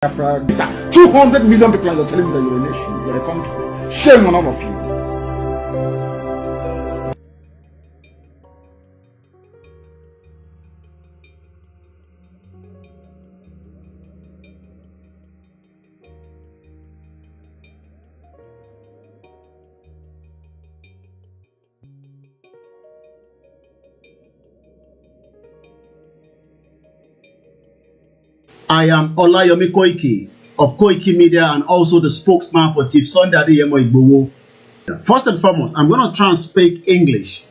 Biafra, 200 million people are telling me that you're a nation, you're a country. Shame on all of you. I am Olayomi Koiki of Koiki Media and also the spokesman for Chief Sunday Adeyemo Igboho. First and foremost, I'm going to try and speak English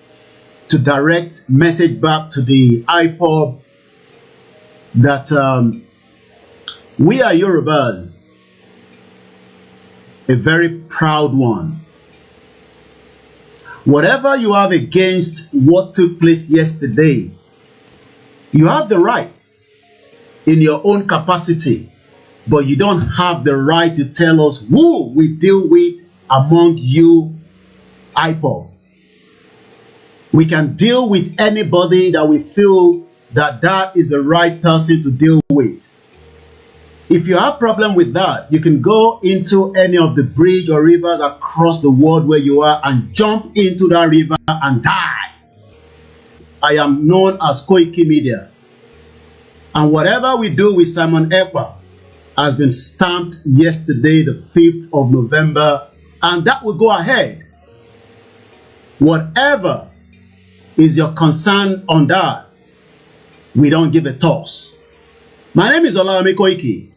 to direct message back to the IPOB that we are Yorubas, a very proud one. Whatever you have against what took place yesterday, you have the right in your own capacity, but you don't have the right to tell us who we deal with among you IPOB. We can deal with anybody that we feel that is the right person to deal with. If you have problem with that, you can go into any of the bridge or rivers across the world where you are and jump into that river and die. I am known as Koiki Media. And whatever we do with Simon Ekpa has been stamped yesterday, the 5th of November, and that will go ahead. Whatever is your concern on that, we don't give a toss. My name is Olayomi Koiki.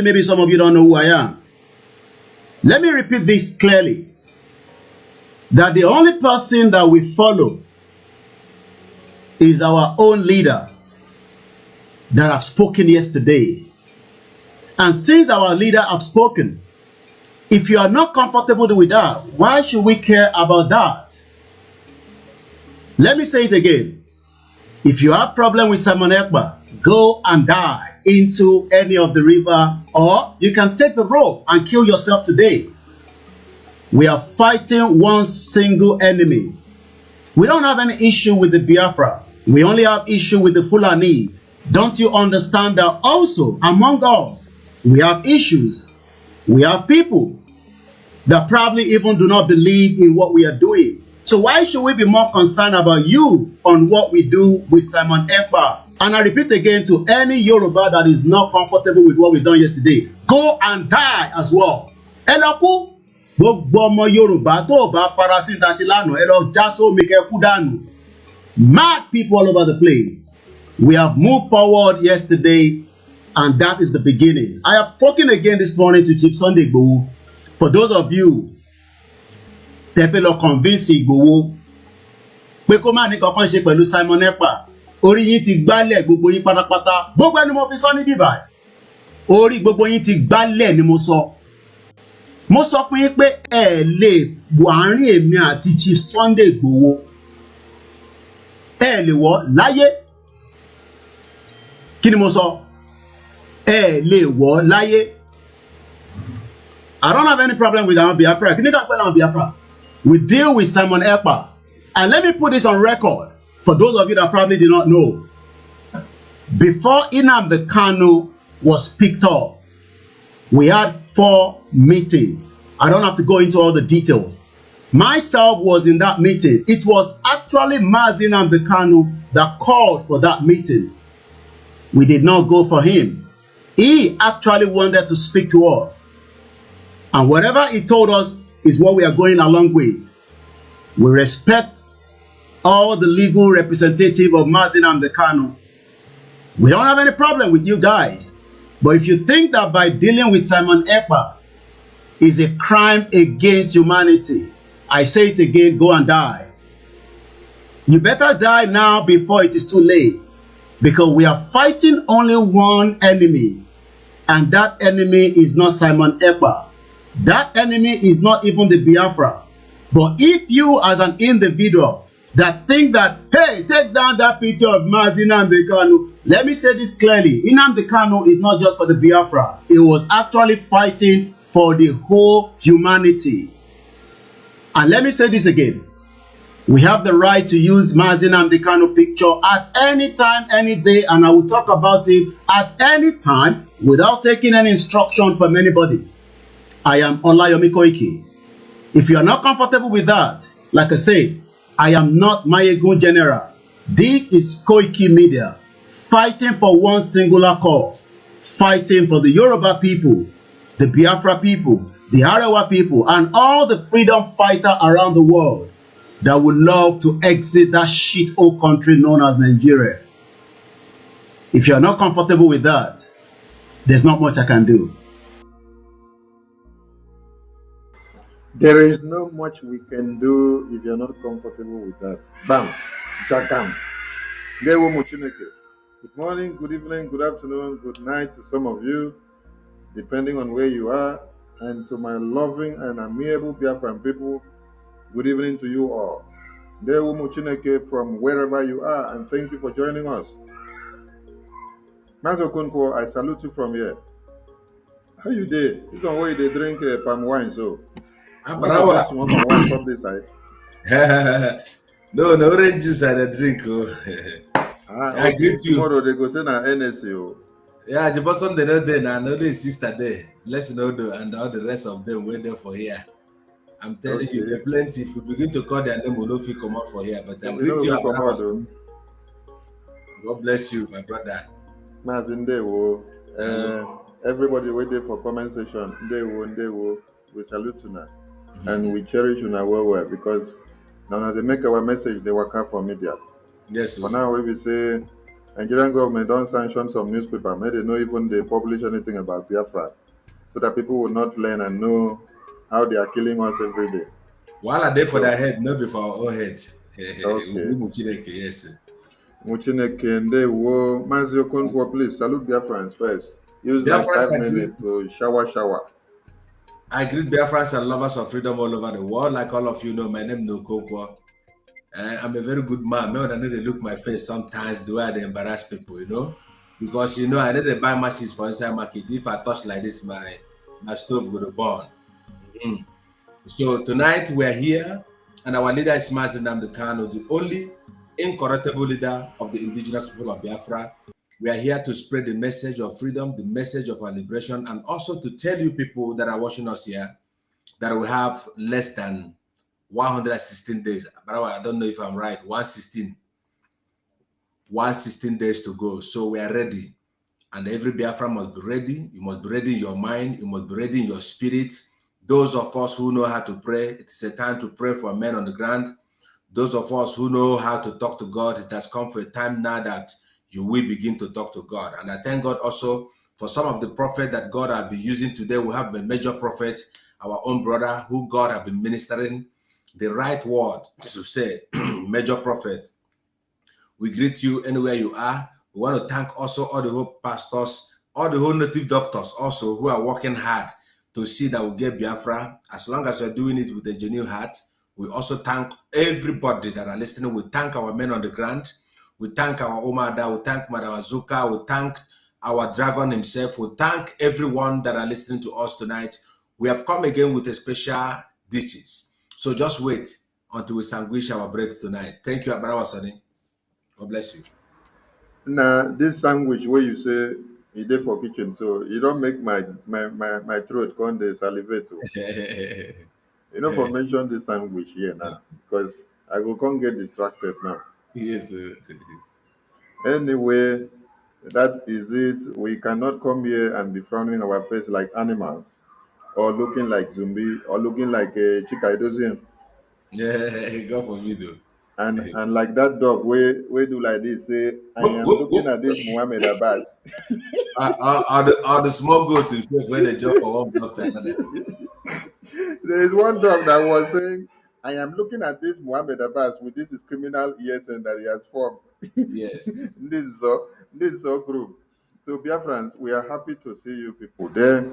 Maybe some of you don't know who I am. Let me repeat this clearly, that the only person that we follow is our own leader that have spoken yesterday. And since our leader have spoken, if you are not comfortable with that, why should we care about that? Let me say it again. If you have problem with Simon Ekpa, go and die into any of the river, or you can take the rope and kill yourself today. We are fighting one single enemy. We don't have any issue with the Biafra. We only have issue with the Fulanese. Don't you understand that also among us, we have issues. We have people that probably even do not believe in what we are doing. So why should we be more concerned about you on what we do with Simon Ekpa? And I repeat again to any Yoruba that is not comfortable with what we done yesterday, go and die as well. Eloku, gbogbo ọmọ Yoruba tó bá farasin taṣe lánàá, elo jaso make kú dànù. Mad people all over the place. We have moved forward yesterday, and that is the beginning. I have spoken again this morning to Chief Sunday Igboho. For those of you that feel convinced Igboho, pé kó má ní kankan ṣe pẹ̀lú Simon Ekpa, orí yín ti gbálẹ̀ gbogbo yín pátápátá. Gbogbo ẹni mo fi sọ ní bíbá. Orí gbogbo yín ti gbálẹ̀ ni mo sọ. Mo sọ fún yín pé ẹ lè wà àárín èmi àti Chief Sunday Igboho. Ẹ lè wọ̀ láyé. Kí ni mo sọ? Ẹ lè wọ̀ láyé. I don't have any problem with our Biafra. Kí ni ká pẹ́ láwọn Biafra? We deal with Simon Ekpa. And let me put this on record for those of you that probably did not know. Before Nnamdi Kanu was picked up, we had 4 meetings. I don't have to go into all the details. Myself was in that meeting. It was actually Mazi Nnamdi Kanu that called for that meeting. We did not go for him. He actually wanted to speak to us. And whatever he told us is what we are going along with. We respect all the legal representative of Mazi Nnamdi Kanu. We don't have any problem with you guys. But if you think that by dealing with Simon Ekpa is a crime against humanity, I say it again, go and die. You better die now before it is too late. Because we are fighting only one enemy. And that enemy is not Simon Ekpa. That enemy is not even the Biafra. But if you as an individual that think that, hey, take down that picture of Mazi Nnamdi Kanu. Let me say this clearly. Nnamdi Kanu is not just for the Biafra. He was actually fighting for the whole humanity. And let me say this again. We have the right to use Mazi Nnamdi Kanu picture at any time, any day, and I will talk about it at any time without taking any instruction from anybody. I am Olayomi Koiki. If you are not comfortable with that, like I said, I am not Mayegun General. This is Koiki Media, fighting for one singular cause, fighting for the Yoruba people, the Biafra people, the Arewa people, and all the freedom fighters around the world that would love to exit that shithole country known as Nigeria. If you are not comfortable with that, there's not much I can do. There is not much we can do if you're not comfortable with that. Bam, Jakam. Good morning, good evening, good afternoon, good night to some of you, depending on where you are. And to my loving and amiable Biafran people, good evening to you all. From wherever you are, and thank you for joining us. Mazi Okonkwo, I salute you from here. How you dey? This one where they drink palm wine, so. Brava. Wine from this side. No orange juice I drink. I greet you. Tomorrow they go say na NSO. Yeah, the person they know there now, no the sister there. Let's know and all the rest of them went there for here. I'm telling you, there plenty. If we begin to call their name, we'll not feel come out for here. But I greet you. God bless you, my brother. Everybody waiting for comment section. We salute you now. And we cherish you now well because now they make our message, they work out for media. Yes. For now, we say Nigerian government don't sanction some newspaper. Maybe they not even they publish anything about Biafra, so that people will not learn and know how they are killing us every day. While are they for their head, not before our own head. Okay. Yes. Muchineke ndewo. Mazi Okonkwo, please salute Biafrans first. Use like 5 minutes to shower. I greet Biafrans and lovers of freedom all over the world. Like all of you know, my name is Okonkwo. I'm a very good man. Maybe I need to look my face sometimes the way I embarrass people, you know, because you know I need to buy matches for inside market. If I touch like this, my stove will burn. So tonight we are here, and our leader is Mazi Nnamdi Kanu, the only incorruptible leader of the indigenous people of Biafra. We are here to spread the message of freedom, the message of our liberation, and also to tell you people that are watching us here that we have less than 116 days. But I don't know if I'm right. 116 days to go. So we are ready. And every Biafra must be ready. You must be ready in your mind. You must be ready in your spirit. Those of us who know how to pray, it's a time to pray for men on the ground. Those of us who know how to talk to God, it has come for a time now that you will begin to talk to God. And I thank God also for some of the prophets that God has been using today. We have a major prophet, our own brother, who God has been ministering the right word to say, major prophet. We greet you anywhere you are. We want to thank also all the whole pastors, all the whole native doctors also who are working hard to see that we get Biafra. As long as we're doing it with a genuine heart, we also thank everybody that are listening. We thank our men on the ground. We thank our Omada. We thank Madam Azuka. We thank our dragon himself. We thank everyone that are listening to us tonight. We have come again with a special dishes. So just wait until we sandwich our break tonight. Thank you, Abarawa Sani. God bless you. Now, this sandwich where you say you did for kitchen, so you don't make my throat go and salivate. You know, for mention this sandwich here now, because I will can't get distracted now. Yes. Anyway, that is it. We cannot come here and be frowning our face like animals, or looking like zombie, or looking like a Chikaidozian. Yeah, God forbid though. And like that dog, we do like this. Say, I am looking at this Muhammad Abbas. Are the small goat in face when they jump for one block to another? There is one dog that was saying, I am looking at this Muhammad Abbas with this criminal ESN that he has formed. Yes. This is so group. So Biafrans, we are happy to see you people there.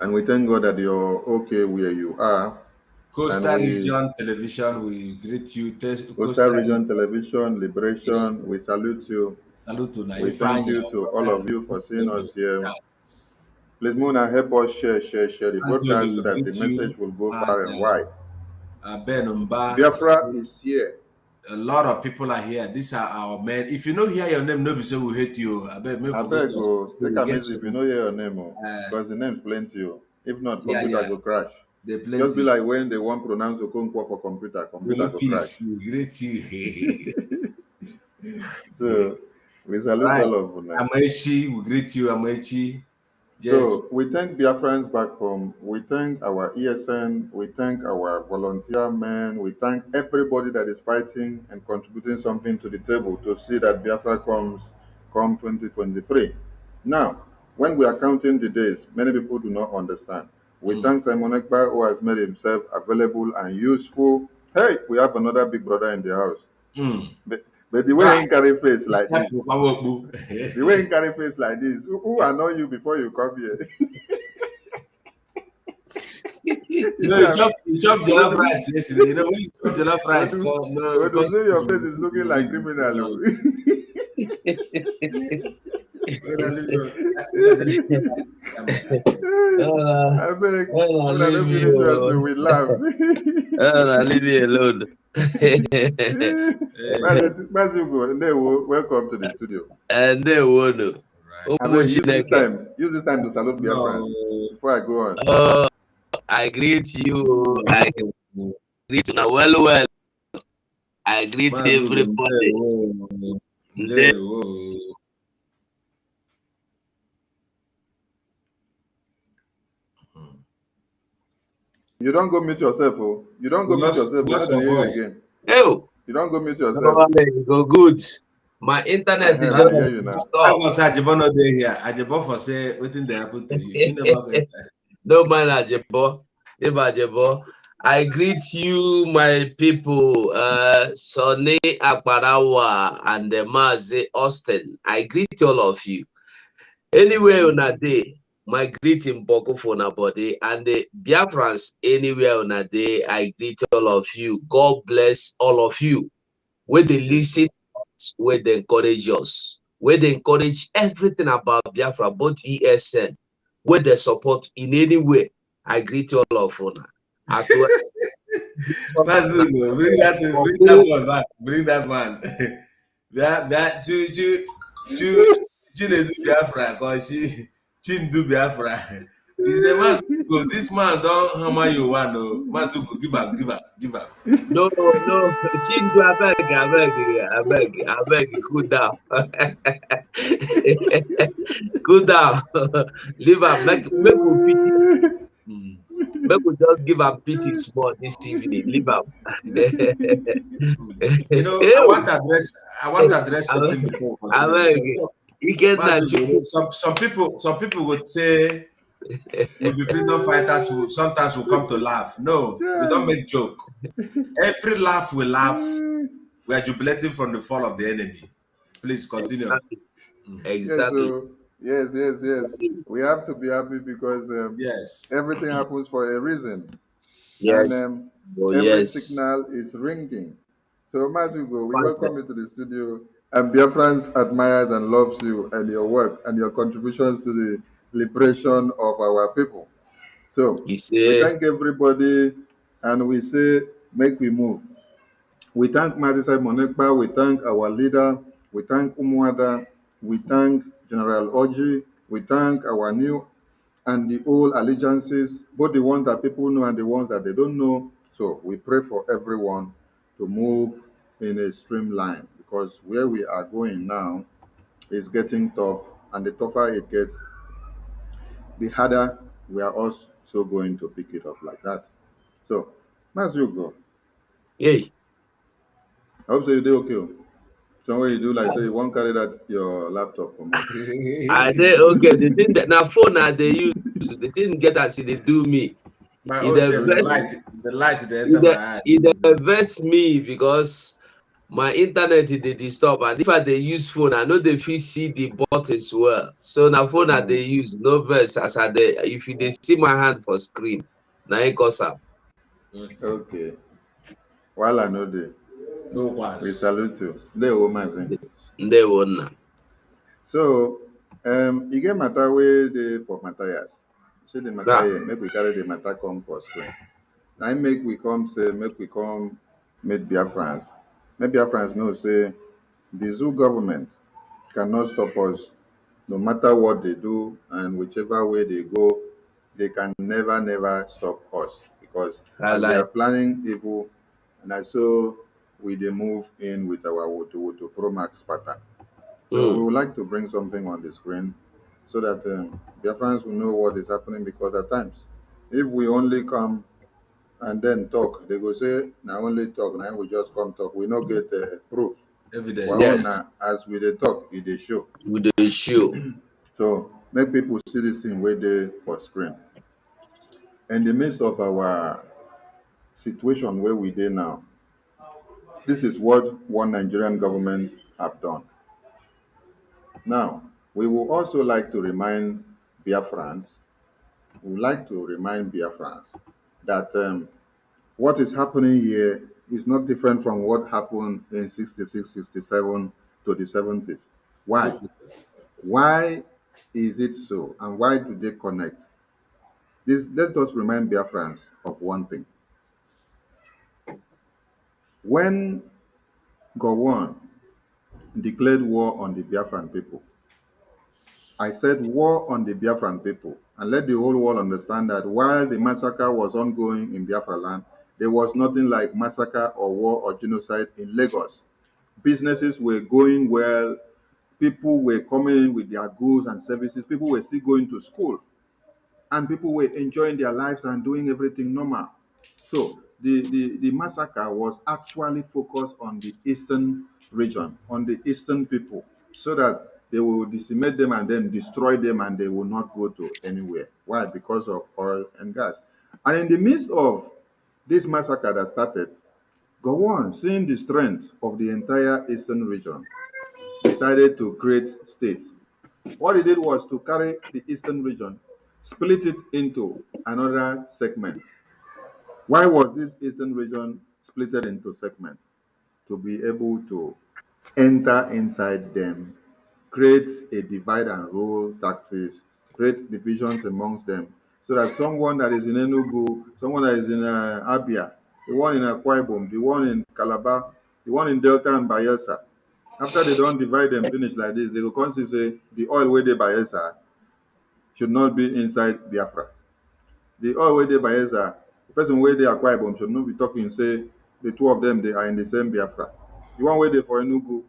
And we thank God that you're okay where you are. Coastal Region Television, we greet you. Coastal Region Television, Liberation, yes. We salute you. Salute to we thank you to all of you for seeing us here. Yes. Please, Mona, help us share the broadcast so that the message will go far and wide. Biafra is here. A lot of people are here. These are our men. If you know hear your name, nobody say we hate you. I beg me I forget beg go take a get message if you know your name, because the name's plenty. If not, computer go crash. They Just be plenty. like when they want pronounce Okonkwo for computer go Peace. crash. We greet you. So we salute Right. all of you now. Amechi, we greet you, Amechi. Yes. So we thank Biafrans back home. We thank our ESN. We thank our volunteer men. We thank everybody that is fighting and contributing something to the table to see that Biafra come 2023. Now, when we are counting the days, many people do not understand. We thank Simon Ekpa who has made himself available and useful. Hey, we have another big brother in the house. But the way he carry face like this, the way he carry face like this, who annoy you before you come here? You chop jollof rice yesterday. You know when you chop jollof rice, But to say your face is looking like criminal. I beg, when I don't finish us, so we laugh. Leave me alone. Mazi, welcome to the studio. And they won't. I beg, use this time to salute Biafrans before I go on. Oh, I greet you. I greet you now. Well. I greet everybody. You don't go mute yourself, oh. You don't go mute yourself. We're not hear you again. Oh. You don't go mute yourself. Go good. My internet is just stop. Ajebo day here. Ajebo for say wetin dey happen to you. No man Ajebo. If Ajebo. I greet you, my people, Sonny Akbarawa and the Mazi Austin. I greet all of you. Anywhere on a day, my greeting Boko for body and the Biafrans anywhere on a day, I greet all of you. God bless all of you. Where they listen, where they encourage us, where they encourage everything about Biafra, both ESN, where they support in any way. I greet all of you. Bring that one back. Bring that one. that do Biafra because she do Biafra. He said, Mazugo, this man don't hammer you one. No, Mazugo, give up. No. Chindu, I beg, cool down. Cool down. Leave up. Make we pity. Make we just give am pity small this evening. Leave am. You know, I want to address something before. Some people would say we'll be freedom fighters who sometimes will come to laugh. No, we don't make joke. Every laugh we laugh, we are jubilating from the fall of the enemy. Please continue. Exactly. Yes. We have to be happy because everything happens for a reason. Yes. And every signal is ringing. So Mazugo, we welcome you to the studio. And Biafrans admires and loves you and your work and your contributions to the liberation of our people. So we thank everybody and we say, make we move. We thank Mazi Monekpa, we thank our leader, we thank Umuada, we thank General Oji, we thank our new and the old allegiances, both the ones that people know and the ones that they don't know. So we pray for everyone to move in a streamline because where we are going now is getting tough, and the tougher it gets, the harder we are also going to pick it up like that. So, as you go. Hey. I hope so you do okay. Somewhere you do like say you won't carry that your laptop from I did okay. The thing that now phone now they use the thing get as they do me. My own the light they enter my eye. It vex me because my internet they disturb, and if I they use phone, I know they feel see the buttons well. So now phone that they use no verse as I they if you they see my hand for screen, now it goes up. Okay. While I know the no ones. We salute you. They woman. They won. So you get matter where the for Matthias. See the matter here, maybe we carry the matter come for screen. I make we come say, make we come meet Biafrans. Make Biafrans know say the zoo government cannot stop us no matter what they do and whichever way they go, they can never, never stop us because I as they are like. planning evil, and I saw we they move in with our Woto Pro Max pattern. So we would like to bring something on the screen so that their friends will know what is happening because at times, if we only come and then talk, they go say, now only talk, now we just come talk. We not get proof. Well, Evidence. Yes, now, as we dey talk, it dey show. with the show. So make people see this thing where they for screen. In the midst of our situation where we dey now, this is what one Nigerian government have done. Now, we will also like to remind Biafrans, we would like to remind Biafrans that what is happening here is not different from what happened in 66, 67 to the 70s. Why? Why is it so? And why do they connect? This let us remind Biafrans of one thing. When Gowon declared war on the Biafran people, I said war on the Biafran people, and let the whole world understand that while the massacre was ongoing in Biafra land, there was nothing like massacre or war or genocide in Lagos. Businesses were going well, people were coming in with their goods and services, people were still going to school, and people were enjoying their lives and doing everything normal. So the massacre was actually focused on the eastern region, on the eastern people, so that they will decimate them and then destroy them and they will not go to anywhere. Why? Because of oil and gas. And in the midst of this massacre that started, Gowon, seeing the strength of the entire eastern region, decided to create states. What he did was to carry the eastern region, split it into another segment. Why was this eastern region split into segments? To be able to enter inside them, create a divide and rule tactics, create divisions amongst them, so that someone that is in Enugu, someone that is in Abia, the one in Akwa Ibom, the one in Calabar, the one in Delta and Bayelsa, after they don't divide them finish like this, they will consider say the oil where they Bayelsa should not be inside Biafra. The oil where they Bayelsa, the person where they Akwa Ibom should not be talking say the two of them they are in the same Biafra. The one where they for Enugu,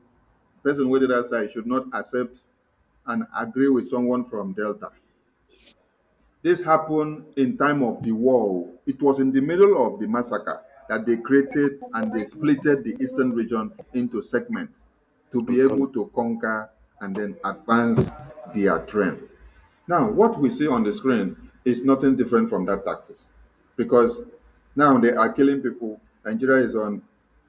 the person where they that side should not accept and agree with someone from Delta. This happened in time of the war. It was in the middle of the massacre that they created and they splitted the eastern region into segments to be able to conquer and then advance their trend. Now, what we see on the screen is nothing different from that tactics because now they are killing people. Nigeria is on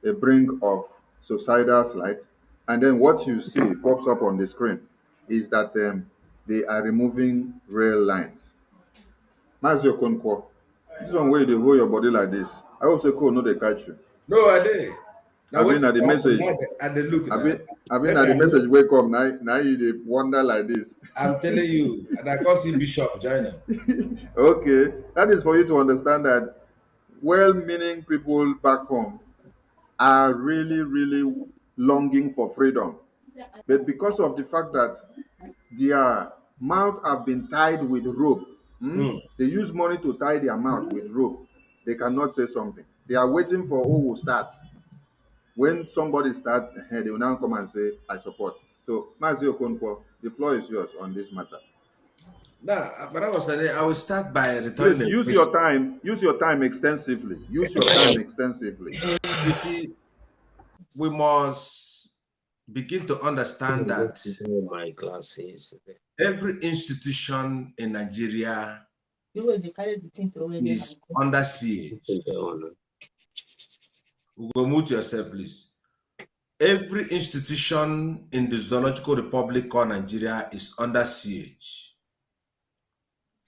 a brink of suicidal slide. And then what you see pops up on the screen is that they are removing rail lines. Mazi Okonkwo, this one where they hold your body like this. I hope say cool, no they catch you. No, I did. I mean, at the message. And they look I now. mean, at the message wake up now you dey wonder like this. I'm telling you, and I can't see Bishop join them. Okay, that is for you to understand that well-meaning people back home are really, really longing for freedom, but because of the fact that their mouth have been tied with rope, they use money to tie their mouth with rope. They cannot say something. They are waiting for who will start. When somebody starts, they will now come and say, I support. So, Mazi Okonkwo, the floor is yours on this matter. Now, but I was saying, I will start by returning. Please use your time. Use your time extensively. Use your time extensively. You see, we must begin to understand that My glasses. every institution in Nigeria is under siege. Go mute yourself, please. Every institution in the Zoological Republic called Nigeria is under siege.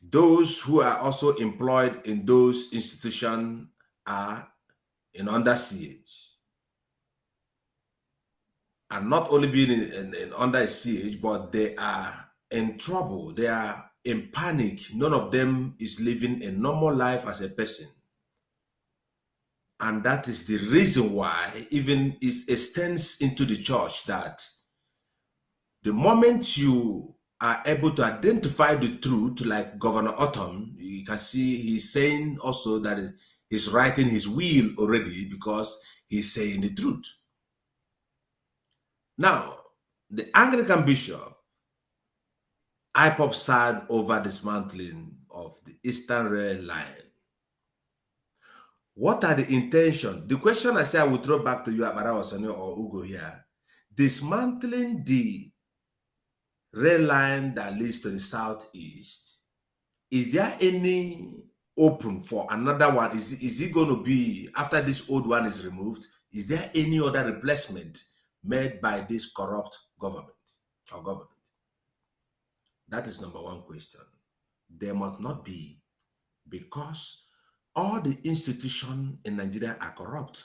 Those who are also employed in those institutions are in under siege. And not only being in under a siege, but they are in trouble. They are in panic. None of them is living a normal life as a person. And that is the reason why even it extends into the church that the moment you are able to identify the truth, like Governor Autumn, you can see he's saying also that he's writing his will already because he's saying the truth. Now, the Anglican bishop, IPOP sad over dismantling of the Eastern Rail Line. What are the intentions? The question I say I will throw back to you, Abara or Ugo here. Dismantling the rail line that leads to the southeast, is there any open for another one? Is it going to be, after this old one is removed, is there any other replacement made by this corrupt government or government? That is number one question. There must not be, because all the institutions in Nigeria are corrupt.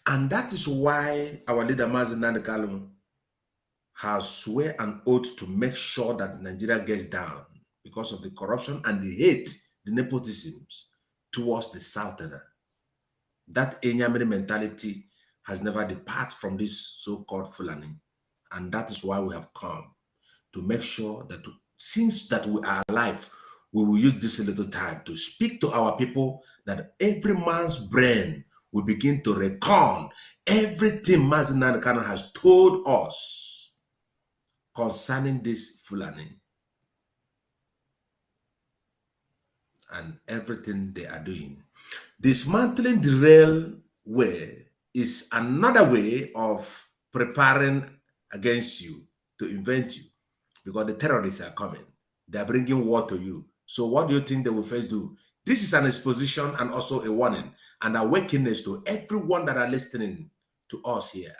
And that is why our leader Mazi has swear an oath to make sure that Nigeria gets down because of the corruption and the hate, the nepotisms towards the Southerner. That Enyamiri mentality has never departed from this so-called Fulani. And that is why we have come to make sure that since that we are alive, we will use this little time to speak to our people that every man's brain will begin to recon everything Mazi Kanu has told us concerning this Fulani and everything they are doing. Dismantling the railway is another way of preparing against you, to invent you, because the terrorists are coming. They are bringing war to you. So what do you think they will first do? This is an exposition and also a warning and awakeness to everyone that are listening to us here.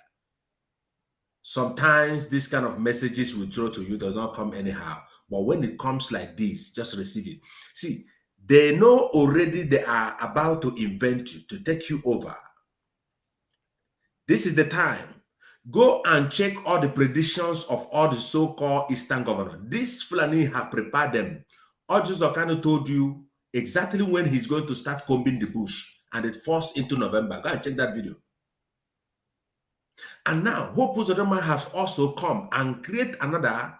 Sometimes this kind of messages we throw to you does not come anyhow. But when it comes like this, just receive it. See, they know already they are about to invent you, to take you over. This is the time. Go and check all the predictions of all the so-called Eastern governors. This Fulani have prepared them. Ojo Kanu told you exactly when he's going to start combing the bush, and it falls into November. Go and check that video. And now, Hope Uzodinma has also come and create another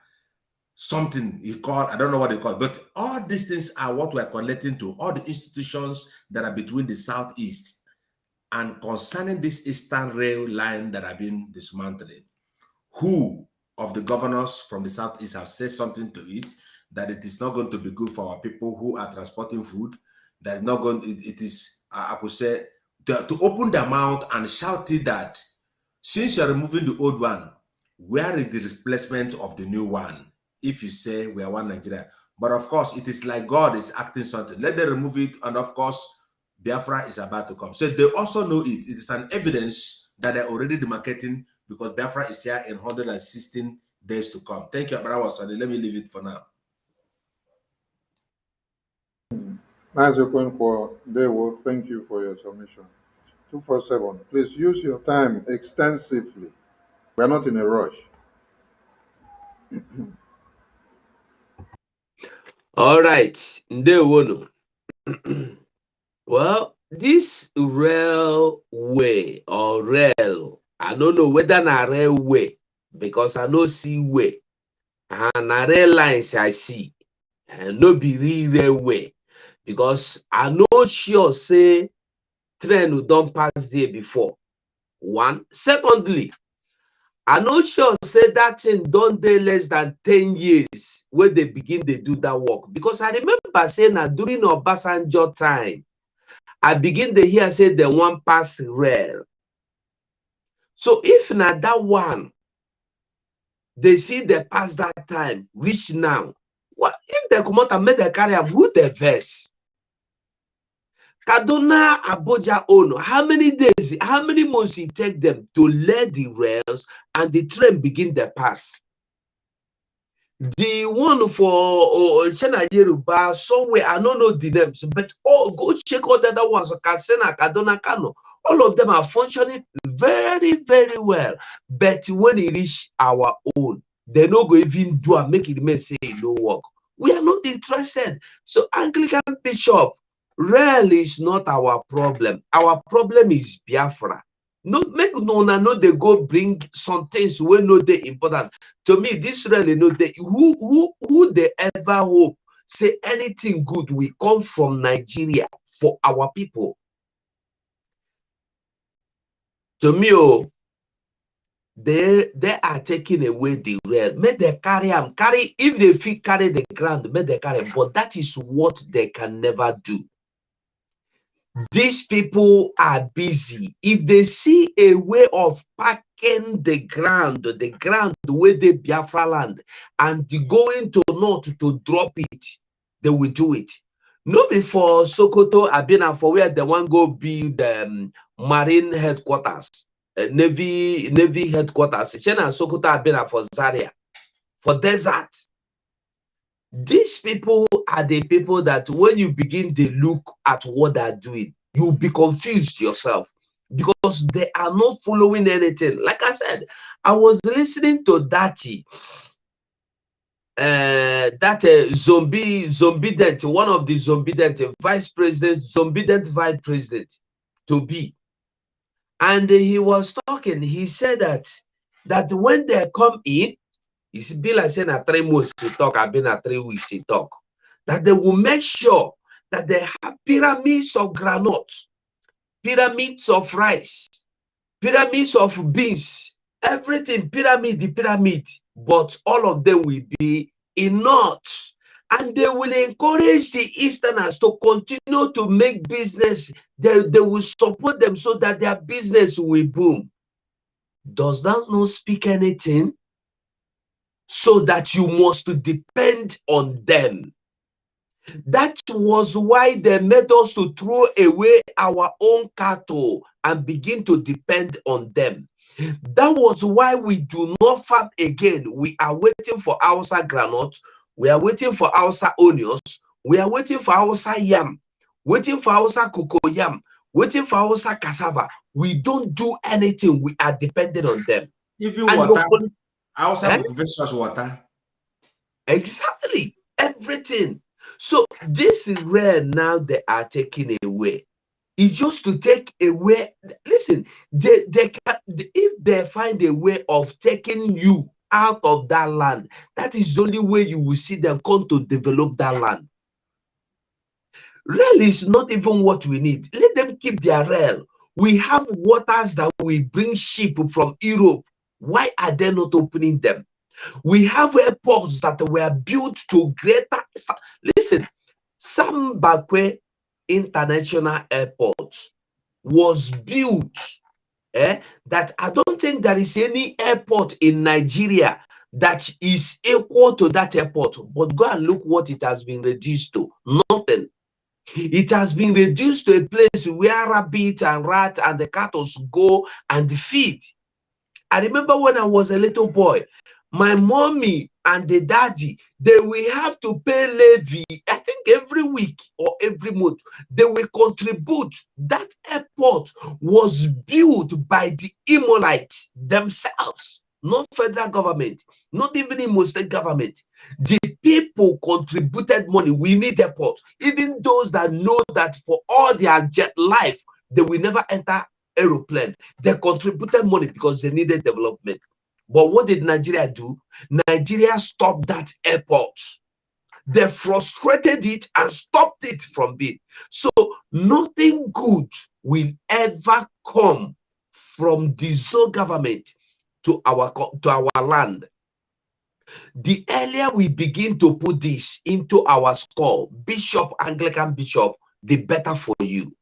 something he called, I don't know what they call it, but all these things are what we're collecting to all the institutions that are between the Southeast and concerning this Eastern rail line that have been dismantled. Who of the governors from the Southeast have said something to it, that it is not going to be good for our people who are transporting food, that is not going, it is, I could say, to open their mouth and shout it that since you're removing the old one, where is the replacement of the new one? If you say we are one Nigeria. But of course, it is like God is acting something. Let them remove it, and of course, Biafra is about to come. So they also know it. It is an evidence that they're already demarcating, because Biafra is here in 116 days to come. Thank you, Abara Wasani. Let me leave it for now. Dewo, thank you for your submission. 247, please use your time extensively. We are not in a rush. All right, Ndewono. Well, this railway or rail, I don't know whether na railway, because I no see way. And na rail lines I see, and no be real railway, because I no sure say train don't pass there before. One. Secondly, I no sure say that thing don't dey less than 10 years when they begin to do that work. Because I remember saying that during Obasanjo time, I begin to hear say the one pass rail. So if na that one, they see they pass that time, reach now. What if they come out and make the carry am, who the verse? Kaduna Abuja own, how many days, how many months it take them to lay the rails and the train begin the pass? The one for Chena Yoruba, somewhere, I don't know the names, but go check all the other ones, Kasena, Kaduna, Kanu. All of them are functioning very, very well. But when it reach our own, they no go even do and make it may say it no work. We are not interested. So Anglican Bishop, Really is not our problem. Our problem is Biafra. No, make no they go bring some things we know they important. To me, this really no they who they ever hope say anything good will come from Nigeria for our people. To me, oh, they are taking away the rail. May they carry them, carry if they feel carry the ground, may they carry, but that is what they can never do. These people are busy. If they see a way of packing the ground where they Biafraland, and going to north to drop it, they will do it. No before Sokoto, Abina for where they want go build marine headquarters, navy headquarters. Chena Sokoto Abina for Zaria, for desert. These people are the people that when you begin to look at what they're doing, you'll be confused yourself because they are not following anything. Like I said, I was listening to Dati, Zombident, one of the Zombident vice president, Zombident vice president to be. And he was talking, he said that when they come in, it's be like saying at 3 months to talk, I've been at 3 weeks to talk, that they will make sure that they have pyramids of granules, pyramids of rice, pyramids of beans, everything, pyramid, but all of them will be in north. And they will encourage the Easterners to continue to make business. They will support them so that their business will boom. Does that not speak anything? So that you must depend on them. That was why they made us to throw away our own cattle and begin to depend on them. That was why we do not farm again. We are waiting for Hausa granite. We are waiting for Hausa onions. We are waiting for Hausa yam. Waiting for Hausa cocoa yam. Waiting for Hausa cassava. We don't do anything. We are dependent on them. Even and water. Outside versus water. Exactly. Everything. So this is where now they are taking away. It's just to take away. Listen, they can, if they find a way of taking you out of that land, that is the only way you will see them come to develop that land. Rail is not even what we need. Let them keep their rail. We have waters that we bring ship from Europe. Why are they not opening them? We have airports that were built to greater. Listen, Sam Bakwe International Airport was built. That I don't think there is any airport in Nigeria that is equal to that airport. But go and look what it has been reduced to. Nothing. It has been reduced to a place where rabbits and rats and the cattle go and feed. I remember when I was a little boy, my mommy and the daddy, they will have to pay levy, I think every week or every month. They will contribute. That airport was built by the Imolites themselves, not federal government, not even Imo state government. The people contributed money. We need airport. Even those that know that for all their jet life, they will never enter aeroplane. They contributed money because they needed development. But what did Nigeria do? Nigeria stopped that airport. They frustrated it and stopped it from being. So nothing good will ever come from the Zo government to our land. The earlier we begin to put this into our skull, Bishop, Anglican Bishop, the better for you.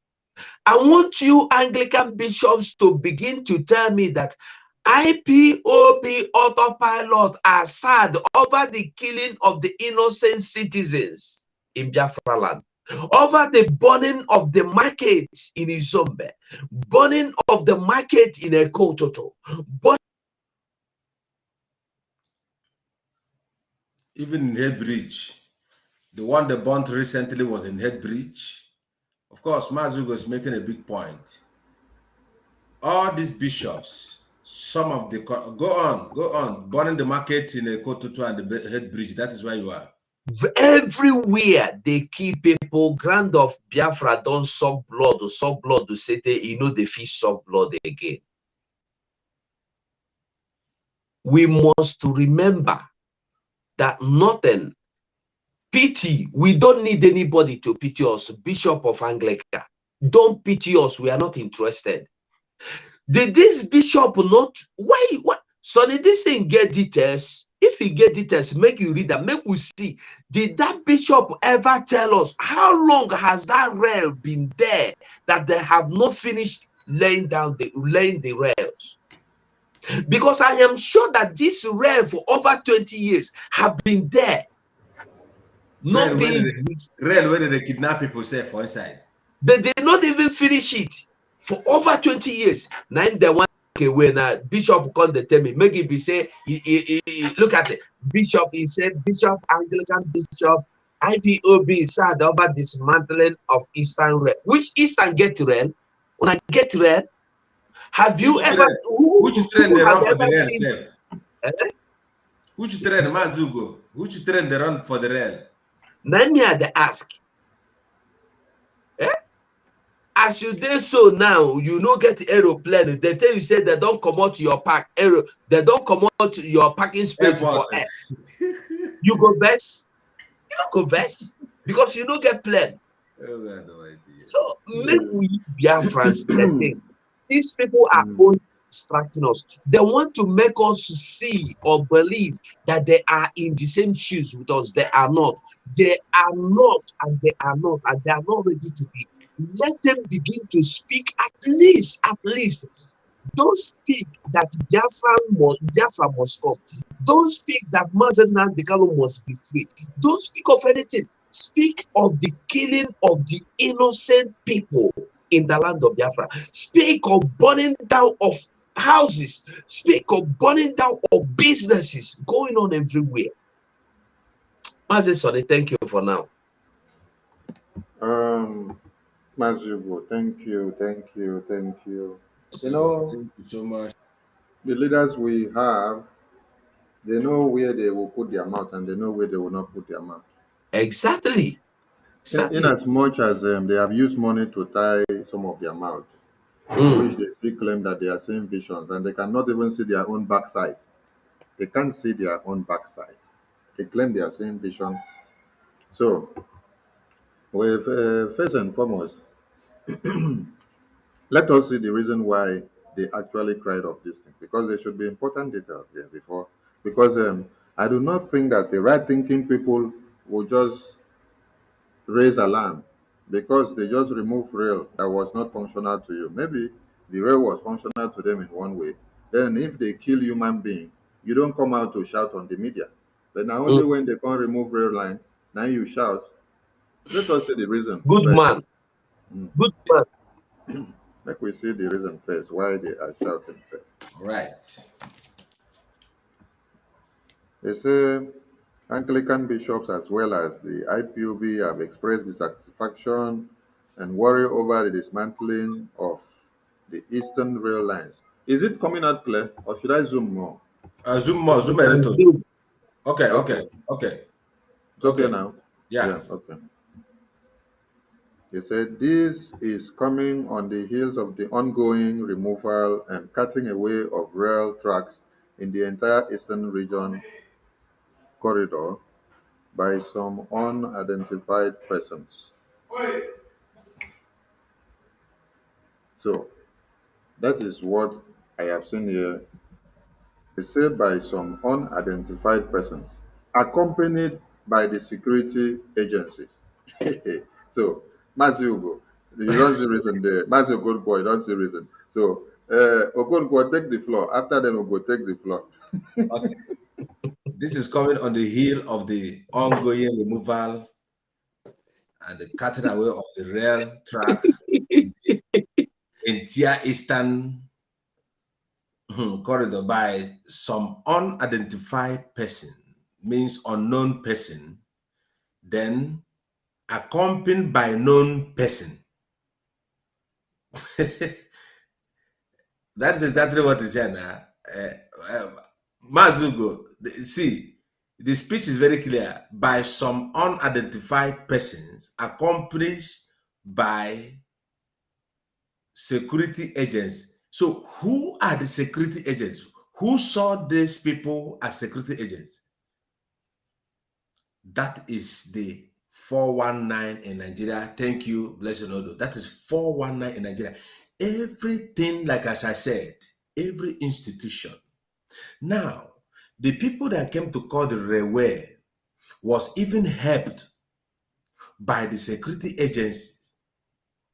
I want you Anglican bishops to begin to tell me that IPOB autopilot are sad over the killing of the innocent citizens in Biafraland, over the burning of the markets in Izombe, burning of the market in Ekototo. Even in Headbridge, the one they burnt recently was in Headbridge. Of course, Mazi was making a big point. All these bishops, some of the go on, burning the market in Ekototo and the Headbridge. That is where you are. Everywhere they kill people, grand of Biafra don't suck blood to say the fish suck blood again. We must remember that nothing pity, we don't need anybody to pity us. Bishop of Anglican, don't pity us, we are not interested. Did this bishop not, why, what? Sonny, this thing get details. If he get details, make you read that, make we see. Did that bishop ever tell us how long has that rail been there that they have not finished laying the rails? Because I am sure that this rail for over 20 years have been there. Not being rail where they kidnap people say for inside. They did not even finish it for over 20 years. Now the one when Bishop come the tell me, make it be say, look at it. Bishop, he said, Bishop, Anglican Bishop, IPOB sad over dismantling of Eastern Rail. Which Eastern get rail? When I get rail, have you ever which train they run for the rail? Seen, which train, Mazugo? Which train they run for the rail? Now me had to ask. As you do so now, you no get aeroplane. They tell you say they don't come out to your park they don't come out to your parking space for air. You go best. You don't go best because you don't get plane. Oh, no idea. So make we Biafrans think. These people are only distracting us. They want to make us see or believe that they are in the same shoes with us. They are not. They are not, and they are not, and they are not ready to be. Let them begin to speak at least. Don't speak that Biafra must come. Don't speak that Mazi must be free. Don't speak of anything. Speak of the killing of the innocent people in the land of Biafra. Speak of burning down of houses. Speak of burning down of businesses going on everywhere. Mazi, Sonny, thank you for now. Mazi, thank you. You know, thank you so much. The leaders we have, they know where they will put their mouth and they know where they will not put their mouth. Exactly. In as much as they have used money to tie some of their mouths, which they still claim that they are seeing visions, and they cannot even see their own backside. They can't see their own backside. They claim they are seeing vision. So, first and foremost, let us see the reason why they actually cried of this thing, because there should be important details here before. Because I do not think that the right thinking people will just raise alarm because they just removed rail that was not functional to you. Maybe the rail was functional to them in one way. Then if they kill human being, you don't come out to shout on the media. But now only when they can't remove rail line, now you shout. Let us see the reason. Good man. Good man. Like we see the reason first why they are shouting first. Right. They say Anglican bishops as well as the IPOB have expressed dissatisfaction and worry over the dismantling of the Eastern rail lines. Is it coming out clear or should I zoom more? Zoom more, zoom a little. Okay. It's okay now? Yeah, okay. They said this is coming on the heels of the ongoing removal and cutting away of rail tracks in the entire Eastern region corridor by some unidentified persons. So that is what I have seen here. It's said by some unidentified persons, accompanied by the security agencies. So, Mazi Ugo, you don't see reason there. Mazi good boy, you don't see reason. So, Okonkwo, take the floor. After them, we'll go take the floor. Okay. This is coming on the heel of the ongoing removal and the cutting away of the rail track in the entire Eastern corridor by some unidentified person, means unknown person, then accompanied by known person. That is exactly what is here now. Mazugo, see, the speech is very clear, by some unidentified persons accompanied by security agents. So who are the security agents? Who saw these people as security agents? That is the 419 in Nigeria. Thank you, Blessed Odo. That is 419 in Nigeria. Everything, like as I said, every institution. Now, the people that came to call the railway was even helped by the security agents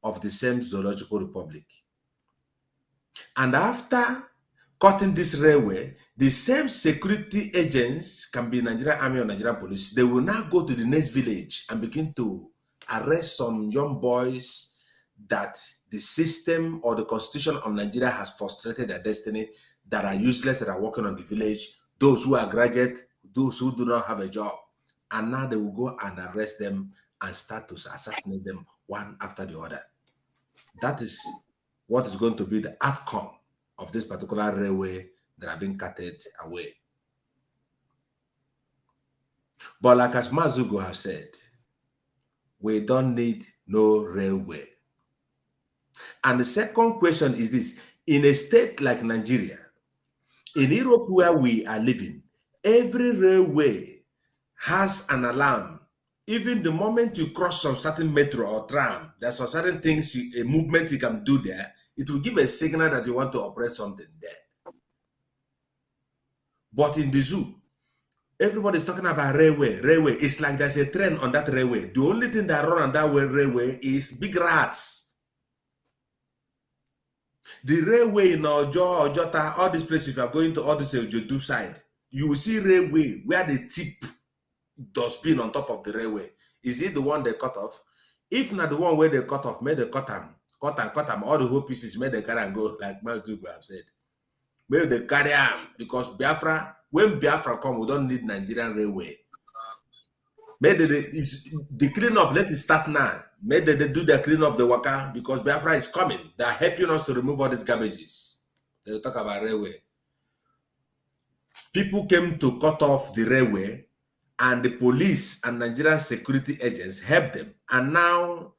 of the same Zoological Republic. And after cutting this railway, the same security agents, can be Nigerian Army or Nigerian Police, they will now go to the next village and begin to arrest some young boys that the system or the constitution of Nigeria has frustrated their destiny, that are useless, that are working on the village, those who are graduate, those who do not have a job. And now they will go and arrest them and start to assassinate them one after the other. That is what is going to be the outcome of this particular railway that are being cutted away. But like as Mazugo has said, we don't need no railway. And the second question is this: in a state like Nigeria, in Europe where we are living, every railway has an alarm. Even the moment you cross some certain metro or tram, there's some certain things, a movement you can do there, it will give a signal that you want to operate something there. But in the zoo, everybody's talking about railway. It's like there's a train on that railway. The only thing that run on that railway is big rats. The railway in Ojo, Ojota, all these places, if you are going to all this Ojodu side, you will see railway where the tip dustbin on top of the railway. Is it the one they cut off? If not the one where they cut off, may they cut them, all the whole pieces, may they carry and go, like Mazi have said. May they carry them, because Biafra, when Biafra come, we don't need Nigerian railway. May the clean up, let it start now. May they do the clean up the waka, because Biafra is coming. They are helping us to remove all these garbages. They talk about railway. People came to cut off the railway, and the police and Nigerian security agents helped them. And now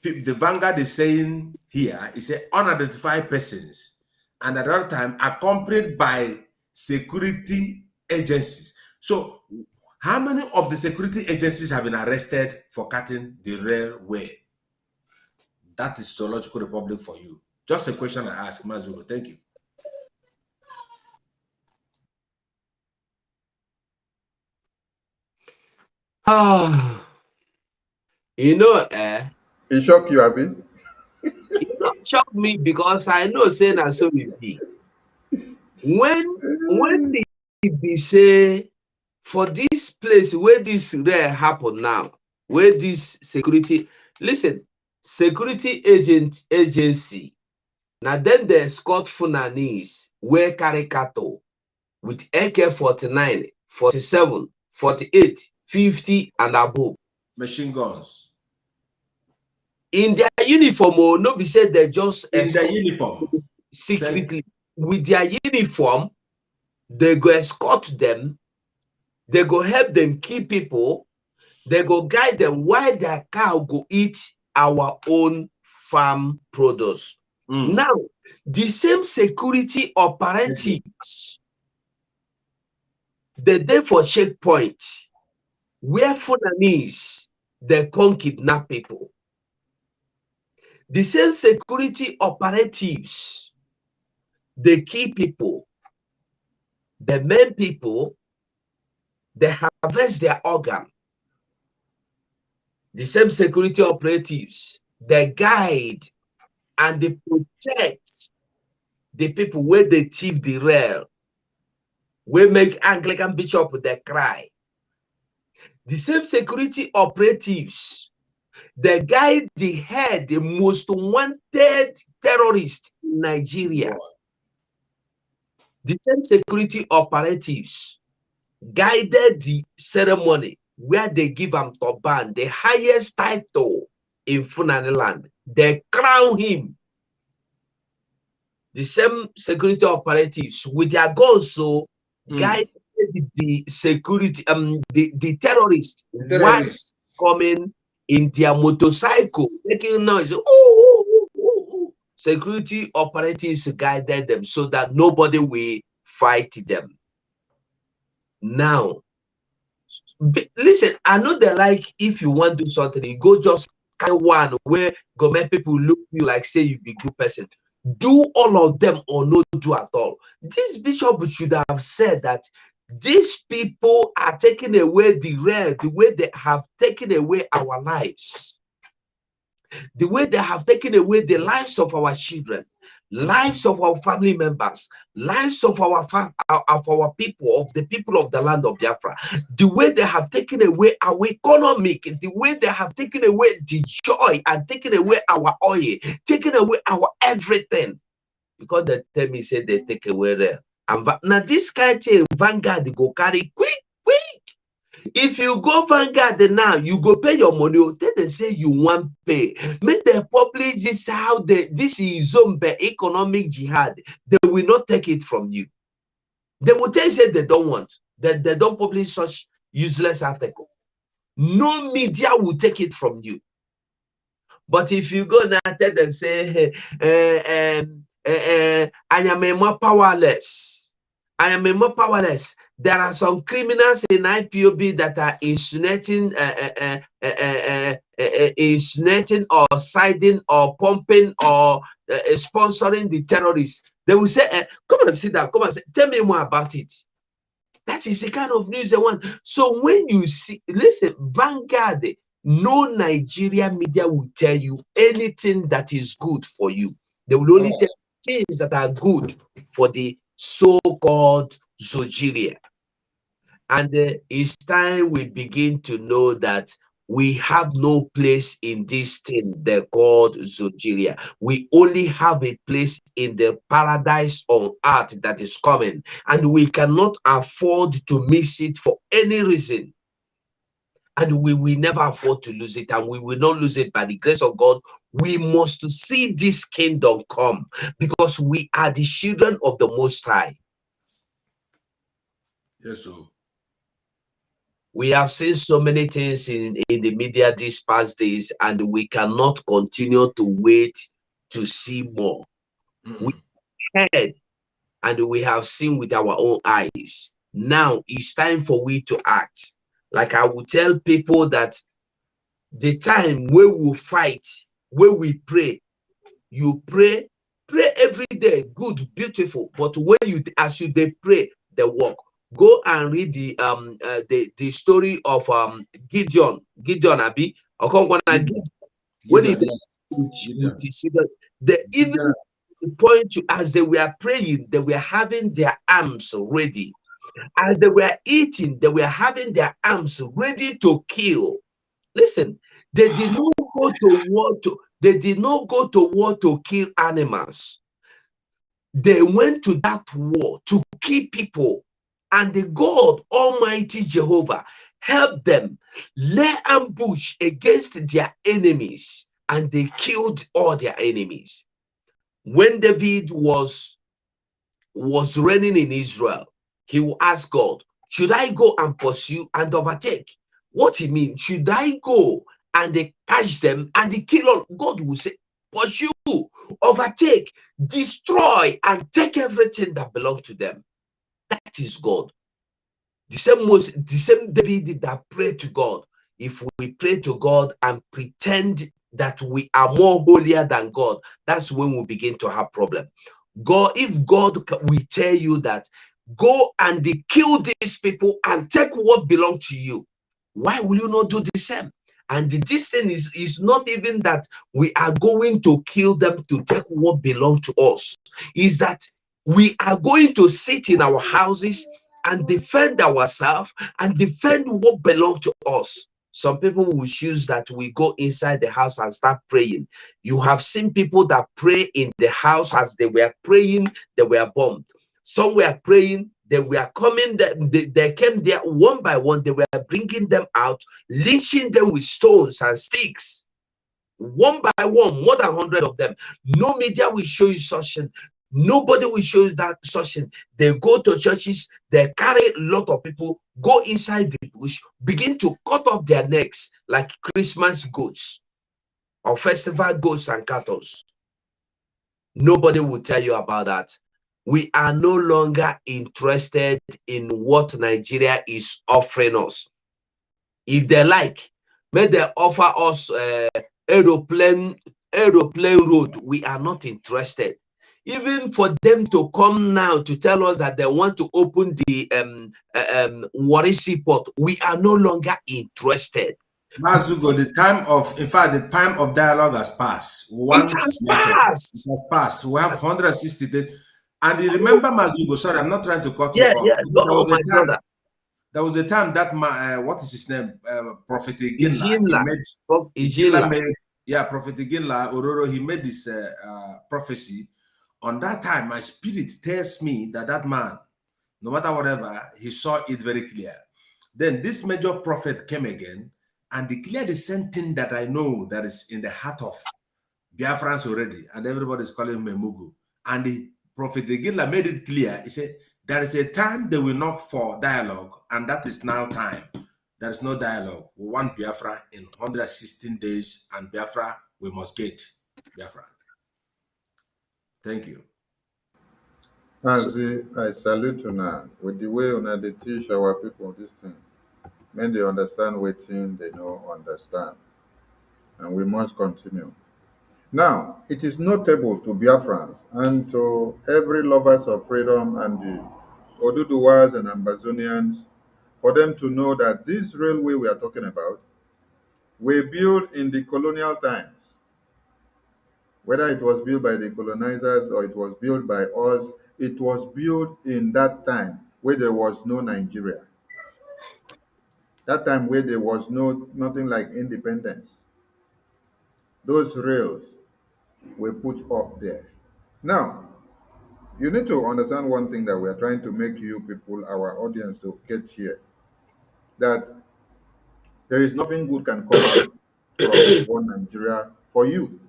the Vanguard is saying here, it's unidentified persons, and at that time accompanied by security agencies. So how many of the security agencies have been arrested for cutting the railway? That is Zoological Republic for you. Just a question I ask, Mazugo. Thank you. You know, it shocked you, Abi? it not shock me, because I know saying and so will be. When they say for this place where this rare happen now, where this security, listen, security agency, now then the escort Funanis where carry cattle with AK-49, 47, 48, 50 and above. Machine guns. In their uniform, or no be said they just in their uniform secretly. With their uniform, they go escort them, they go help them kill people, they go guide them while their cow go eat our own farm produce. Now, the same security operatives, they there for checkpoint, where Funanis, they can't kidnap people. The same security operatives, they kill people, the main people, they harvest their organ. The same security operatives, they guide and they protect the people where they thief the rail, where make Anglican bishop they cry. The same security operatives, they guide the head, the most wanted terrorist in Nigeria. The same security operatives guided the ceremony where they give him turban, the highest title in Fulani land. They crown him. The same security operatives with their guns, so guided the security, the terrorists, The while terrorists. coming in their motorcycle, making noise. Ooh, ooh, ooh, ooh, ooh. Security operatives guided them so that nobody will fight them. Now, listen, I know they like if you want to do something, you go just kind one where government people look you like say you be good person. Do all of them or no do at all. This bishop should have said that these people are taking away the way they have taken away our lives, the way they have taken away the lives of our children, lives of our family members, lives of our people, of the people of the land of Biafra, the way they have taken away our economic, the way they have taken away the joy and taken away our oil, taken away our everything. Because they tell me say they take away there. And now this kind of thing, Vanguard, they go carry quick. If you go Vanguard now, you go pay your money. Then they say you want pay. Make them publish this how this is Izombe economic jihad. They will not take it from you. They will tell you say they don't want. That they don't publish such useless article. No media will take it from you. But if you go now, tell them say, I am more powerless. I am more powerless. There are some criminals in IPOB that are insinuating or siding or pumping or sponsoring the terrorists. They will say, come and sit down, come and say, tell me more about it. That is the kind of news they want. So when you see, listen, Vanguard, no Nigerian media will tell you anything that is good for you. They will only tell you things that are good for the so-called Zojiria. And it's time we begin to know that we have no place in this thing they called Zojiria. We only have a place in the paradise on earth that is coming, and we cannot afford to miss it for any reason. And we will never afford to lose it, and we will not lose it by the grace of God. We must see this kingdom come because we are the children of the Most High. Yes, sir. We have seen so many things in the media these past days, and we cannot continue to wait to see more. We heard and we have seen with our own eyes. Now it's time for we to act. Like I will tell people that the time where we fight, where we pray, you pray every day, good, beautiful. But when you, as you they pray, they work. Go and read the story of Gideon Abi. When he they even point to, as they were praying, they were having their arms ready. As they were eating, they were having their arms ready to kill. Listen, they did not go to war to kill animals. They went to that war to kill people. And the God Almighty Jehovah helped them lay ambush against their enemies, and they killed all their enemies. When David was reigning in Israel, he will ask God, should I go and pursue and overtake? What he means, should I go and they catch them and they kill all? God will say, pursue, overtake, destroy, and take everything that belongs to them. That is God. The same David that prayed to God. If we pray to God and pretend that we are more holier than God, that's when we begin to have problem. God, if God will tell you that go and kill these people and take what belongs to you, why will you not do the same? And this thing is not even that we are going to kill them to take what belongs to us. Is that we are going to sit in our houses and defend ourselves and defend what belongs to us. Some people will choose that we go inside the house and start praying. You have seen people that pray in the house. As they were praying, they were bombed. Some were praying, they were coming, they came there one by one, they were bringing them out, lynching them with stones and sticks. One by one, more than 100 of them. No media will show you such. Nobody will show you that such thing. They go to churches, they carry a lot of people, go inside the bush, begin to cut off their necks like Christmas goats or festival goats and cattle. Nobody will tell you about that. We are no longer interested in what Nigeria is offering us. If they like, may they offer us aeroplane road. We are not interested. Even for them to come now to tell us that they want to open the Warisi port, we are no longer interested. Mazugo, the time of, in fact, the time of dialogue has passed. It has passed. It has passed. We have 160 days. And you remember, Mazugo, sorry, I'm not trying to cut you off. Yeah. Oh, my brother. There was a time that what is his name? Prophet Iginla. Prophet Iginla Ororo, he made this prophecy. On that time, my spirit tells me that that man, no matter whatever, he saw it very clear. Then this major prophet came again and declared the same thing that I know that is in the heart of Biafrans already, and everybody is calling him Memugu. And the prophet Iginla made it clear. He said, there is a time they will knock for dialogue, and that is now time. There is no dialogue. We want Biafra in 116 days, and Biafra, we must get Biafra. Thank you. Mazi, I salute you now with the way they teach our people this thing. When they understand waiting, they know understand. And we must continue. Now, it is notable to Biafrans and to every lovers of freedom and the Oduduwas and Ambazonians for them to know that this railway we are talking about were built in the colonial times. Whether it was built by the colonizers or it was built by us, it was built in that time where there was no Nigeria. That time where there was nothing like independence. Those rails were put up there. Now, you need to understand one thing that we are trying to make you people, our audience, to get here. That there is nothing good can come out from one Nigeria for you.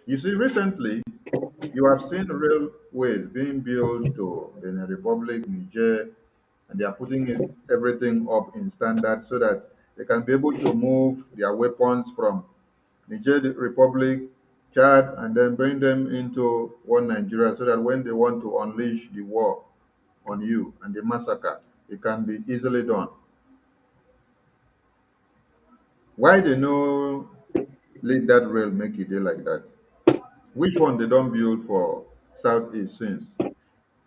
You see, recently, you have seen railways being built to Benin Republic, Niger, and they are putting everything up in standard so that they can be able to move their weapons from Niger Republic, Chad, and then bring them into one Nigeria so that when they want to unleash the war on you and the massacre, it can be easily done. Why they no let that rail make it like that? Which one they don't build for Southeast since?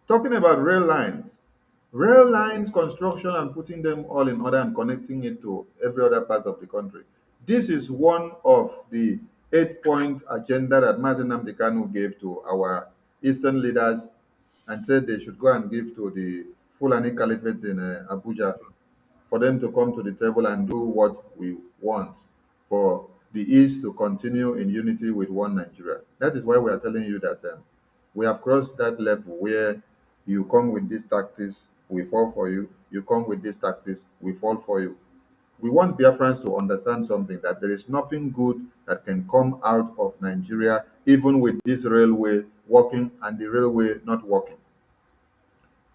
Talking about rail lines construction and putting them all in order and connecting it to every other part of the country. This is one of the 8-point agenda that Mazi Nnamdi Kanu gave to our Eastern leaders and said they should go and give to the Fulani Caliphate in Abuja for them to come to the table and do what we want for the East to continue in unity with one Nigeria. That is why we are telling you that we have crossed that level where you come with these tactics, we fall for you. You come with these tactics, we fall for you. We want Biafrans to understand something, that there is nothing good that can come out of Nigeria, even with this railway working and the railway not working.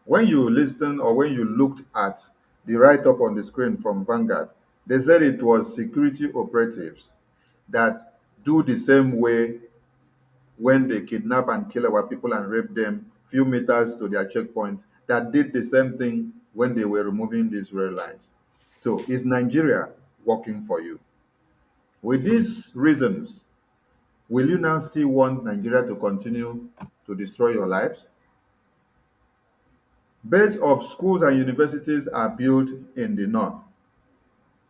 When you listen or when you looked at the write-up on the screen from Vanguard, they said it was security operatives that do the same way when they kidnap and kill our people and rape them few meters to their checkpoint, that did the same thing when they were removing these rail lines. So is Nigeria working for you? With these reasons, will you now still want Nigeria to continue to destroy your lives? Base of schools and universities are built in the north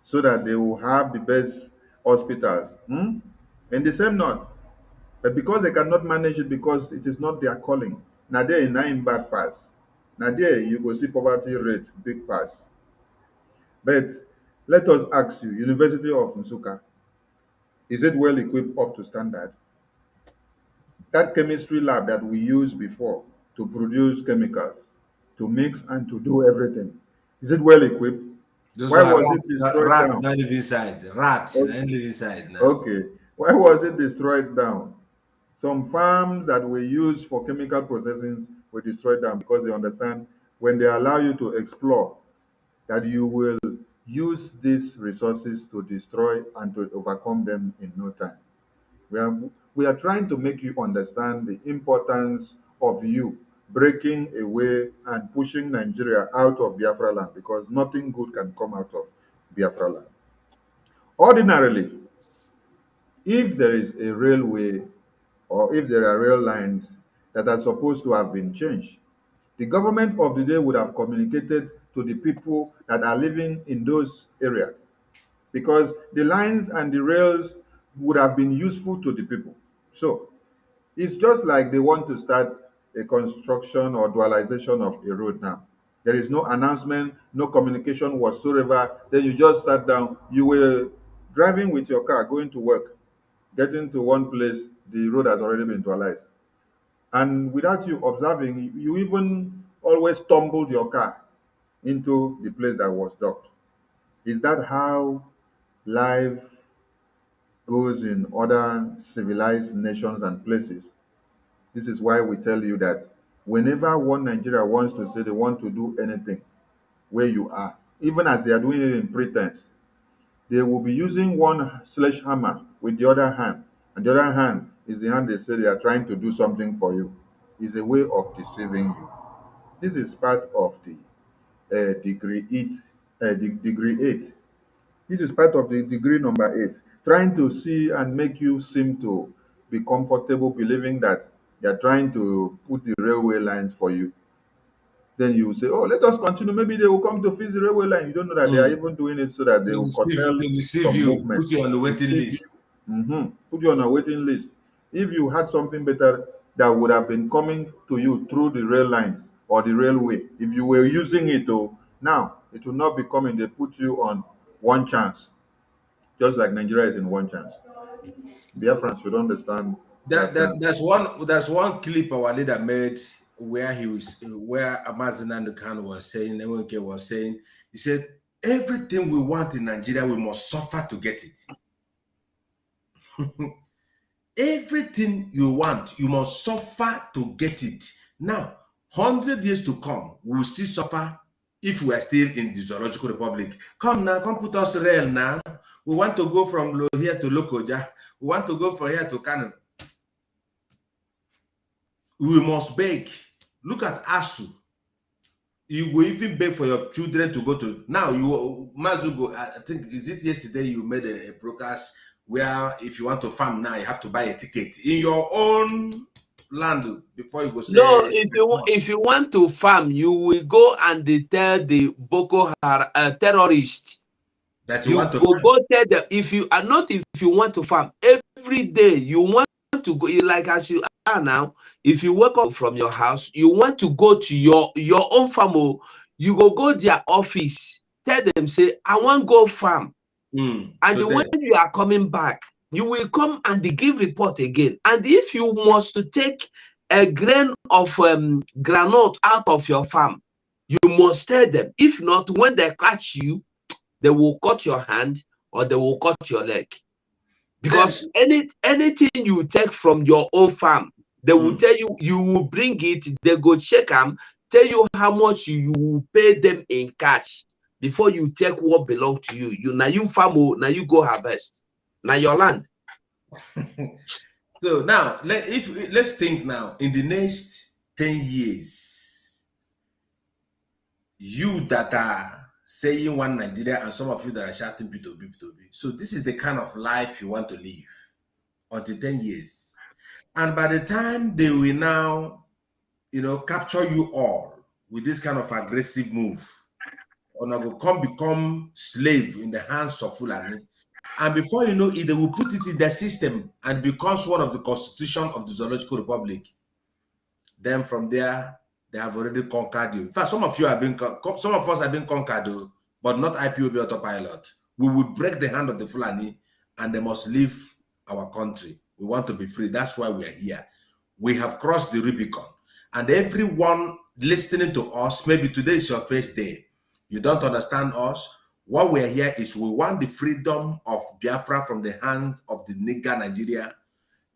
so that they will have the best hospitals in the same north. But because they cannot manage it because it is not their calling, now there in nine bad pass. Now there you go see poverty rate big pass. But let us ask you, University of Nsukka, is it well equipped up to standard? That chemistry lab that we used before to produce chemicals, to mix and to do everything, is it well equipped? Those Why are was it destroyed rats down? don't live inside. Rats don't live inside now. Okay. Why was it destroyed down? Some farms that were used for chemical processing were destroyed down because they understand when they allow you to explore, that you will use these resources to destroy and to overcome them in no time. We are trying to make you understand the importance of you breaking away and pushing Nigeria out of Biafra land, because nothing good can come out of Biafra land. Ordinarily, if there is a railway or if there are rail lines that are supposed to have been changed, the government of the day would have communicated to the people that are living in those areas, because the lines and the rails would have been useful to the people. So it's just like they want to start a construction or dualization of a road now. There is no announcement, no communication whatsoever. Then you just sat down. You were driving with your car, going to work, getting to one place, the road has already been dualized. And without you observing, you even always tumbled your car into the place that was docked. Is that how life goes in other civilized nations and places? This is why we tell you that whenever one Nigeria wants to say they want to do anything where you are, even as they are doing it in pretense, they will be using one sledgehammer with the other hand, and the other hand is the hand they say they are trying to do something for you. It's a way of deceiving you. This is part of the degree eight. This is part of the degree number 8, trying to see and make you seem to be comfortable believing that they are trying to put the railway lines for you. Then you say, oh, let us continue. Maybe they will come to fix the railway line. You don't know that they are even doing it so that they will curtail To deceive some you, movement. put you on the waiting Deceive list. you. Put you on a waiting list. If you had something better that would have been coming to you through the rail lines or the railway, if you were using it, now it will not be coming. They put you on one chance, just like Nigeria is in one chance. Biafrans should understand that. There's one clip our leader made where Mazi and Kanu was saying, MNK was saying, he said, everything we want in Nigeria, we must suffer to get it. Everything you want, you must suffer to get it. Now, 100 years to come, we will still suffer if we are still in the Zoological Republic. Come now, come put us rail now. We want to go from here to Lokoja. We want to go from here to Kanu. We must beg. Look at ASU. You will even beg for your children to go to. Now, Mazugo, I think, is it yesterday you made a broadcast where if you want to farm now, you have to buy a ticket in your own land before you go say. No, if you want to farm, you will go and tell the Boko Haram terrorists that you want to farm. Go tell them. If you are not, if you want to farm every day, you want to go like as you are now. If you wake up from your house, you want to go to your own farm. You go their office. Tell them, say, I want to go farm. And when you are coming back, you will come and give report again. And if you must to take a grain of granite out of your farm, you must tell them. If not, when they catch you, they will cut your hand or they will cut your leg. Because anything you take from your own farm, they will tell you, you will bring it, they go check them, tell you how much you will pay them in cash before you take what belongs to you. Now you farm, now you go harvest. Now your land. So now, let's think now, in the next 10 years, you that are saying one Nigeria and some of you that are shouting P2B. So this is the kind of life you want to live until 10 years. And by the time they will now, capture you all with this kind of aggressive move, or now go become slave in the hands of Fulani. And before you know it, they will put it in their system and becomes one of the constitution of the Zoological Republic. Then from there, they have already conquered you. In fact, some of us have been conquered, but not IPOB autopilot. We will break the hand of the Fulani and they must leave our country. We want to be free. That's why we are here. We have crossed the Rubicon. And everyone listening to us, maybe today is your first day. You don't understand us. What we are here is we want the freedom of Biafra from the hands of the nigger Nigeria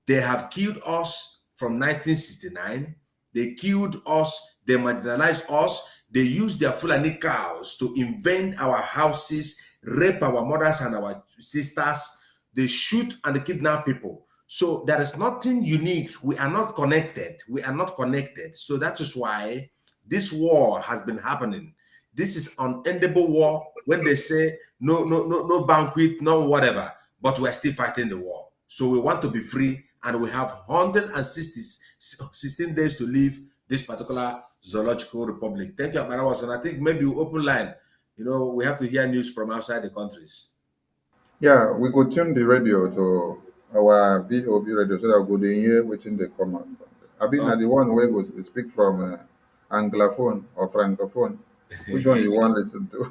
They have killed us from 1969. They killed us. They marginalized us. They used their Fulani cows to invade our houses, rape our mothers and our sisters. They shoot and they kidnap people. So there is nothing unique. We are not connected. We are not connected. So that is why this war has been happening. This is an endable war. When they say no banquet, no whatever, but we're still fighting the war. So we want to be free, and we have 116 days to leave this particular zoological republic. Thank you, Abarawas, and I think maybe we open line. You know, we have to hear news from outside the countries. Yeah, we could tune the radio to our VOB radio so that we could hear within the command. I been at the one where we speak from Anglophone or Francophone. Which one you want to listen to?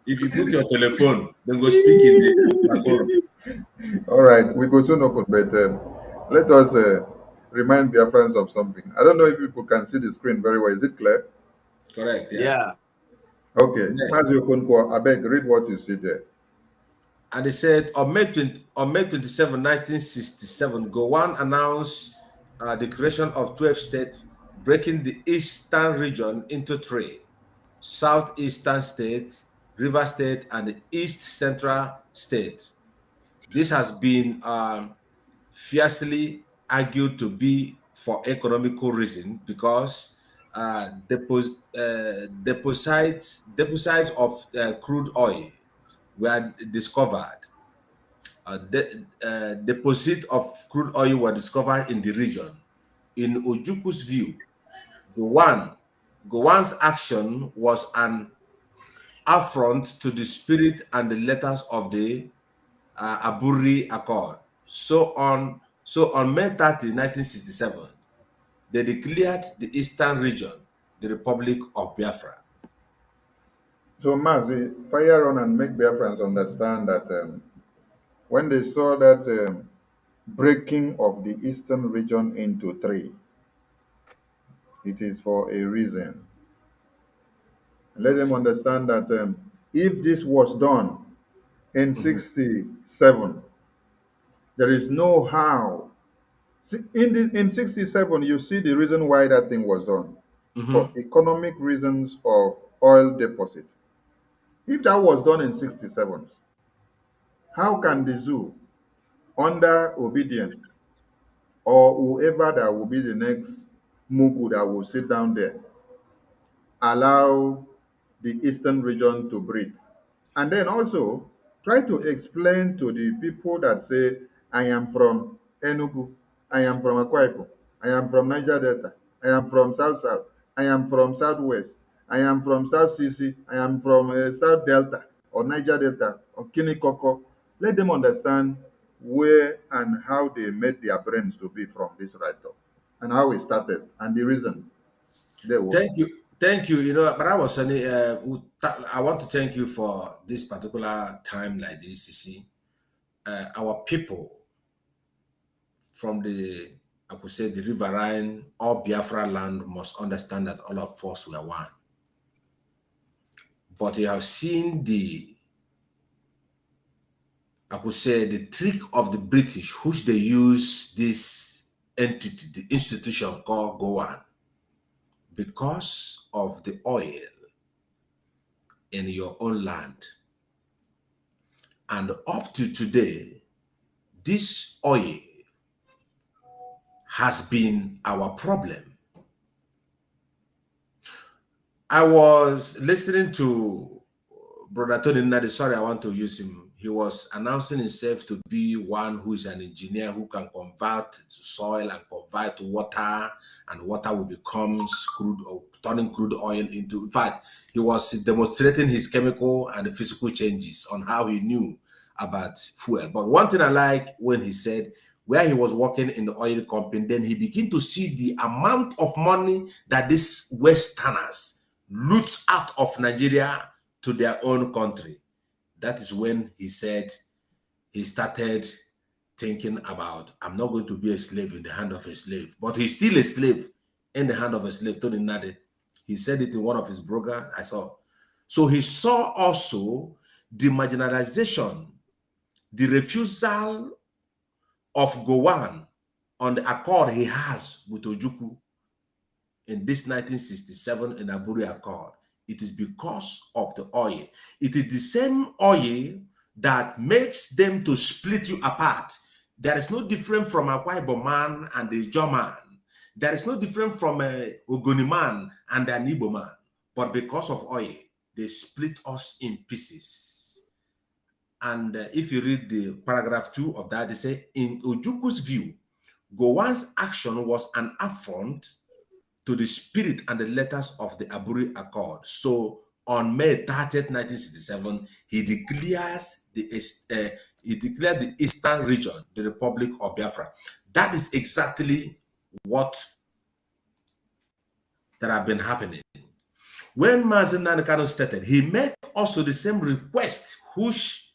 If you put your telephone, then go speak in the phone. All right, we go soon open, but let us remind Biafrans of something. I don't know if people can see the screen very well. Is it clear? Correct, yeah. Yeah. Okay, Yeah. Mazi Okonkwo, I beg, read what you see there. And they said on May 27, 1967, Gowon announced the creation of 12 states, breaking the eastern region into three: southeastern state, river state, and the east central state. This has been fiercely argued to be for economical reasons because deposits of crude oil were discovered. Deposit of crude oil were discovered in the region. In Ojuku's view, Gowon's action was an affront to the spirit and the letters of the Aburi Accord. So on May 30, 1967, they declared the eastern region the Republic of Biafra. So, Mazi, fire on and make Biafrans understand that when they saw that breaking of the eastern region into three, it is for a reason. Let them understand that if this was done in 67, there is no how. In 67, you see the reason why that thing was done for economic reasons of oil deposit. If that was done in 67, how can the zoo, under obedience, or whoever that will be the next Mugu that will sit down there, allow the eastern region to breathe? And then also try to explain to the people that say, I am from Enugu, I am from Akwa Ibom, I am from Niger Delta, I am from South South, I am from Southwest, I am from South CC, I am from South Delta or Niger Delta or Kinikoko. Let them understand where and how they made their brains to be from this write-up and how it started and the reason they were. Thank you. You know, but I was saying, I want to thank you for this particular time like this. You see, our people from the, I could say, the riverine or Biafra land must understand that all of us were one. But you have seen the, I could say, the trick of the British, which they use this entity, the institution called Gowon, because of the oil in your own land. And up to today, this oil has been our problem. I was listening to Brother Tony Nnamdi, sorry, I want to use him. He was announcing himself to be one who is an engineer who can convert soil and convert water, and water will become crude or turning crude oil into. In fact, he was demonstrating his chemical and physical changes on how he knew about fuel. But one thing I like when he said, where he was working in the oil company, then he began to see the amount of money that these Westerners loot out of Nigeria to their own country. That is when he said he started thinking about, I'm not going to be a slave in the hand of a slave, but he's still a slave in the hand of a slave. Tony Nnamdi, he said it in one of his blogs I saw. So he saw also the marginalization, the refusal of Gowon on the accord he has with Ojukwu in this 1967 in Aburi Accord. It is because of the oil. It is the same oil that makes them to split you apart. There is no different from a Kwaibo man and a Ijaw man. There is no different from a Ogoni man and an Igbo man. But because of oil, they split us in pieces. And if you read the paragraph 2 of that, they say, in Ojukwu's view, Gowon's action was an affront to the spirit and the letters of the Aburi Accord. So on May 30th, 1967, he declares the Eastern region the Republic of Biafra. That is exactly what that have been happening. When Mazi Nnamdi Kanu started, he made also the same request, which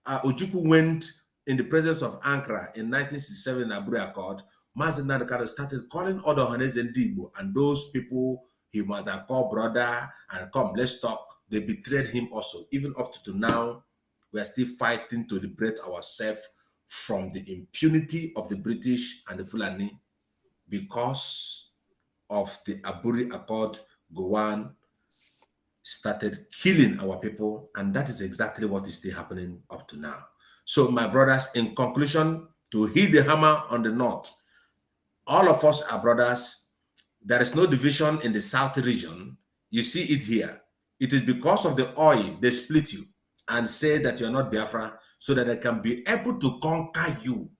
Ojukwu went in the presence of Ankara in 1967 in Aburi Accord. Mazi Nnamdi Kanu started calling other Ohaneze Ndigbo and those people he might have called brother and come, let's talk. They betrayed him also. Even up to now, we are still fighting to liberate ourselves from the impunity of the British and the Fulani because of the Aburi Accord. Gowon started killing our people, and that is exactly what is still happening up to now. So my brothers, in conclusion, to hit the hammer on the north, all of us are brothers. There is no division in the South region. You see it here. It is because of the oil they split you and say that you're not Biafra so that they can be able to conquer you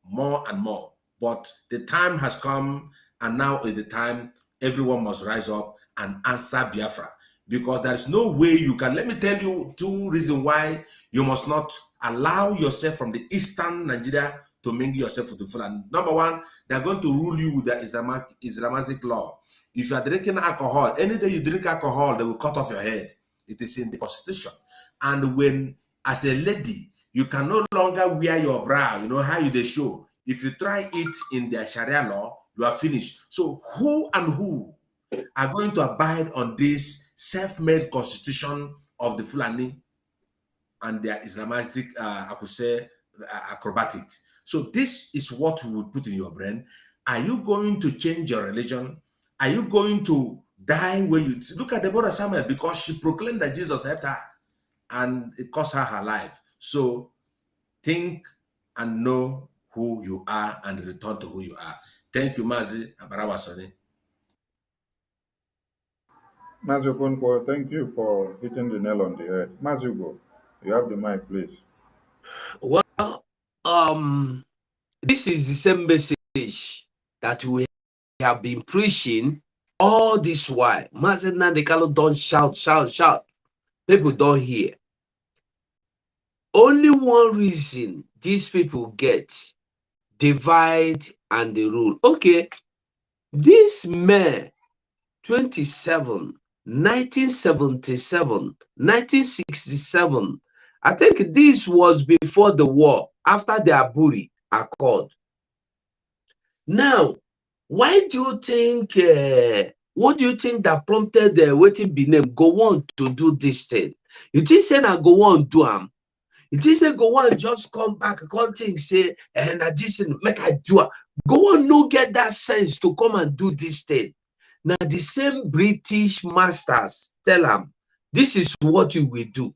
more and more. But the time has come, and now is the time everyone must rise up and answer Biafra, because there is no way you can. Let me tell you 2 reasons why you must not allow yourself from the Eastern Nigeria to mingle yourself with the Fulani. Number 1, they're going to rule you with the Islamic law. If you are drinking alcohol, any day you drink alcohol, they will cut off your head. It is in the constitution. And when, as a lady, you can no longer wear your bra, you know how you they show. If you try it in their Sharia law, you are finished. So who and who are going to abide on this self-made constitution of the Fulani and their Islamic, I could say, acrobatics? So this is what we would put in your brain. Are you going to change your religion? Are you going to die when you look at Deborah Samuel, because she proclaimed that Jesus helped her and it cost her life? So think and know who you are and return to who you are. Thank you, Mazi Abarawasoni. Mazi Okonkwo, thank you for hitting the nail on the head. Mazi Ugo, you have the mic, please. Well, this is the same message that we have been preaching all this while. Mazi Nnamdi Kanu don't shout. People don't hear. Only one reason these people get: divide and the rule. Okay, this May 27, 1977, 1967, I think this was before the war, after the Aburi Accord. Now, why do you think, what do you think that prompted the waiting be named Gowon to do this thing? You think say na Gowon do am? You think say Gowon just come back, come think say, na this thing make I do am? Gowon no get that sense to come and do this thing. Now the same British masters tell him, this is what you will do.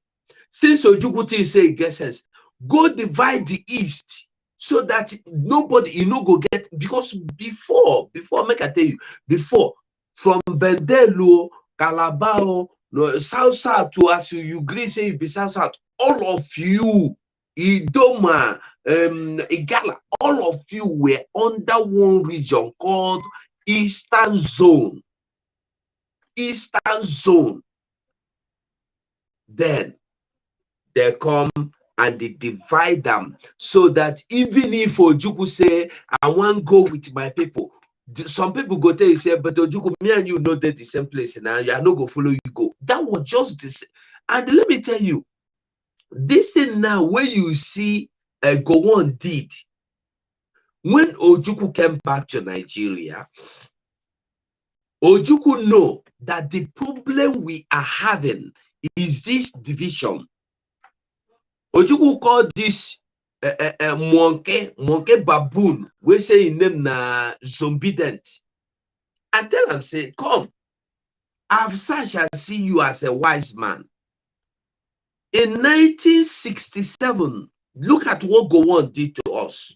Since Ojukwu say it gets sense, go divide the East so that nobody, you know, go get, because before, make I tell you, before, from Bendelo, Calabao, South to as you agree say you be South, all of you, Idoma, Igala, all of you were under one region called Eastern Zone. Then they come and they divide them so that even if Ojukwu say, I want to go with my people, some people go tell you, say, but Ojukwu, me and you know that the same place now, you are not going to follow you go. That was just this. And let me tell you, this thing now, when you see Gowon did, when Ojukwu came back to Nigeria, Ojukwu know that the problem we are having is this division. Ojukwu called this monkey baboon, we say in name na zombident. I tell him, say, come, I've such and see you as a wise man. In 1967, look at what Gowon did to us.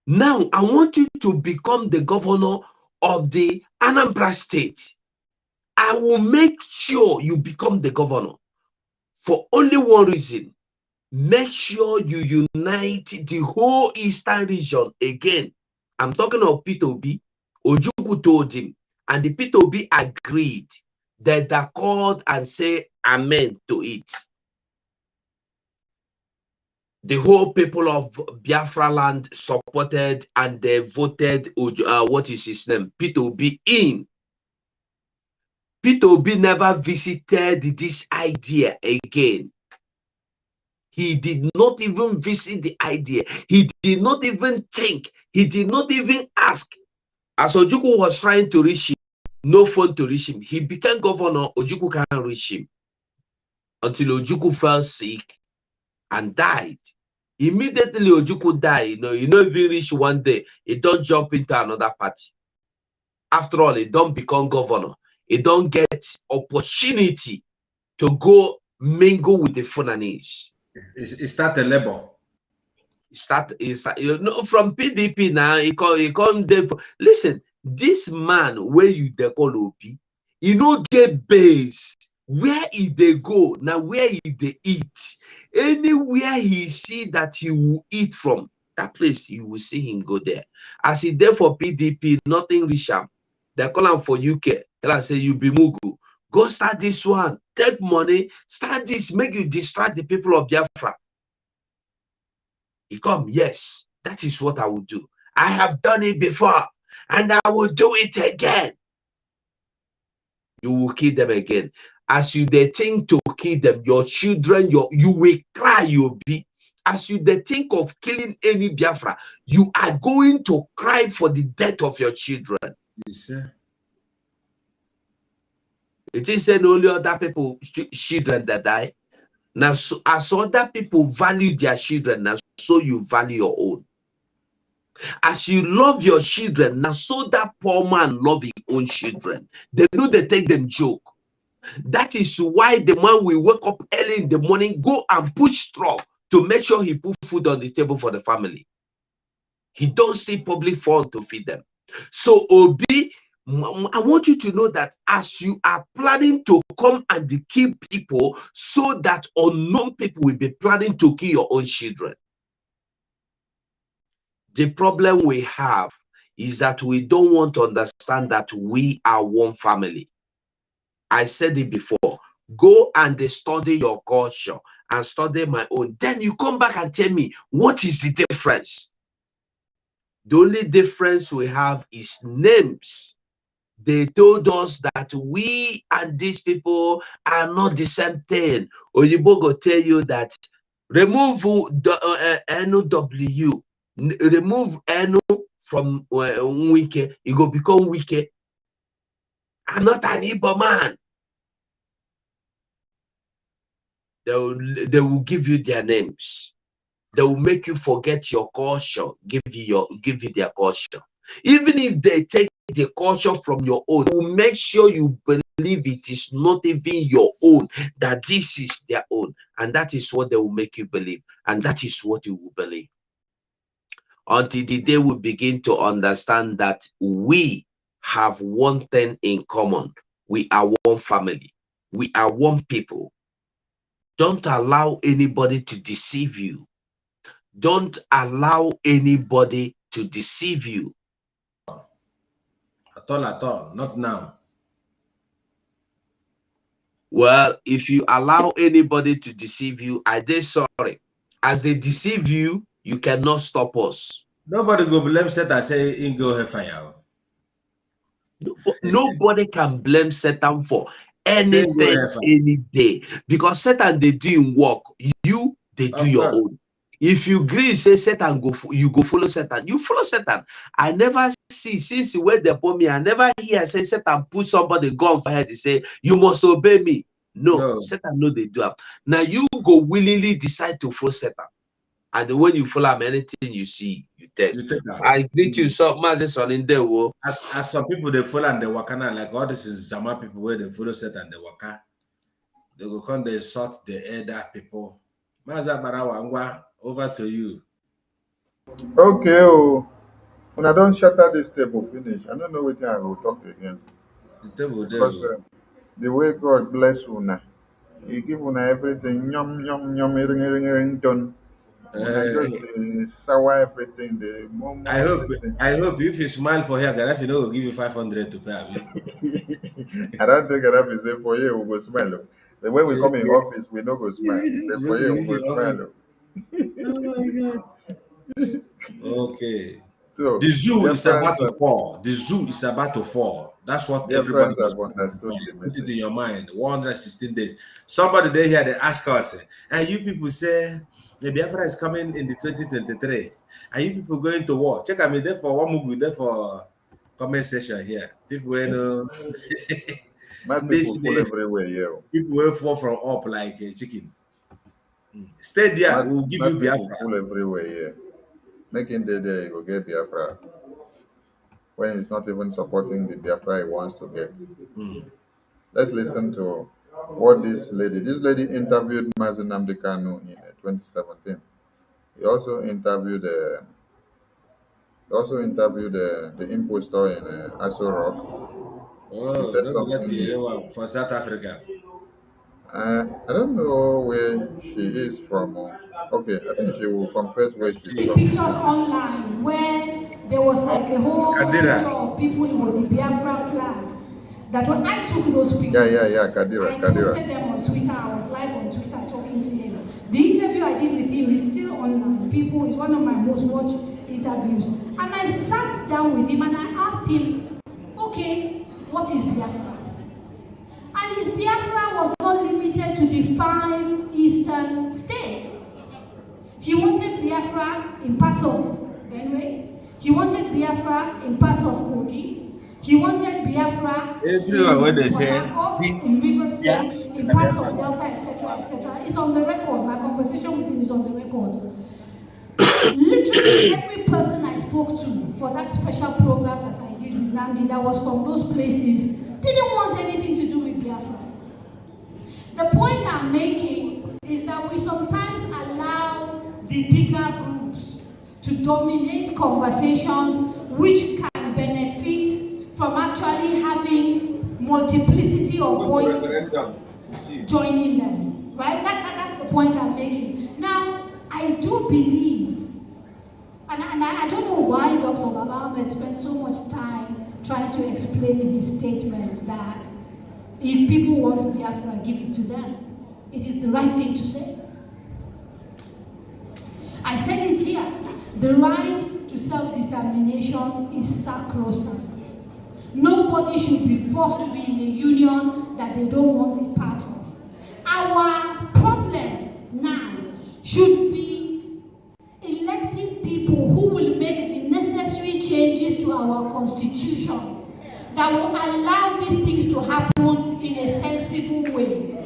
Now, I want you to become the governor of the Anambra State. I will make sure you become the governor for only one reason. Make sure you unite the whole Eastern region again. I'm talking of P2B. Ojukwu told him, and the P2B agreed that they called and say amen to it. The whole people of Biafraland supported and they voted, what is his name? P2B in. P2B never visited this idea again. He did not even visit the idea. He did not even think. He did not even ask. As Ojukwu was trying to reach him, no phone to reach him. He became governor. Ojukwu can't reach him until Ojukwu fell sick and died. Immediately Ojukwu died. You know, if he reach one day, he don't jump into another party. After all, he don't become governor. He don't get opportunity to go mingle with the Fulanese. It started labor. You know, from PDP now, he come there. Listen, this man where you dey call OP, he no get base. Where he they go now, where he they eat, anywhere he see that he will eat from, that place you will see him go there. As he there for PDP, nothing reach him. They call him for UK. Tell us say you be Mugu. Go start this one. Take money. Start this. Make you distract the people of Biafra. He come. Yes, that is what I will do. I have done it before, and I will do it again. You will kill them again. As you they think to kill them, your children, you will cry, you'll be. As you they think of killing any Biafra, you are going to cry for the death of your children. Yes, sir. It is said only other people, children that die. Now, so, as other people value their children, now so you value your own. As you love your children, now so that poor man love his own children. They know they take them joke. That is why the man will wake up early in the morning, go and push straw to make sure he put food on the table for the family. He don't see public fund to feed them. So Obi, I want you to know that as you are planning to come and kill people, so that unknown people will be planning to kill your own children. The problem we have is that we don't want to understand that we are one family. I said it before. Go and study your culture and study my own. Then you come back and tell me, what is the difference? The only difference we have is names. They told us that we and these people are not the same thing. Oyibo go tell you that remove the NW, remove N from Wike, you go become Wike. I'm not an Igbo man. They will give you their names. They will make you forget your culture, give you their culture. Even if they take the culture from your own, they will make sure you believe it is not even your own, that this is their own. And that is what they will make you believe. And that is what you will believe. Until the day we begin to understand that we have one thing in common. We are one family. We are one people. Don't allow anybody to deceive you. Don't allow anybody to deceive you. At all, not now. Well, if you allow anybody to deceive you, I did sorry. As they deceive you, you cannot stop us. Nobody go blame Satan say in go hellfire. Nobody can blame Satan for anything any day, because Satan they do in work. You they do your own. If you agree, say Satan go, you go follow Satan. You follow Satan. I never see since where they put me. I never hear say Satan put somebody gun for head. They say you must obey me. No, Satan no they do. Now you go willingly decide to follow Satan. And when you follow anything you see, you take. I greet you, so Mazi son in the world. As some people they follow and they waka now, like all this is Zama people where they follow set and they waka. They go come, they sort the elder people. Maza Barawangwa, over to you. Okay, oh, when I don't shatter this table finish, I don't know what I will talk again. The table Because there. the way God bless una, He give una everything, yum yum yum, ring done. Una just sour everything, the mom everything. I hope if you smile for here, Gaddafi no will give you 500 to pay. I don't think that is say for you we go smile. Oh. The way we come in office, we no go smile. Say for you we go smile. Oh. Oh my God. Okay. So the zoo is about to fall. The zoo is about to fall. That's what everybody have understood. Put it in your mind. 116 days. Somebody there here, they ask us, and you people say the Biafra is coming in the 2023. Are you people going to war? Check me there for one movie, there for comment section here. People will know. Mad people fall everywhere, yeah. People will fall from up like a chicken. Stay there, we'll give you Biafra. Fall everywhere, yeah. Making the day you will get Biafra. When he's not even supporting the Biafra he wants to get. Let's listen to what this lady interviewed Mazi Nnamdi Kanu in 2017. He also interviewed the impostor in Aso Rock. Oh, he said something from South Africa. I don't know where she is from. Okay, I think she will confess where she's from. Pictures online where there was like a whole picture of people with the Biafra flag. That when I took those pictures, Kadira. I posted them on Twitter. I was live on Twitter talking to him. The interview I did with him is still online. People, is one of my most watched interviews. And I sat down with him and I asked him, okay, what is Biafra? And his Biafra was not limited to the 5 eastern states. He wanted Biafra in parts of Benue. He wanted Biafra in parts of Kogi. He wanted Biafra in River State, in parts of Delta, etc., etc. It's on the record. My conversation with him is on the record. Literally every person I spoke to for that special program that I did with Nnamdi that was from those places didn't want anything to do with Biafra. The point I'm making is that we sometimes allow the bigger groups to dominate conversations which can benefit from actually having multiplicity of voices joining them, right? That's the point I'm making. Now, I do believe, and I don't know why Dr. Baba Ahmed spent so much time trying to explain in his statements that if people want Biafra, give it to them. It is the right thing to say. I said it here. The right to self-determination is sacrosanct. Nobody should be forced to be in a union that they don't want a part of. Our problem now should be electing people who will make the necessary changes to our constitution that will allow these things to happen in a sensible way.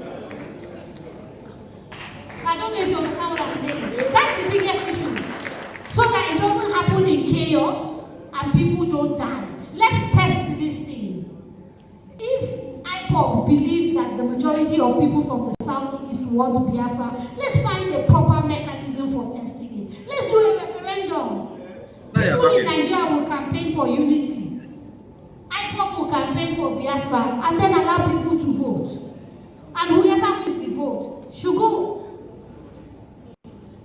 I don't know if you understand what I'm saying. That's the biggest issue. So that it doesn't happen in chaos and people don't die. Let's test this thing. If IPOB believes that the majority of people from the southeast want Biafra, let's find a proper mechanism for testing it. Let's do a referendum. People in Nigeria will campaign for unity. IPOB will campaign for Biafra and then allow people to vote. And whoever wins the vote should go.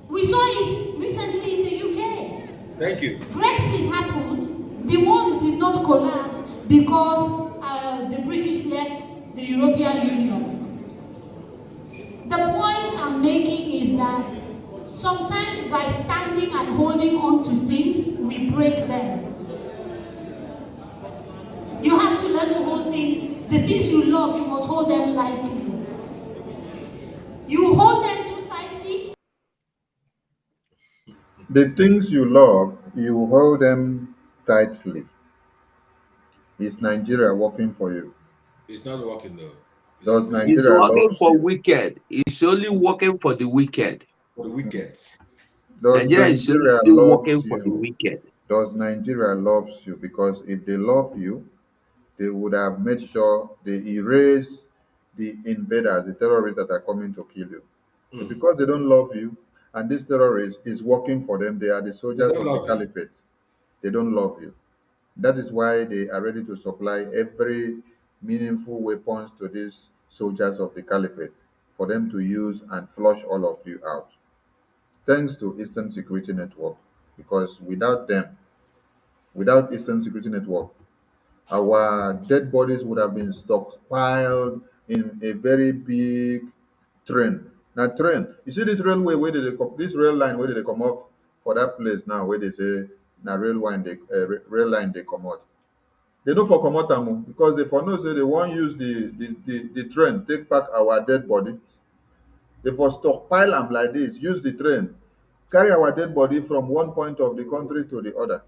We saw it recently in the UK. Thank you. Brexit happened. The world did not collapse because the British left the European Union. The point I'm making is that sometimes by standing and holding on to things, we break them. You have to learn to hold things. The things you love, you must hold them lightly. You hold them too tightly. The things you love, you hold them tightly. Is Nigeria working for you? It's not working though. Does Nigeria it's working for wicked. It's only working for the wicked. For the wicked. Does Nigeria is Nigeria only working loves for the you? wicked. Does Nigeria loves you? Because if they love you, they would have made sure they erase the invaders, the terrorists that are coming to kill you. But because they don't love you, and this terrorist is working for them, they are the They soldiers don't of the love you. caliphate. They don't love you. That is why they are ready to supply every meaningful weapons to these soldiers of the caliphate for them to use and flush all of you out. Thanks to Eastern Security Network, because without them, without Eastern Security Network, our dead bodies would have been stockpiled in a very big train. Now, train, you see this railway where they come, this rail line where they come up for that place now where they say now rail line they come out. They know for come out am o, because they for know say they won't use the train take back our dead body. They for stockpile am like this, use the train, carry our dead body from one point of the country to the other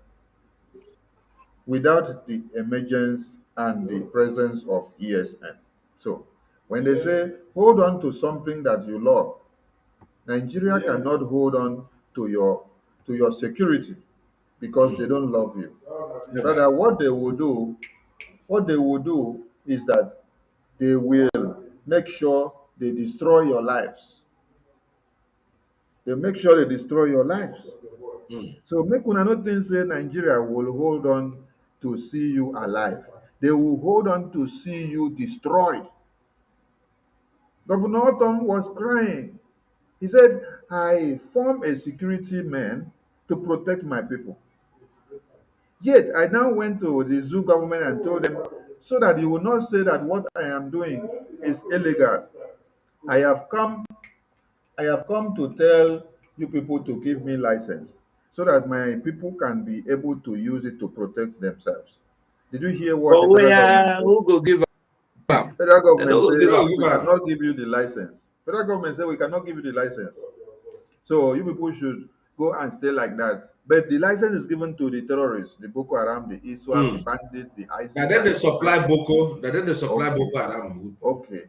without the emergence and the presence of ESN. So when they say hold on to something that you love, Nigeria cannot hold on to your security because they don't love you. Never. Rather, what they will do is that they will make sure they destroy your lives. They make sure they destroy your lives. So make una not think say Nigeria will hold on to see you alive. They will hold on to see you destroyed. Governor Otom was crying. He said, I form a security man to protect my people. Yet I now went to the zoo government and told them, so that you will not say that what I am doing is illegal. I have come, I have come to tell you people to give me license so that my people can be able to use it to protect themselves. Did you hear what the But federal government where said? who go give am? Federal They no government go said give No, am. give we up. cannot give you the license. Federal government said we cannot give you the license. So you people should go and stay like that. But the license is given to the terrorists, the Boko Haram, the ISWAP, the bandits, the Now ISIS, then and they the supply Al-Qaeda. Boko. Now then they supply Okay, Boko Haram. okay.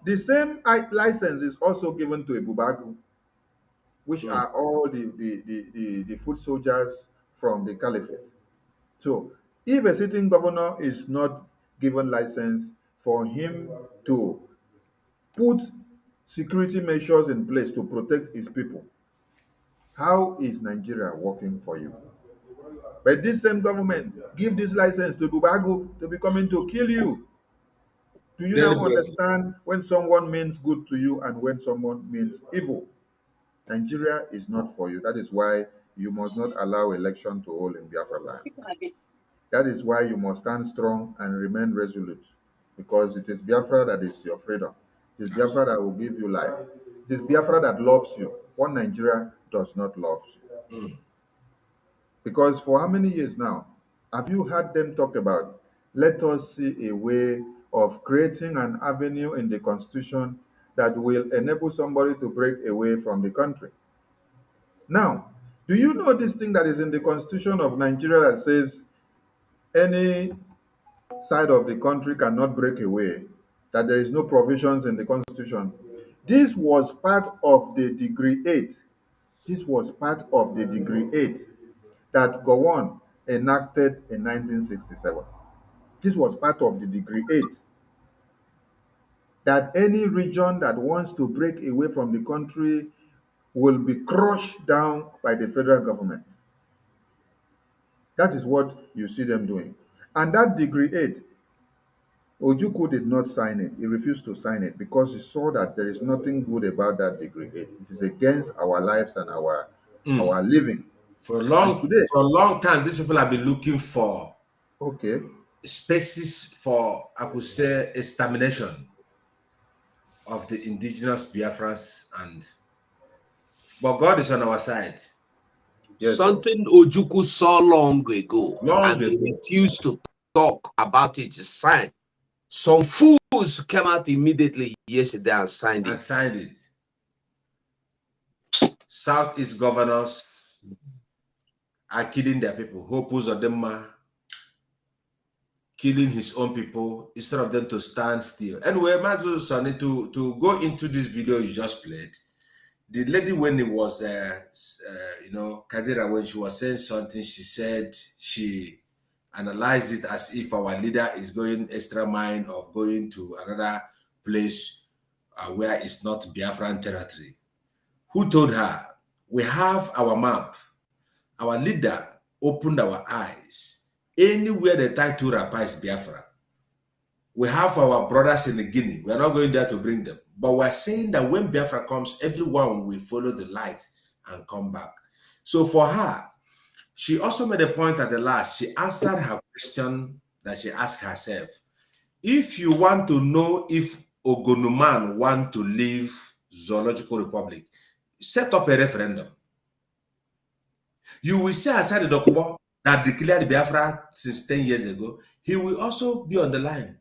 The same license is also given to Ebubagu, which are all the foot soldiers from the caliphate. So if a sitting governor is not given license for him to put security measures in place to protect his people, how is Nigeria working for you? But this same government give this license to Bubagu to be coming to kill you. Do you now Deliberately. understand when someone means good to you and when someone means evil? Nigeria is not for you. That is why you must not allow election to hold in Biafra land. That is why you must stand strong and remain resolute, because it is Biafra that is your freedom. It is Biafra that will give you life. It is Biafra that loves you. One Nigeria does not love you. Because for how many years now have you heard them talk about, let us see a way of creating an avenue in the constitution that will enable somebody to break away from the country? Now, do you know this thing that is in the constitution of Nigeria that says any side of the country cannot break away, that there is no provisions in the constitution? This was part of the degree 8. This was part of the degree 8 that Gowon enacted in 1967. This was part of the degree 8 that any region that wants to break away from the country will be crushed down by the federal government. That is what you see them doing. And that degree 8, Ojukwu did not sign it. He refused to sign it because he saw that there is nothing good about that degree 8. It is against our lives and our living. And today, For a long time, these people have been looking for okay, spaces for, I could say, extermination of the indigenous Biafrans, but God is on our side. yes, sir. Something Ojukwu saw long ago, Long and he ago. refused to talk about it. Sign. Some fools came out immediately yesterday and signed And it. signed it. Southeast governors are killing their people. Hope Uzodinma killing his own people instead of them to stand still. Anyway, Mazi Sani, to go into this video you just played, The lady, when it was, Kadira, when she was saying something, she said she analyzed it as if our leader is going extra mile or going to another place where it's not Biafran territory. Who told her? We have our map. Our leader opened our eyes. Anywhere the title rapper is Biafra. We have our brothers in the Guinea. We are not going there to bring them. But we're saying that when Biafra comes, everyone will follow the light and come back. So for her, she also made a point at the last. She answered her question that she asked herself. If you want to know if Ogonuman want to leave Zoological Republic, set up a referendum. You will see Asad Dokubo that declared Biafra since 10 years ago. He will also be on the line.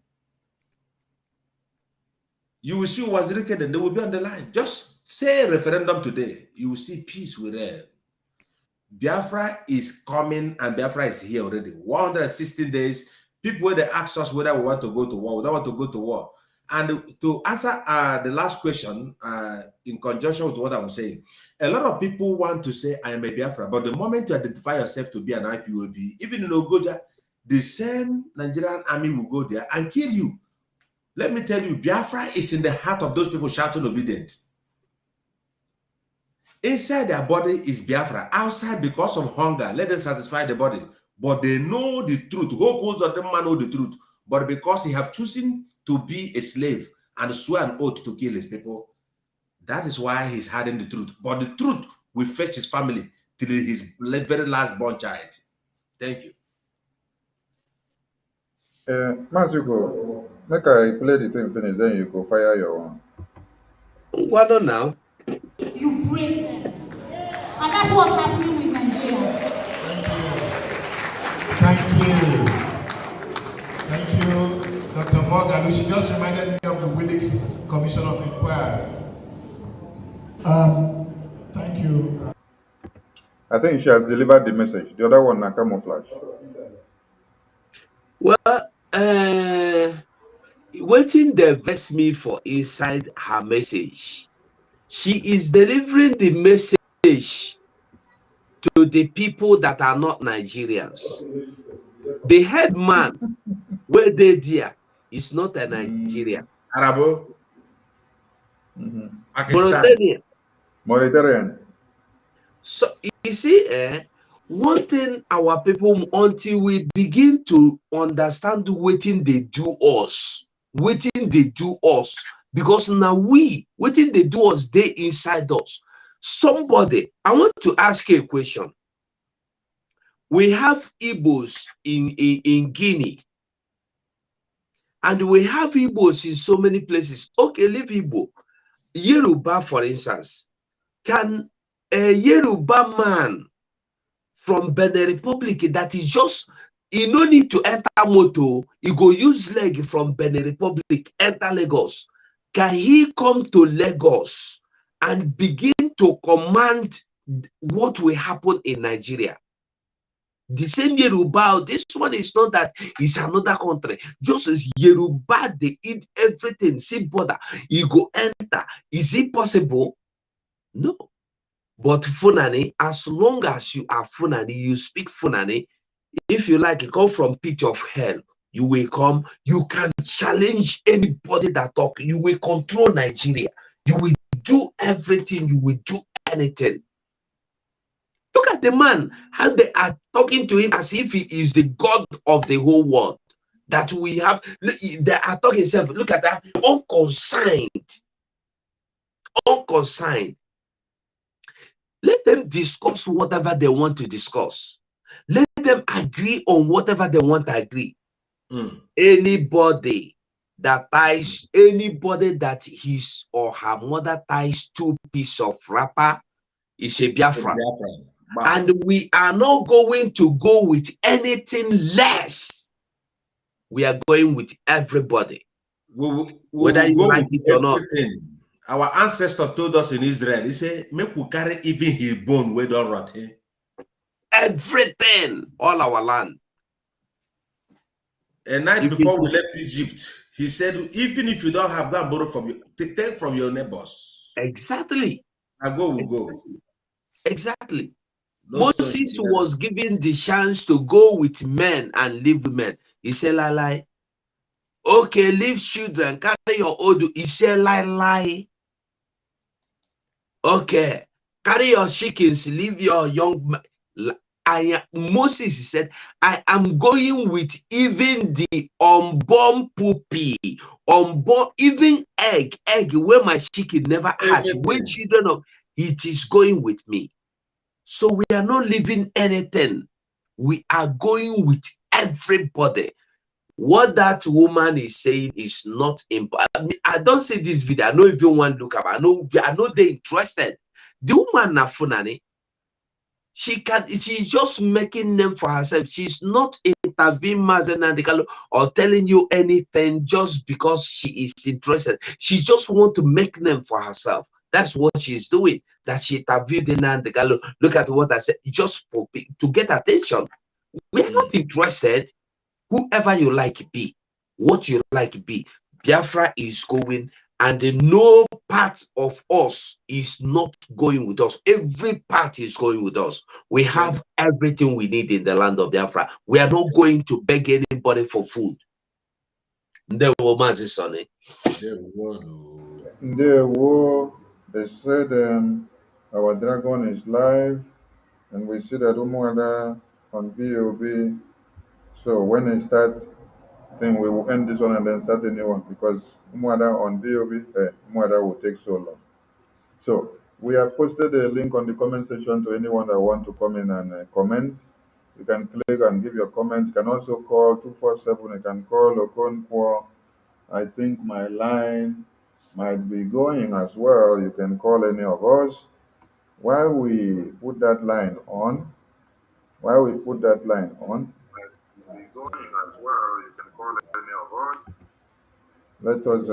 You will see Wazirike and they will be on the line. Just say a referendum today. You will see peace with them. Biafra is coming and Biafra is here already. 116 days. People, when they ask us whether we want to go to war, we don't want to go to war. And to answer the last question, in conjunction with what I'm saying, a lot of people want to say, I am a Biafra, but the moment you identify yourself to be an IPOB, even in Ogoja, the same Nigerian army will go there and kill you. Let me tell you, Biafra is in the heart of those people shouting obedient. Inside their body is Biafra. Outside, because of hunger, let them satisfy the body. But they know the truth. Hope that the man know the truth. But because he have chosen to be a slave and swear an oath to kill his people, that is why he's hiding the truth. But the truth will fetch his family till his very last born child. Thank you. Mazi, go. Make I play the thing finish, then you go fire your one. What on now? You break them. And that's what's happening with Nigeria. Thank you, Dr. Morgan. She just reminded me of the Willis Commission of Inquiry. Thank you. I think she has delivered the message. The other one, na camouflage. Well, waiting the verse me for inside her message. She is delivering the message to the people that are not Nigerians. The head man where they there is not a Nigerian. Arabo. Mauritanian. So you see, one thing our people, until we begin to understand waiting they do us, because now waiting they do us, they inside us. Somebody, I want to ask you a question. We have Igbos in Guinea, and we have Igbos in so many places. Okay, leave Igbo. Yoruba, for instance, can a Yoruba man from Benin Republic that is just, he no need to enter moto, he go use leg from Benin Republic, enter Lagos. Can he come to Lagos and begin to command what will happen in Nigeria? The same Yoruba, this one is not that it's another country. Just as Yoruba, they eat everything. See, brother, you go enter. Is it possible? No. But Funani, as long as you are Funani, you speak Funani, if you like, you come from pit of hell, you will come, you can challenge anybody that talk, you will control Nigeria, you will do everything, you will do anything. Look at the man, how they are talking to him as if he is the God of the whole world. That we have, they are talking himself, look at that, unconsigned. Let them discuss whatever they want to discuss. Let them agree on whatever they want to agree. Anybody that ties, anybody that his or her mother ties 2 pieces of wrapper is a Biafran. Wow. And we are not going to go with anything less. We are going with everybody. Whether you like it or not. Our ancestors told us in Israel, he said, make we carry even his bone where don't rot. Everything, all our land. A night before we left Egypt, he said, even if you don't have that, borrow from you, take from your neighbors. Exactly. I go, we go. Exactly. No Moses was given the chance to go with men and live with men. He said, lie. Okay, leave children, carry your old. He said, lie. Okay, carry your chickens, leave your young. Moses said, I am going with even the unborn puppy, unborn, even egg where my chicken never hatch. When children of it is going with me. So we are not leaving anything. We are going with everybody. What that woman is saying is not important. I don't see this video. I don't even want to look up. I know they're interested. The woman Nafunani, she's just making name for herself. She's not intervening Mazi or telling you anything just because she is interested. She just want to make name for herself. That's what she's doing. That she interviewed in Nandekalo. Look at what I said, just to get attention. We are not interested. Whoever you like be, what you like be. Biafra is going, and no part of us is not going with us. Every part is going with us. We have everything we need in the land of Biafra. We are not going to beg anybody for food. There were Mazi Sonny. They said our dragon is live, and we see that Umuada on VOB. So when they start, then we will end this one and then start a new one, because Umuada on VOB, Umuada will take so long. So we have posted a link on the comment section to anyone that want to come in and comment. You can click and give your comments. You can also call 247. You can call Okonkwo. I think my line might be going as well. You can call any of us. While we put that line on, let us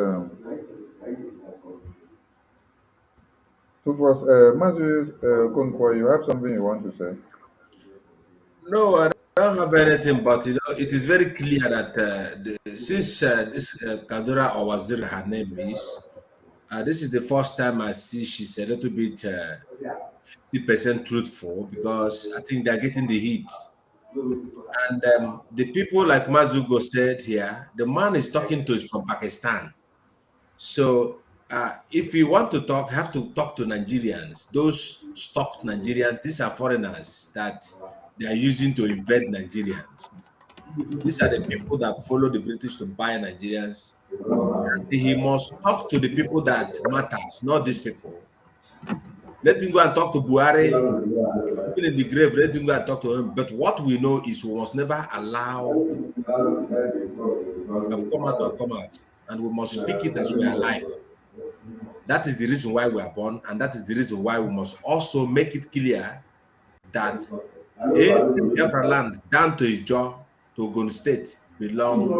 Mazi Okonkwo, you have something you want to say? No, I don't have anything, but it is very clear that since this Kadura or Wazir, her name is, this is the first time I see she's a little bit 50% truthful, because I think they're getting the heat. And the people, like Mazugo said here, the man is talking to us from Pakistan. So if you want to talk, have to talk to Nigerians. Those stocked Nigerians, these are foreigners that they are using to invade Nigerians. These are the people that follow the British to buy Nigerians. And he must talk to the people that matters, not these people. Let him go and talk to Buhari. Even in the grave, let him go and talk to him. But what we know is we must never allow have come out, and we must speak it as we are alive. That is the reason why we are born, and that is the reason why we must also make it clear that every Biafraland down to Ijo, to Ogun State, belong,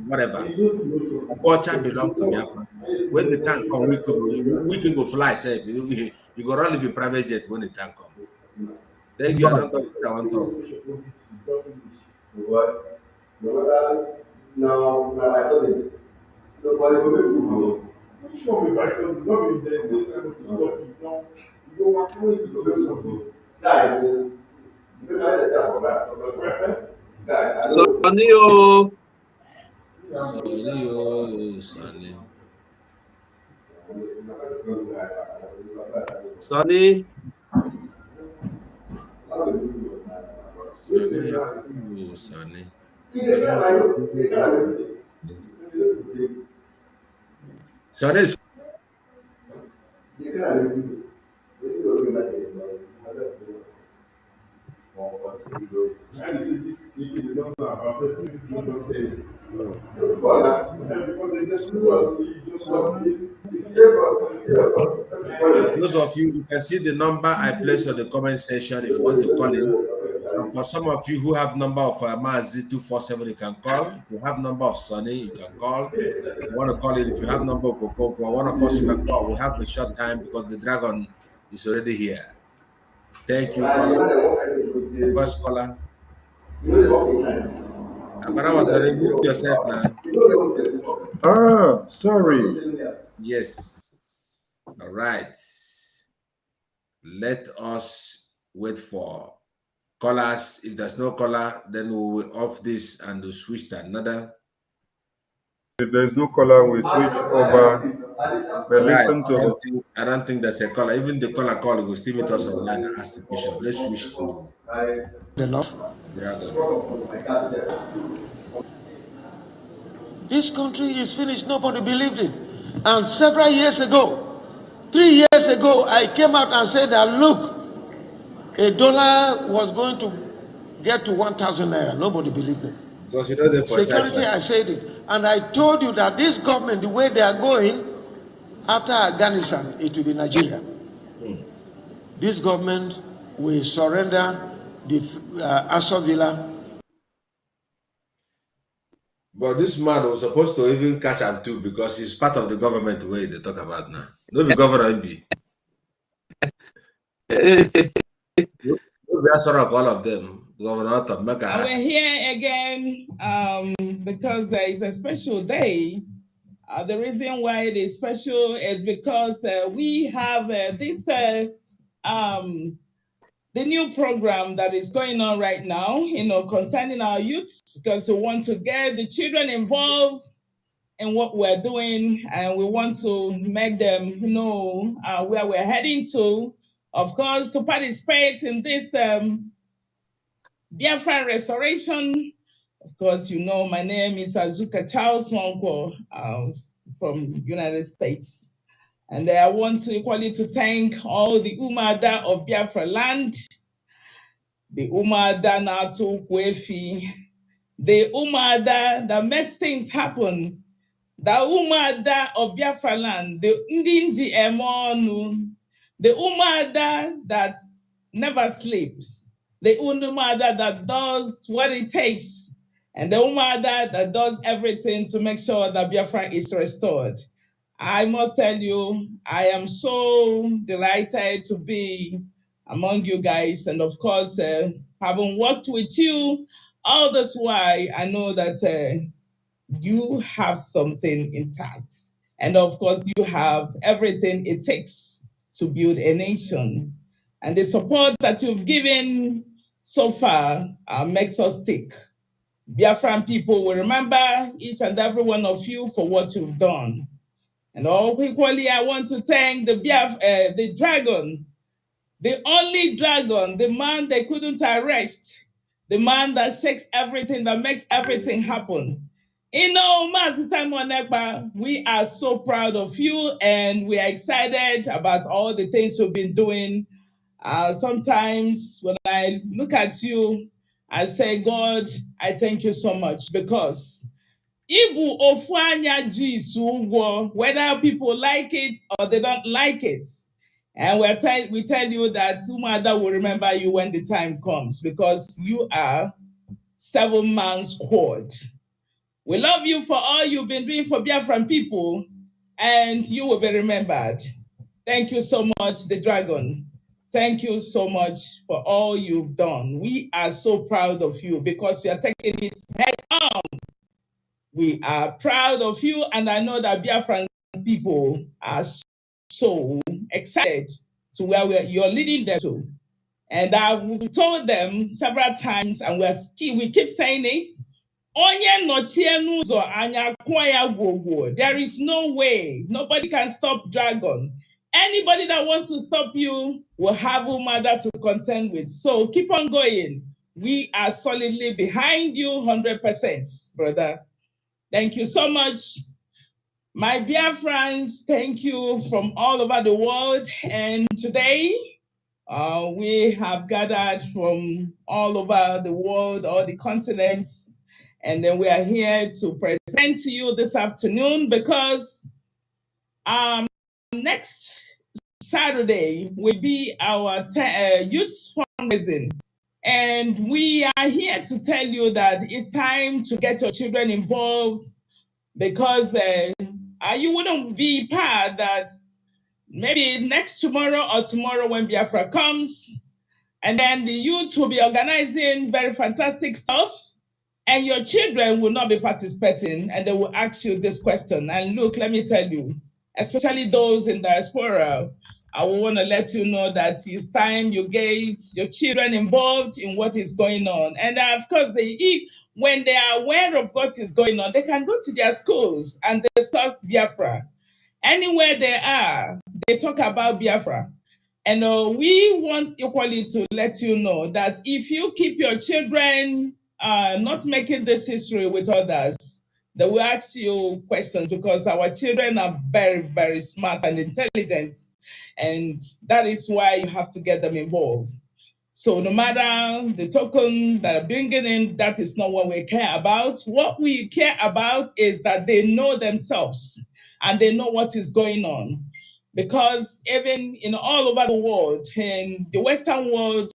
whatever. Culture belongs to Biafra. When the time comes, we can go fly safe. You go run live in private jet when the time comes. Thank you. I don't talk what I want to talk. Sonny. Sonny. Those of you can see the number I placed on the comment section if you want to call in. And for some of you who have number of Mazi 247, you can call. If you have number of Sonny, you can call. If you want to call it, if you have number of Okonkwo, one of us you can call. We have a short time because the dragon is already here. Thank you, caller. First caller. Mute yourself now. Ah, sorry. Yes. All right. let us wait for callers. If there's no caller, then we will off this and we'll switch to another. If there's no caller, we switch over. But Right. listen to I don't think there's a caller. Even the caller will still meet us online and ask the question. Let's switch to Dragon. This country is finished. Nobody believed it. And several years ago, 3 years ago, I came out and said that, look, a dollar was going to get to 1,000 naira. Nobody believed it. Because you know the security, I said it. And I told you that this government, the way they are going, after Afghanistan, it will be Nigeria. This government will surrender the Aso Villa. But this man was supposed to even catch him too, because he's part of the government the way they talk about now. No be governor be. That's sort of all of them. Governor of we're here again because there is a special day. The reason why it is special is because we have this the new program that is going on right now, concerning our youths, because we want to get the children involved in what we're doing, and we want to make them know where we're heading to. Of course, to participate in this Biafra restoration. Of course, my name is Azuka Charles Nwankwo from United States. And I want to equally to thank all the Umada of Biafraland, the Umada Natu Kwefi, the Umada that makes things happen, the Umada of Biafraland, the Ndinji Emonu, the Umada that never sleeps, the Umada that does what it takes, and the Umada that does everything to make sure that Biafra is restored. I must tell you, I am so delighted to be among you guys. And of course, having worked with you all this while, I know that you have something intact. And of course, you have everything it takes to build a nation. And the support that you've given so far makes us tick. Biafran people will remember each and every one of you for what you've done. And all equally, I want to thank the dragon, the only dragon, the man they couldn't arrest, the man that shakes everything, that makes everything happen. Mazi Simon Ekpa, we are so proud of you, and we are excited about all the things you've been doing. Sometimes when I look at you, I say, God, I thank you so much, because Ibu Ofanya Jisu, whether people like it or they don't like it. And we tell you that Umada will remember you when the time comes, because you are 7-man squad. We love you for all you've been doing for Biafran people, and you will be remembered. Thank you so much, the dragon. Thank you so much for all you've done. We are so proud of you, because you are taking it head on. We are proud of you, and I know that Biafran people are so excited to where you're leading them to. And I've told them several times, and we keep saying it, there is no way, nobody can stop dragon. Anybody that wants to stop you will have Umada to contend with. So keep on going. We are solidly behind you 100%, brother. Thank you so much. My Biafrans, thank you from all over the world. And today, we have gathered from all over the world, all the continents. And then we are here to present to you this afternoon, because next Saturday will be our youth fundraising. And we are here to tell you that it's time to get your children involved, because you wouldn't be part that maybe next tomorrow or tomorrow when Biafra comes, and then the youth will be organizing very fantastic stuff, and your children will not be participating, and they will ask you this question. And look, let me tell you, especially those in diaspora, I want to let you know that it's time you get your children involved in what is going on. And of course, when they are aware of what is going on, they can go to their schools and discuss Biafra. Anywhere they are, they talk about Biafra. And we want equally to let you know that if you keep your children not making this history with others, they will ask you questions, because our children are very, very smart and intelligent. And that is why you have to get them involved. So no matter the token that are bringing in, that is not what we care about. What we care about is that they know themselves and they know what is going on. Because even in all over the world, in the Western world,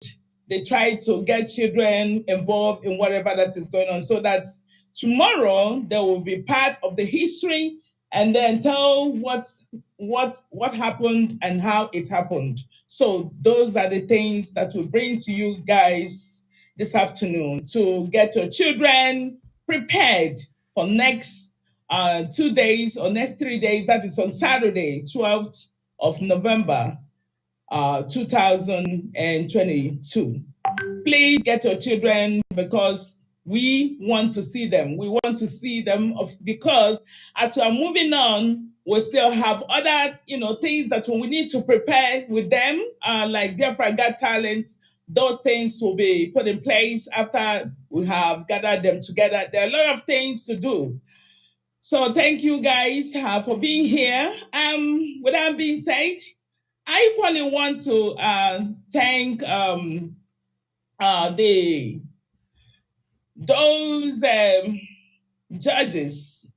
they try to get children involved in whatever that is going on, so that tomorrow they will be part of the history and then tell what happened and how it happened. So those are the things that we bring to you guys this afternoon, to get your children prepared for next 2 days or next 3 days. That is on Saturday, 12th of November, 2022. Please get your children, because we want to see them. We want to see them because as we are moving on, we still have other things that we need to prepare with them, like Biafra Got Talent. Those things will be put in place after we have gathered them together. There are a lot of things to do. So thank you guys for being here. With that being said, I equally want to thank those judges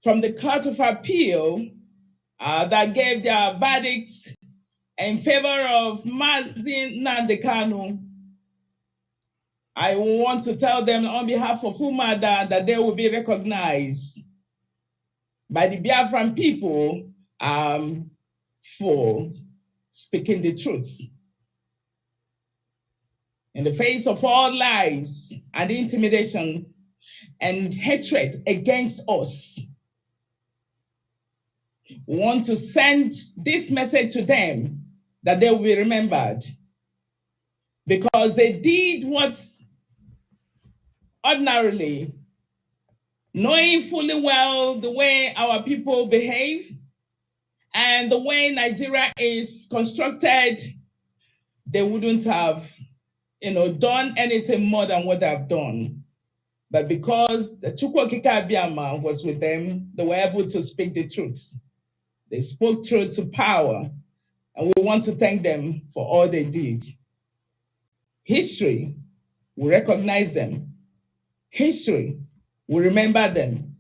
from the Court of Appeal that gave their verdicts in favor of Mazi Nnamdi Kanu. I want to tell them on behalf of Umada that they will be recognized by the Biafran people for speaking the truth. In the face of all lies and intimidation and hatred against us, we want to send this message to them that they will be remembered, because they did what's ordinarily, knowing fully well the way our people behave and the way Nigeria is constructed, they wouldn't have done anything more than what they've done. But because the Chukwokika Abiyama was with them, they were able to speak the truth. They spoke truth to power, and we want to thank them for all they did. History will recognize them. History will remember them.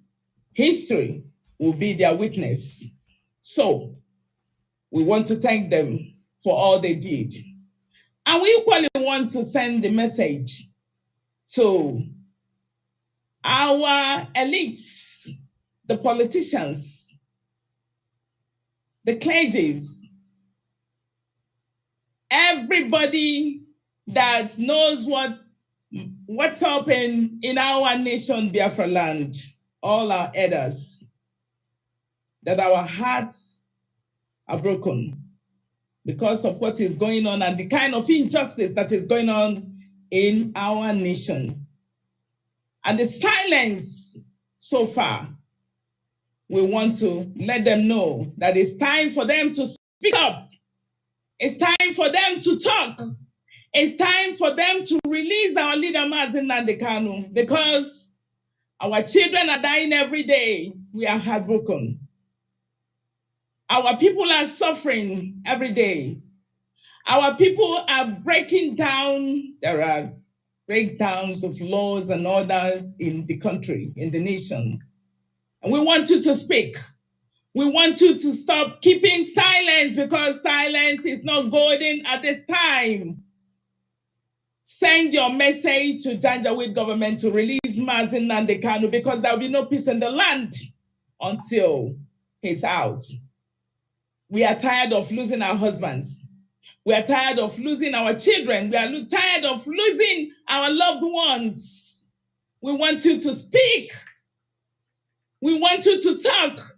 History will be their witness. So we want to thank them for all they did. And we equally want to send the message to our elites, the politicians, the clergies, everybody that knows what's happening in our nation, Biafra land, all our elders, that our hearts are broken because of what is going on and the kind of injustice that is going on in our nation. And the silence so far, we want to let them know that it's time for them to speak up. It's time for them to talk. It's time for them to release our leader, Mazi Nnamdi Kanu, because our children are dying every day. We are heartbroken. Our people are suffering every day. Our people are breaking down. There are breakdowns of laws and order in the country, in the nation. And we want you to speak. We want you to stop keeping silence, because silence is not golden at this time. Send your message to Janjaweed government to release Mazi Nnamdi Kanu, because there will be no peace in the land until he's out. We are tired of losing our husbands. We are tired of losing our children. We are tired of losing our loved ones. We want you to speak. We want you to talk.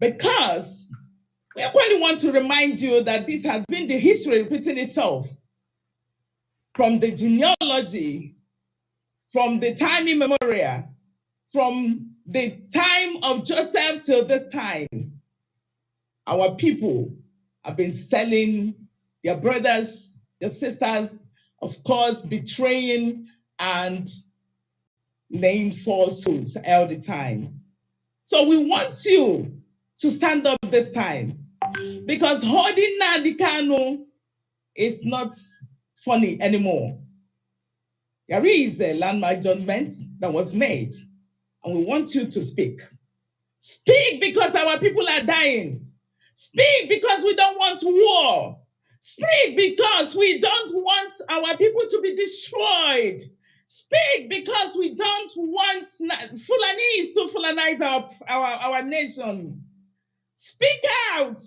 because we only want to remind you that this has been the history repeating itself from the genealogy, from the time immemorial, from the time of Joseph till this time. Our people have been selling their brothers, their sisters, of course, betraying and laying falsehoods all the time. So we want you to stand up this time, because holding Nnamdi Kanu is not funny anymore. There is a landmark judgment that was made, and we want you to speak. Speak because our people are dying. Speak because we don't want war. Speak because we don't want our people to be destroyed. Speak because we don't want Fulanis to Fulanize our nation. Speak out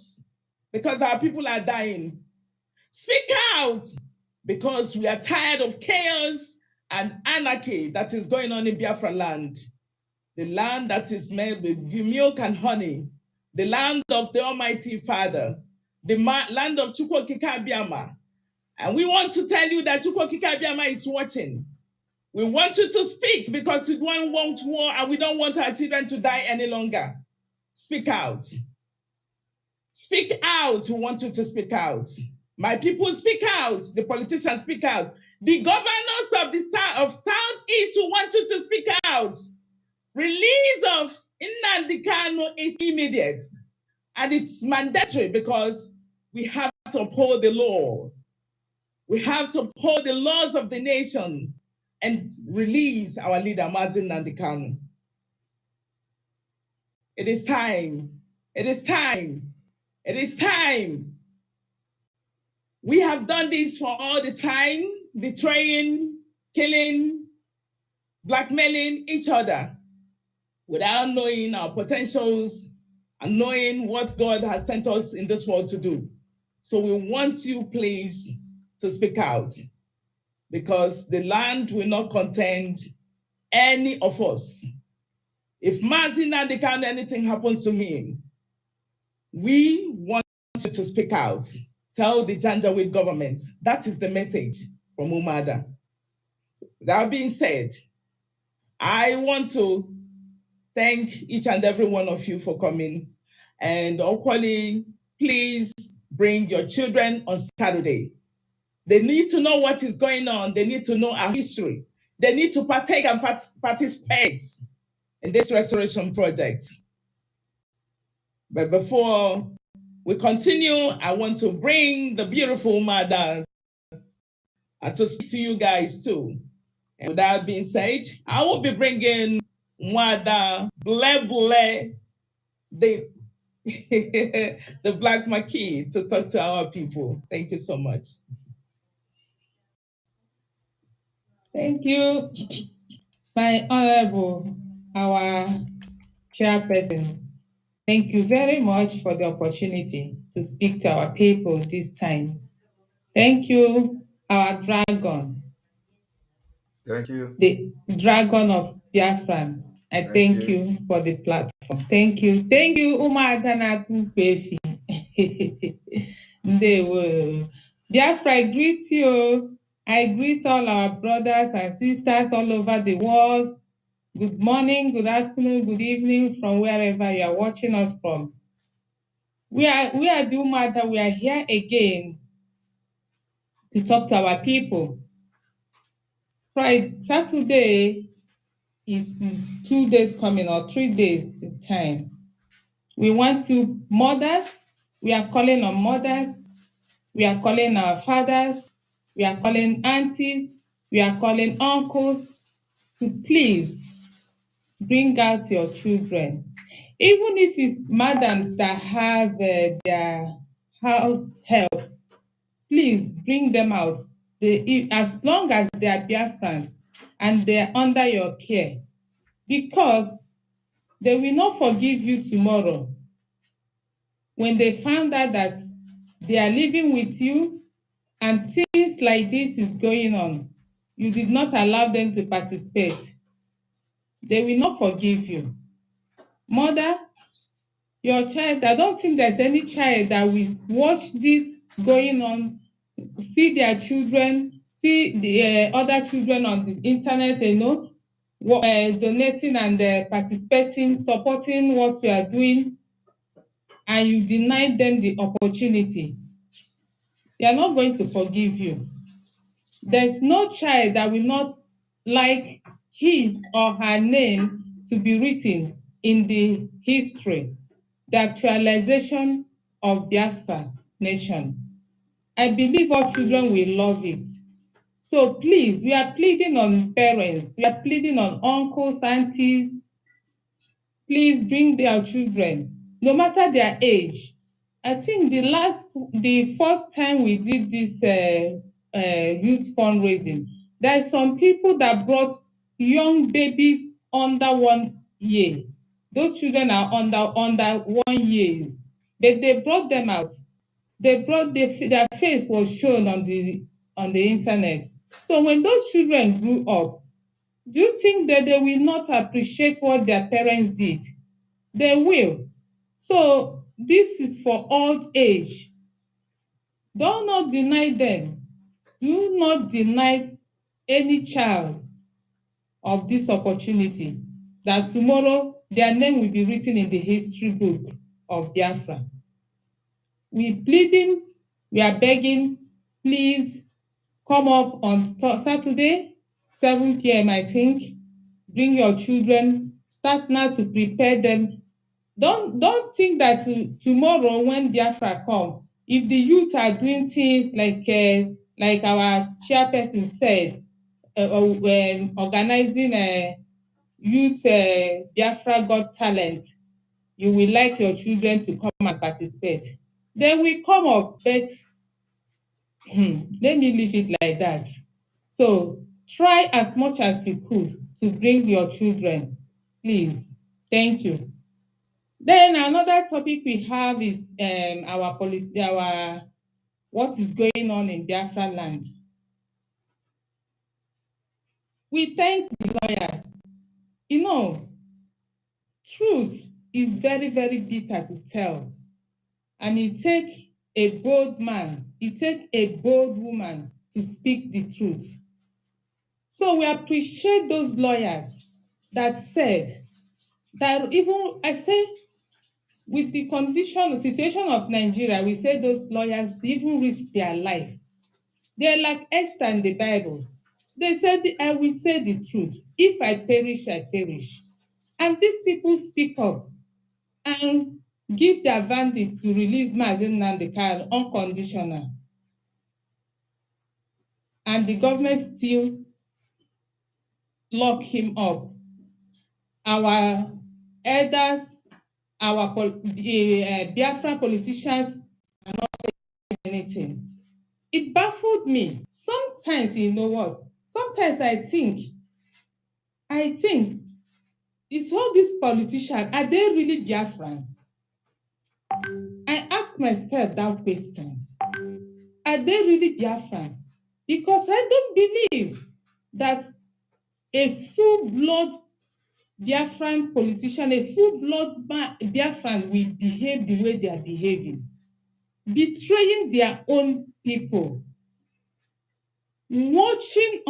because our people are dying. Speak out because we are tired of chaos and anarchy that is going on in Biafra land. The land that is made with milk and honey, the land of the Almighty Father, the land of Chukwokika Abiyama. And we want to tell you that Chukwokika Abiyama is watching. We want you to speak because we don't want war and we don't want our children to die any longer. Speak out. Speak out. We want you to speak out. My people, speak out. The politicians, speak out. The governors of the Southeast, we want you to speak out. Release of Nnamdi Kanu is immediate and it's mandatory because we have to uphold the law. We have to uphold the laws of the nation and release our leader, Mazi Nnamdi Kanu. It is time. It is time. It is time. We have done this for all the time, betraying, killing, blackmailing each other without knowing our potentials and knowing what God has sent us in this world to do. So we want you, please, to speak out because the land will not contain any of us. If Mazi Nnamdi Kanu, anything happens to him, we want you to speak out. Tell the Janjaweed government. That is the message from Umada. That being said, I want to thank each and every one of you for coming. And equally, please bring your children on Saturday. They need to know what is going on. They need to know our history. They need to partake and participate in this restoration project. But before we continue, I want to bring the beautiful mothers and to speak to you guys too. And with that being said, I will be bringing Mwada Blebule, the Black Marquis, to talk to our people. Thank you so much. Thank you, my honorable, our chairperson. Thank you very much for the opportunity to speak to our people this time. Thank you, our dragon. Thank you. The dragon of Biafran. I thank you for the platform. Thank you. Thank you, Umadana Pefi. Biafra, I greet you. I greet all our brothers and sisters all over the world. Good morning, good afternoon, good evening from wherever you are watching us from. We are the Umada. We are here again to talk to our people. Right, Saturday is 2 days coming or 3 days to time. We want to mothers. We are calling on mothers. We are calling our fathers. We are calling aunties. We are calling uncles to please bring out your children. Even if it's madams that have their house help, please bring them out. As long as they are Biafrans and they are under your care, because they will not forgive you tomorrow when they found out that they are living with you and things like this is going on. You did not allow them to participate. They will not forgive you. Mother, your child, I don't think there's any child that will watch this going on, see their children, see the other children on the internet, you know, donating and participating, supporting what we are doing, and you deny them the opportunity. They are not going to forgive you. There's no child that will not like his or her name to be written in the history, the actualization of Biafra nation. I believe all children will love it. So please, we are pleading on parents, we are pleading on uncles, aunties, please bring their children, no matter their age. I think the first time we did this youth fundraising, there are some people that brought young babies under 1 year. Those children are under 1 year, but they brought them out. They brought their face was shown on the internet. So when those children grew up, do you think that they will not appreciate what their parents did? They will. So this is for all age. Do not deny them. Do not deny any child of this opportunity, that tomorrow their name will be written in the history book of Biafra. We pleading, we are begging, please come up on Saturday, 7 p.m. I think. Bring your children. Start now to prepare them. Don't think that tomorrow when Biafra come, if the youth are doing things like our chairperson said, organizing a youth Biafra Got Talent, you will like your children to come and participate. They will come up, but let me leave it like that. So try as much as you could to bring your children, please. Thank you. Then another topic we have is our what is going on in Biafraland. We thank the lawyers. You know, truth is very, very bitter to tell. And it takes a bold man, it takes a bold woman to speak the truth. So we appreciate those lawyers that said that, even I say, with the situation of Nigeria, we say those lawyers even risk their life. They're like Esther in the Bible. They said, I will say the truth. If I perish, I perish. And these people speak up and give their verdict to release Mazi Nnamdi unconditional. And the government still lock him up. Our elders, our Biafra politicians are not saying anything. It baffled me. Sometimes, you know what? Sometimes I think, it's all these politicians, are they really Biafrans? I ask myself that question. Are they really Biafrans? Because I don't believe that a full-blood Biafran politician, a full-blood Biafran will behave the way they are behaving, betraying their own people, watching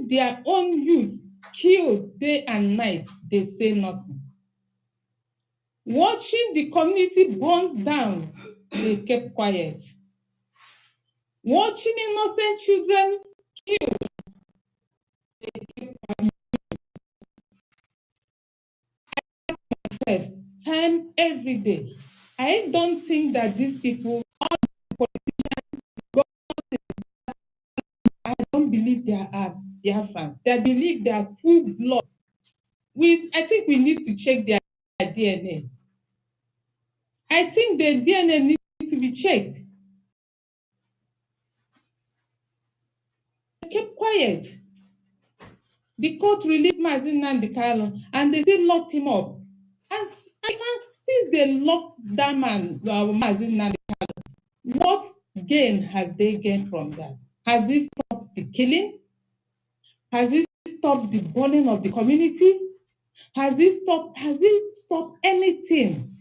their own youth killed day and night, they say nothing. Watching the community burn down, they kept quiet. Watching innocent children killed, they kept quiet. I ask myself, time every day, I don't think that these people, all the politicians, I don't believe they are Biafrans. They believe they are full blood. I think we need to check their DNA. I think the DNA needs to be checked. They kept quiet. The court released Mazi Nnamdi and they still locked him up. As I can see, they locked that man, Mazi Nnamdi. What gain has they gained from that? Has he stopped the killing? Has he stopped the burning of the community? Has he stopped anything?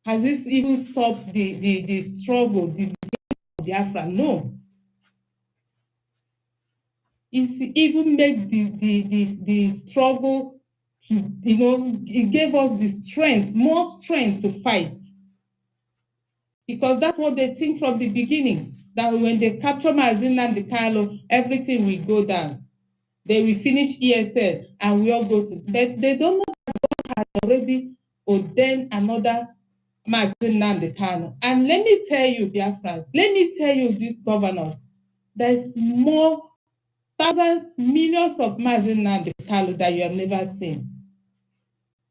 Has this even stopped the struggle, the Biafra? No. It's even made the struggle to, it gave us the strength, more strength to fight. Because that's what they think from the beginning, that when they capture Mazi Nnamdi Kanu, everything will go down. They will finish ESL and we all go to, but they don't know that God has already ordained another Mazi Nnamdi Kanu. And let me tell you, Biafrans, let me tell you, these governors, there's more, thousands, millions of Mazi Nnamdi Kanu that you have never seen.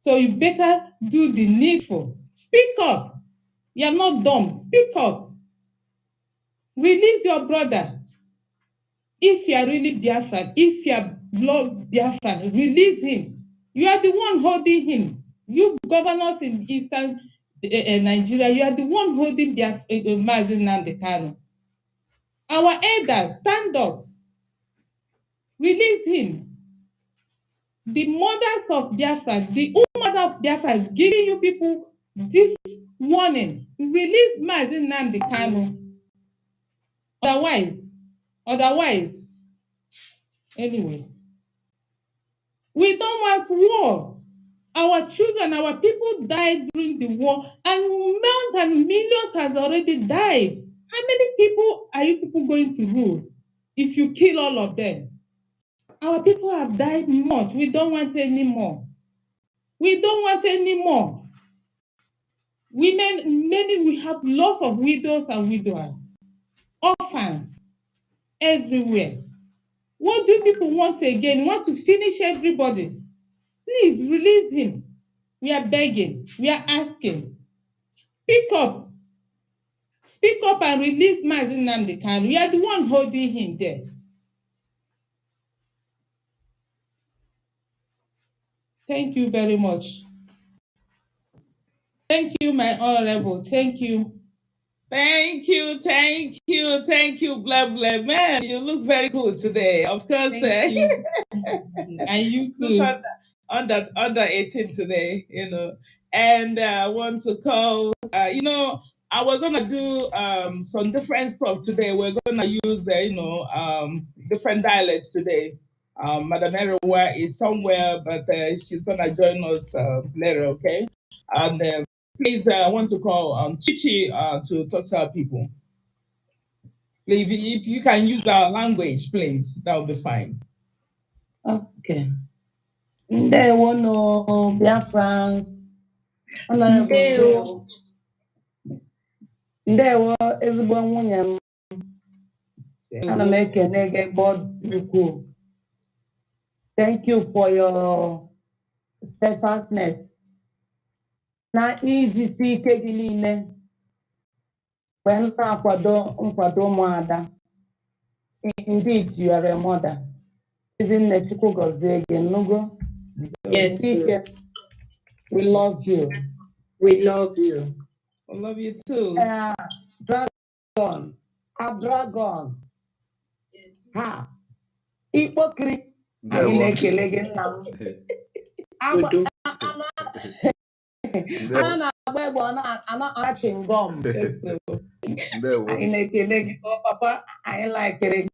So you better do the needful. Speak up. You're not dumb. Speak up. Release your brother. If you are really Biafran, if you are blood Biafran, release him. You are the one holding him. You governors in Eastern Nigeria, you are the one holding Mazi Nnamdi Kanu. Our elders, stand up. Release him. The mothers of Biafra, the mother of Biafra, giving you people this warning. Release Mazi Nnamdi Kanu. Otherwise, anyway, we don't want war. Our children, our people died during the war, and more than millions has already died. How many people are you people going to rule if you kill all of them? Our people have died much. We don't want any more. We don't want any more. Women, we have lots of widows and widowers, orphans, everywhere. What do people want again? You want to finish everybody? Please release him. We are begging. We are asking. Speak up. Speak up and release Mazi Nnamdi Kanu. You are the one holding him there. Thank you very much. Thank you, my honorable. Thank you. Thank you. Blah, blah, man. You look very good today. Of course. Thank you. And you too. Under 18 today, And I want to call, we're going to do some different stuff today. We're going to use, different dialects today. Madam Erewa is somewhere, but she's going to join us later, okay? And please, I want to call Chichi to talk to our people. If you can use our language, please, that will be fine. Okay. Ndewo no Biafrans. Ndewo ezigbo nwunye m. Ana m ekene gị ukwu. Thank you for your steadfastness. Na ijisi ike gị niile. When na-akwado nkwado ụmụada. Indeed, you are a mother. Isn't it Nugo? Yes, we love you. We love you. I love you too. Dragon. A dragon. Ha. Hypocrite. Papa, I like it.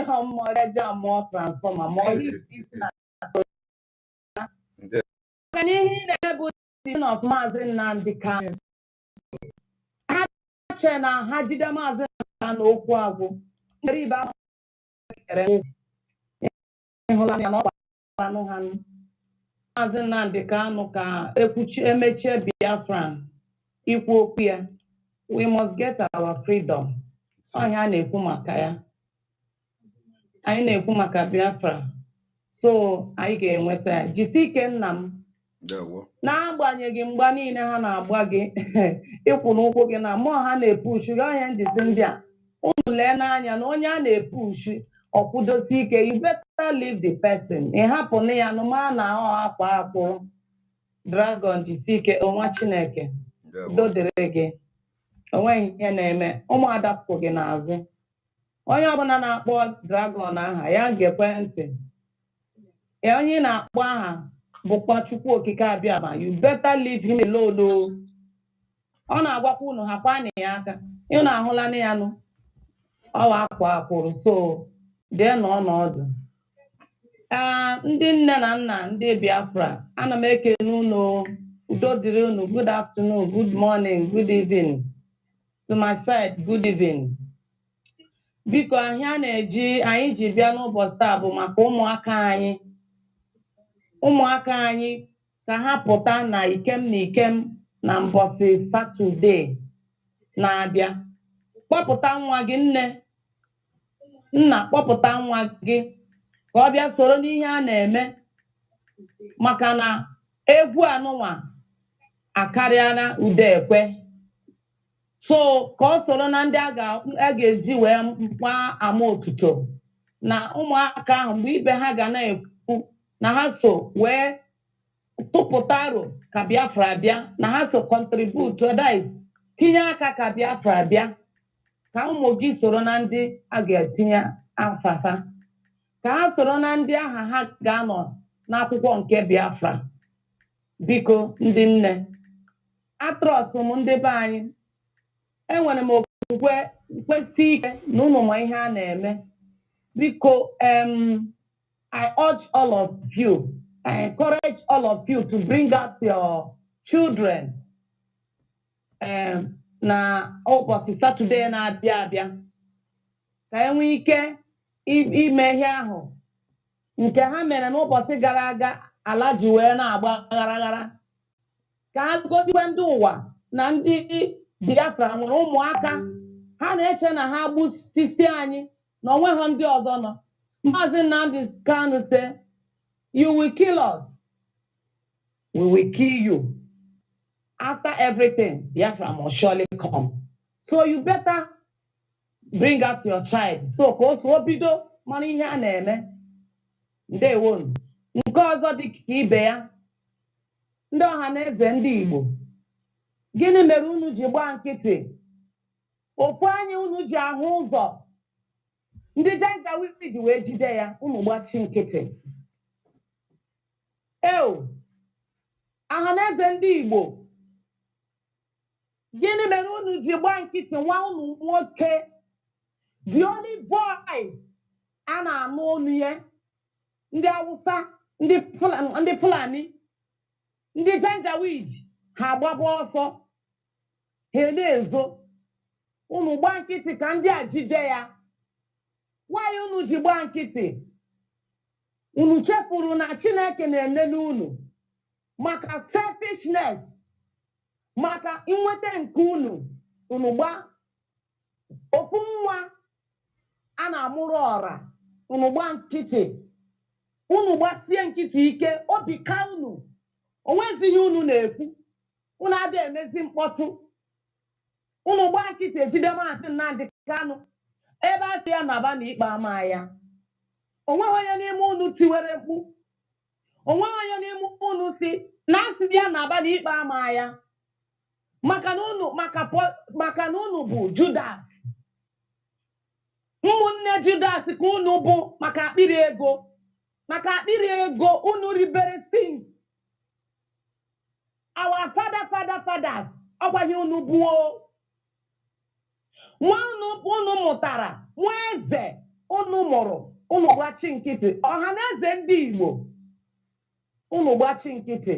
How more transformer, more can you hear the good of Mazi Nnamdi Kanu? Hachena Hajida Mazi Kanu Okwago. Riba Holania no Han Mazi Nnamdi Kanu ka ekuchi emeche Biafran. Ikwopia. We must get our freedom. Onya na-ekwu maka ya. Anyị na-ekwu maka Biafra. So anyị ga-enweta ya. Jisi ike nna m. N'agbanyeghị mgba niile ha na-agba gị ịkwụ n'ụkwụ gị na mmụọ ha na-epushu gị ọhịa njisi ndị a unu lee n'anya na onye a na-epushu ọkwụdosi ike, you better leave the person. Ị hapụ na ya nụma na ọ akwa akwụ. Dragon jisi ike onwa Chineke dodere gị. Onweghị ihe na-eme ụmụada pụrụ gị n'azụ. Onye ọbụla na-akpọ dragon aha ya ga-ekwe ntị. Onye na-akpọ aha bụkwa Chukwu okike abịama. You better leave him alone. Ọ na-agwakwa unu hakwa na ya aka. Ị na-ahụla na ya nụ. Ọ akwa akwụrụ, so dee n'ọnọdụ. Ndị nne na nna ndị Biafra, ana m ekele unu. Udo dịrị unu. Good afternoon, good morning, good evening. To my side, good evening. Biko anyị ji bịa n'ụbọchị taa bụ maka ụmụaka anyị. Ụmụaka anyị ka ha pụta na ikem na mbọsị Satọde na-abịa. Kpọpụta nwa gị nna kpọpụta nwa gị ka ọ bịa soro n'ihe a na-eme, maka na egwu anụnwa akarịala ude ekwe. So ka ọ soro na ndị a ga-eji wee gba ama otuto na ụmụaka ahụ mgbe ibe ha ga na-ekwu na ha so wee tụpụta aro ka Biafra bịa, na ha so contribute, that is tinye aka ka Biafra bịa, ka ụmụ gị soro na ndị a ga-etinye afafa, ka ha soro na ndị aha ha ga-anọ n'akwụkwọ nke Biafra. Biko ndị nne, atrọs m ndị be anyị, enwere m okwukwe kwesị ike na unu ma ihe a na-eme. Biko, I urge all of you, I encourage all of you to bring out your children na ụbọchị Satọde na-abịa abịa, ka enwee ike ime ihe ahụ nke ha mere n'ụbọchị gara aga ala ji wee na-agba aghara, ka ha gosikwa ndị ụwa na ndị Biafra nwere ụmụaka ha na-eche na ha gbusisi anyị na onweghị ndị ọzọ nọ. Mazi Nnamdi Kanu say, you will kill us, we will kill you. After everything, Biafra must surely come. So you better bring out your child. So ka o so bido mana ihe a na-eme. Ndewo. Nke ọzọ dị ka ibe ya, ndị ọha na eze ndị Igbo, gịnị mere unu ji gba nkịtị? Ofu anya unu ji ahụ ụzọ, ndị Janjaweed wee jide ya, unu gbachi nkịtị. Ọha na eze ndị Igbo, gịnị mere unu ji gba nkịtị? Nwa unu nwoke, the only voice a na-anụ olu ya, ndị Hausa, ndị Fulani, ndị Janjaweed ha agbaba ọsọ, ha na-ezo. Unu gba nkịtị ka ndị a jide ya. Why unu ji gba nkịtị? Unu chefuru na Chineke na-enene unu maka selfishness, maka inweta nke unu. Unu gba ofu nwa a na-amụrụ ọra, unu gba nkịtị. Unu gbasie nkịtị ike, obi ka unu onwezighị unu na-ekwu, unu adịghị emezi mkpọtụ. Unu gba nkịtị ejide Mazi Nnamdi Kanu ebe a sị ya na-aba na ikpe ama ya. Onweghị onye n'ime unu tiwere mkpu, onweghị onye n'ime unu si na asị ya na-aba na ikpe ama ya, maka na unu bụ Judas. Ụmụnne Judas ka unu bụ maka akpịrị ego. Maka akpịrị ego unu ribere sins. Our fathers ọgwaghị unu buo. Nwa unu mụtara, nwa eze unu mụrụ, unu gbachi nkịtị. Ọha na eze ndị Igbo, unu gbachi nkịtị.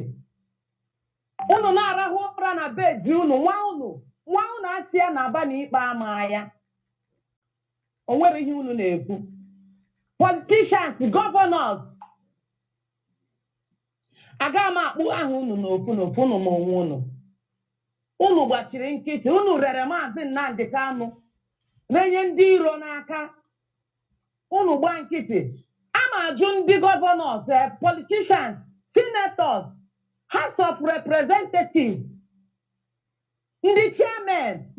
Unu na-arahụ ụra na bedi unu, nwa unu asị ya na-aba na ikpe ama ya. O nwere ihe unu na-ekwu. Politicians, governors, aga m akpụ aha unu n'ofu unu ma onwe unu. Unu gbachiri nkịtị, unu rere Mazi Nnamdi Kanu na-enye ndị iro n'aka. Unu gba nkịtị. Ama ajụ ndị governors, politicians, senators, House of Representatives, ndị chairman,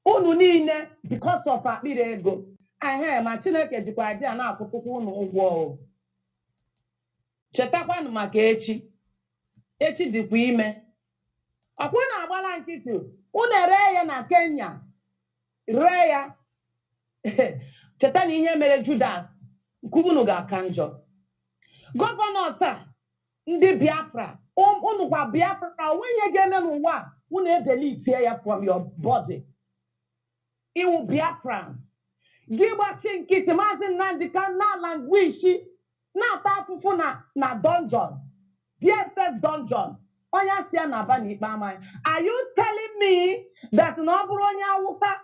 unu niile because of akpịrị ego. Ma Chineke jikwa dị a na-akwụkwọ unu ụgwọ. Chetakwanụ maka echi. Echi dịkwa ime. Ọkwa na-agbala nkịtị, unu ere ya na Kenya, ree ya. Cheta na ihe mere Judas, nke unu ga-aka njọ. Gọvanọs a Ndi Biafra. Unu kwa Biafra. When you get them one, unu delete here from your body. It will Biafran. Give a chinkiti Mazi Nnamdi na languishi na tafufu na dungeon. DSS dungeon. Onya siya na ba ni ikpa. Are you telling me that no buru onye Hausa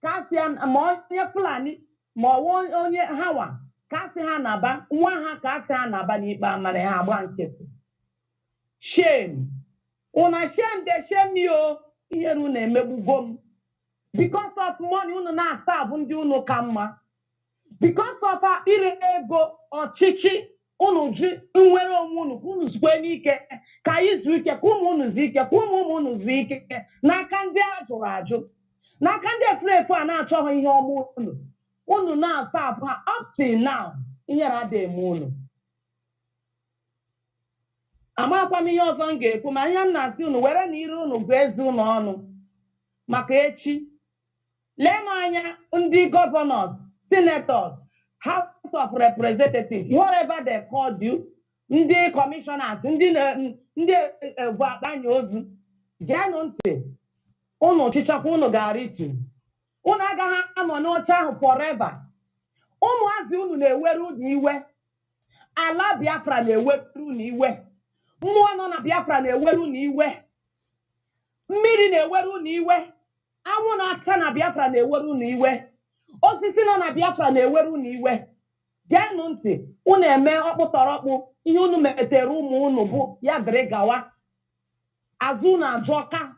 kasian mo onye Fulani mo onye Hawa kasi ha na ba nwa ha kasi ha na ba ni ikpa amara ha agba nkịtị? Shame. Una shame de shame yo. Ihe unu na-emegbugo m. Because of money unu na-aserve ndị unu ka mma. Because of ire ego ọchịchị unu ji nwere onwe unu unu zukwe n'ike ka anyị zuo ike ka ụmụ unu zuo ike ka ụmụ unu zuo ike n'aka ndị a jụrụ ajụ n'aka ndị efu a na-achọghị ihe ọma unu na-aserve ha up till now ihere adịghị eme unu. Amakwa m ihe ọzọ m ga-ekwu ma ihe m na-asị unu were na ire unu bụ eze unu ọnụ maka echi. Lee m anya ndị governors, senators, House of Representatives, whatever they called you, ndị commissioners, ndị akpanya ozu, geenụ ntị, unu chichakwa unu ga-aritu. Unu agaghị anọ n'oche ahụ forever. Ụmụazị unu na-ewere unu iwe. Ala Biafra na-ewere unu iwe. Mmụọ nọ na Biafra na-ewere unu iwe. Mmiri na-ewere unu iwe. Anwụ na-ata na Biafra na-ewere unu iwe. Osisi nọ na Biafra na-ewere unu iwe. Geenụ ntị, unu eme ọkpụtọrọkpụ ihe unu metere ụmụ unu bụ ya dịrị gawa. Azụ unu ajọka.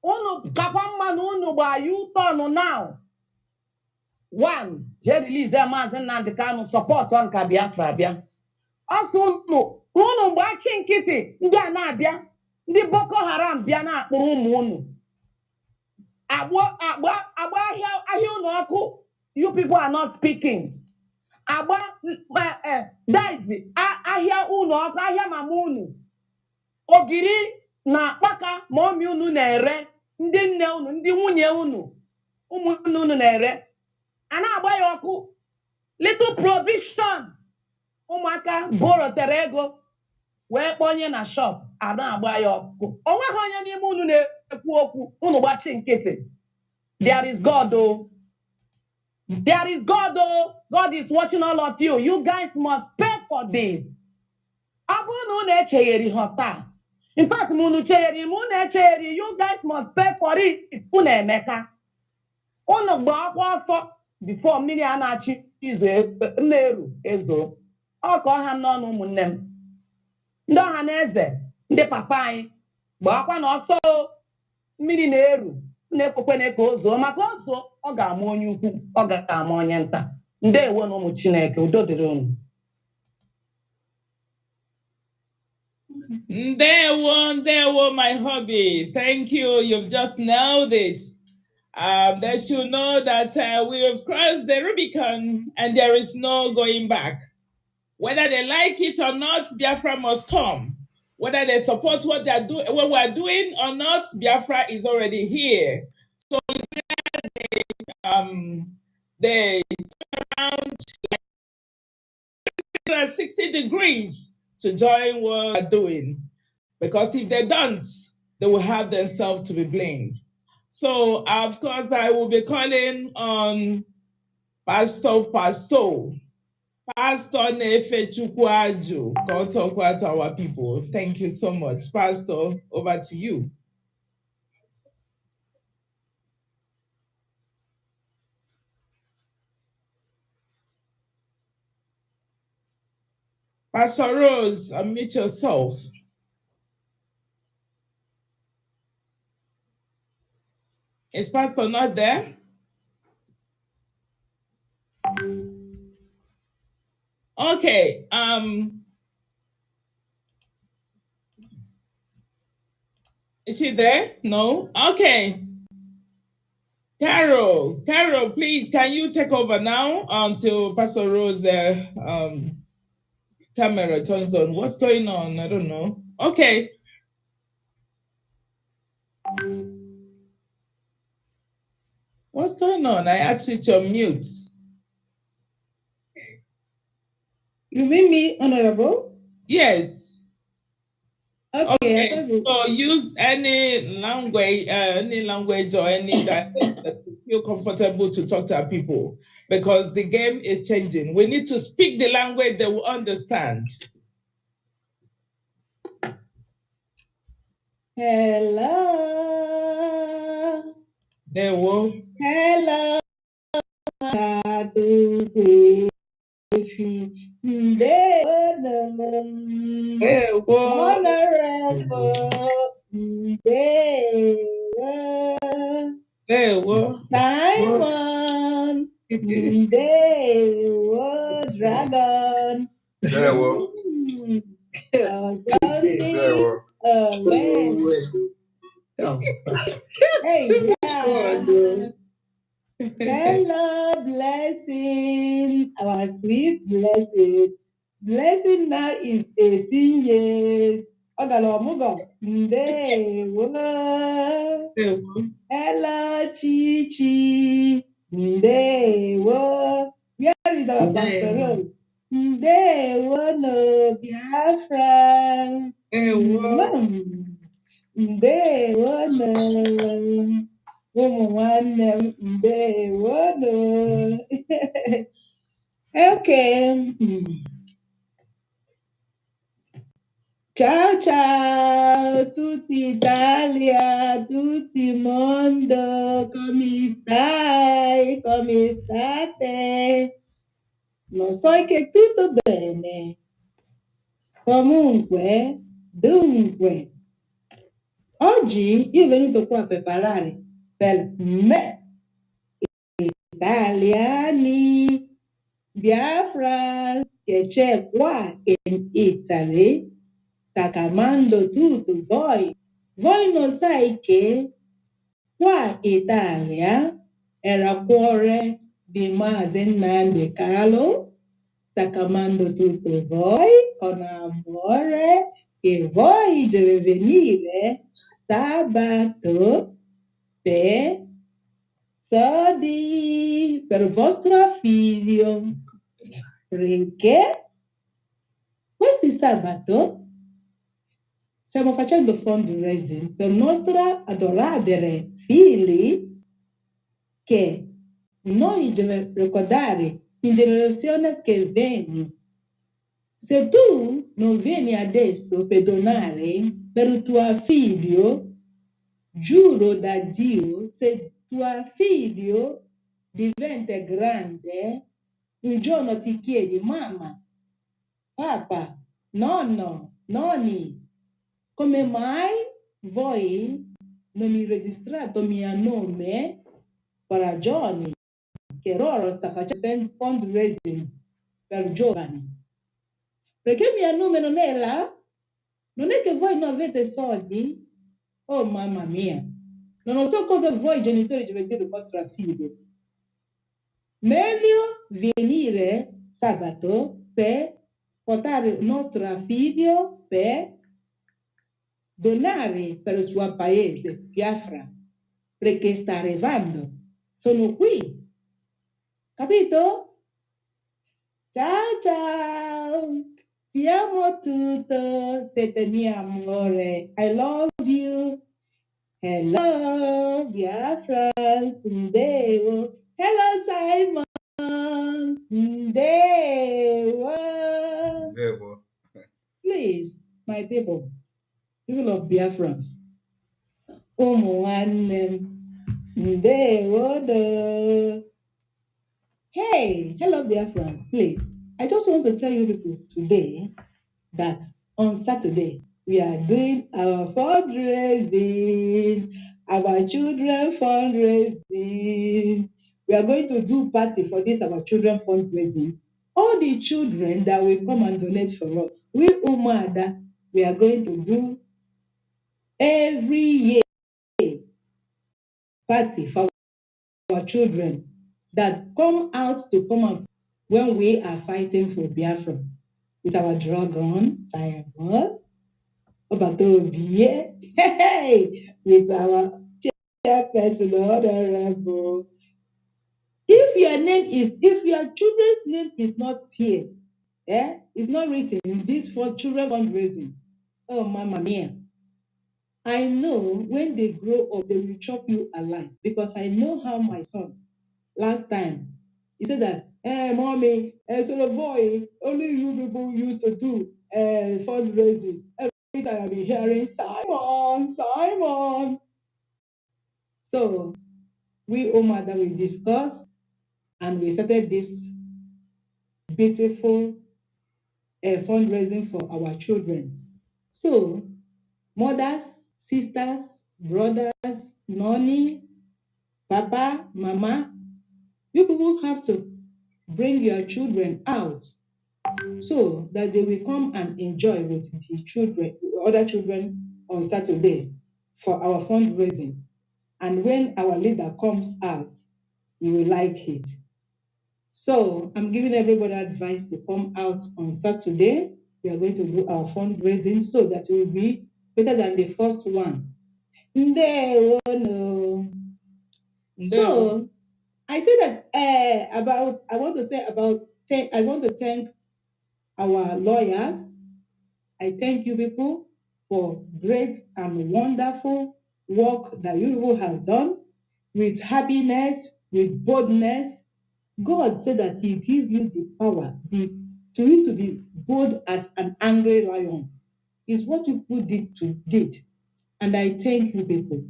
Unu kakwa mma na unu gba U-turn now. One, je release Mazi Nnamdi Kanu support on ka Biafra bịa. Ọsọ unu gbachi nkịtị ndị a na-abịa. Ndị Boko Haram bịa na-akpụrụ ụmụ unu. Agba ahịa unu ọkụ. You people are not speaking. Agba daizi ahịa unu ọkụ, ahịa mama unu. Ogiri na akpaka ma omi unu na-ere. Ndị nne unu, ndị nwunye unu, ụmụ unu na-ere. A na-agba ya ọkụ. Little provision. Ụmụaka borotere ego wee kpọnye na shop a na-agba ya ọkụ. O nweghị onye n'ime unu na-ekwu okwu unu gbachi nkịtị. There is God though. There is God though. God is watching all of you. You guys must pay for this. Ọ bụrụ na unu echegheri ha taa. In fact, unu chegheri m unu echegheri, you guys must pay for it. Unu emeka. Unu gba akwa ọsọ before mmiri a na-achị na-eru ezo. Ọ ka ọha m n'ọnụ ụmụnne m. Ndị ọha na eze, ndị papa anyị gba akwa na ọsọ mmiri na-eru. Na-ekwekwene ka ozo maka ozo ọ ga-ama onye ukwu ọ ga-ama onye nta. Ndeewo na ụmụ Chineke, udo dịrị unu. Ndewo, my hobby. Thank you. You've just nailed it. They should know that we have crossed the Rubicon and there is no going back. Whether they like it or not, Biafra must come. Whether they support what we're doing or not, Biafra is already here. So they turn around like 60 degrees to join what we're doing. Because if they don't, they will have themselves to be blamed. So, of course, I will be calling on Pastor Nefe Chukwaju, God talk to our people. Thank you so much. Pastor, over to you. Pastor Rose, unmute yourself. Is Pastor not there? Okay. Is she there? No? Okay. Carol, please, can you take over now until Pastor Rose camera turns on? What's going on? I don't know. Okay. What's going on? I asked you to unmute. You mean me, Honorable? Yes. Okay, so use any language or any dialect that you feel comfortable to talk to our people, because the game is changing. We need to speak the language they will understand. Hello. There will. Hello. Simon, Dragon. Hey, yeah. Hello, Blessing, our sweet Blessing. Blessing now is 18 years. Ogalomugo. Ndewo. Hello, Chichi. Ndewo. Where is our pastor? Ndewo no Biafra. Ndewo no. Ụmụ nwanne m ndewonu. Okay. Ciao ciao, tutti Italia, tutti mondo, come stai? Come state? Non so che tutto bene. Comunque, dunque, oggi io venuto qua a preparare per me italiani, Biafrans, che c'è qua in Italy, sta chiamando tutti voi. Voi non sai che qua in Italia era cuore di Mazi Nnamdi Kanu, sta chiamando tutti voi con amore, che voi deve venire sabato per soldi per vostro figlio, perché questo sabato stiamo facendo fundraising per nostra adorabile figli, che noi dobbiamo ricordare in generazione che viene. Se tu non vieni adesso per donare per tuo figlio, giuro da Dio, se tuo figlio diventa grande, un giorno ti chiedi, mamma, papà, nonno, nonni, come mai voi non mi registrate il mio nome per ragioni che loro sta facendo fundraising per giovani? Perché il mio nome non è là? Non è che voi non avete soldi? Oh mamma mia! Non so cosa voi genitori dovete dire al vostro figlio. Meglio venire sabato per portare il nostro figlio per donare per il suo paese, Biafra, perché sta arrivando. Sono qui. Capito? Ciao ciao! Ti amo tutto, siete mio amore. I love you. Hello, Biafrans, Ndewo. Hello, Simon. Ndewo. Please, my people of Biafrans, ụmụ nwanne m, ndewo. Hey, hello, Biafrans, please. I just want to tell you people today that on Saturday, we are doing our fundraising, our children fundraising. We are going to do party for this, our children fundraising. All the children that will come and donate for us, we Umada, we are going to do every year party for our children that come out to come out when we are fighting for Biafra with our dragon, Simon, hey, with our chairperson, honorable. If your children's name is not here, it's not written in this for children fundraising, Oh, Mama Mia. I know when they grow up, they will chop you alive because I know how my son last time he said that, hey, mommy, so the boy, only you people used to do fundraising. Every time I'll be hearing Simon, Simon. So we, Mother, we discussed and we started this beautiful fundraising for our children. So mothers, sisters, brothers, noni, papa, mama, you people have to bring your children out so that they will come and enjoy with the children, other children on Saturday for our fundraising. And when our leader comes out, you will like it. So I'm giving everybody advice to come out on Saturday. We are going to do our fundraising so that it will be better than the first one. No. So I say that I want to thank our lawyers. I thank you people for great and wonderful work that you people have done with happiness, with boldness. God said that He give you the power to you to be bold as an angry lion. Is what you people did. And I thank you people.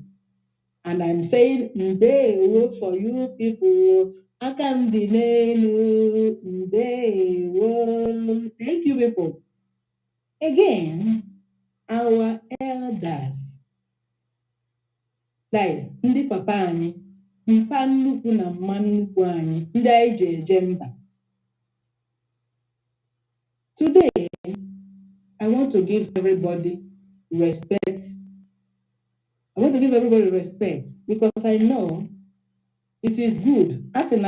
And I'm saying ndewo for you people. Akandinenu ndewo. Thank you people. Again, our elders, guys, ndị papa anyị, mpa nnukwu na mma nnukwu anyị, ndị anyị ji eje mba. Today, I want to give everybody respect. I want to give everybody respect because I know it is good. As an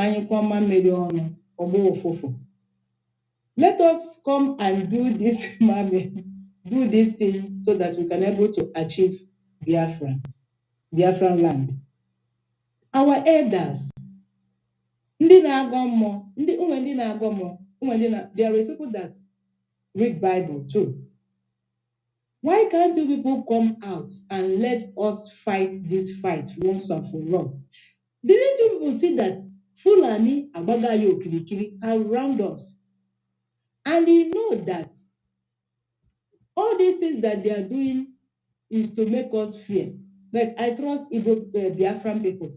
let us come and do this, do this thing so that we can be able to achieve Biafraland. Our elders, there is people that read Bible too. Why can't you people come out and let us fight this fight once and for all? Didn't you people see that Fulani Abagayo Kirikiri around us? And you know that all these things that they are doing is to make us fear. Like I trust Biafran people.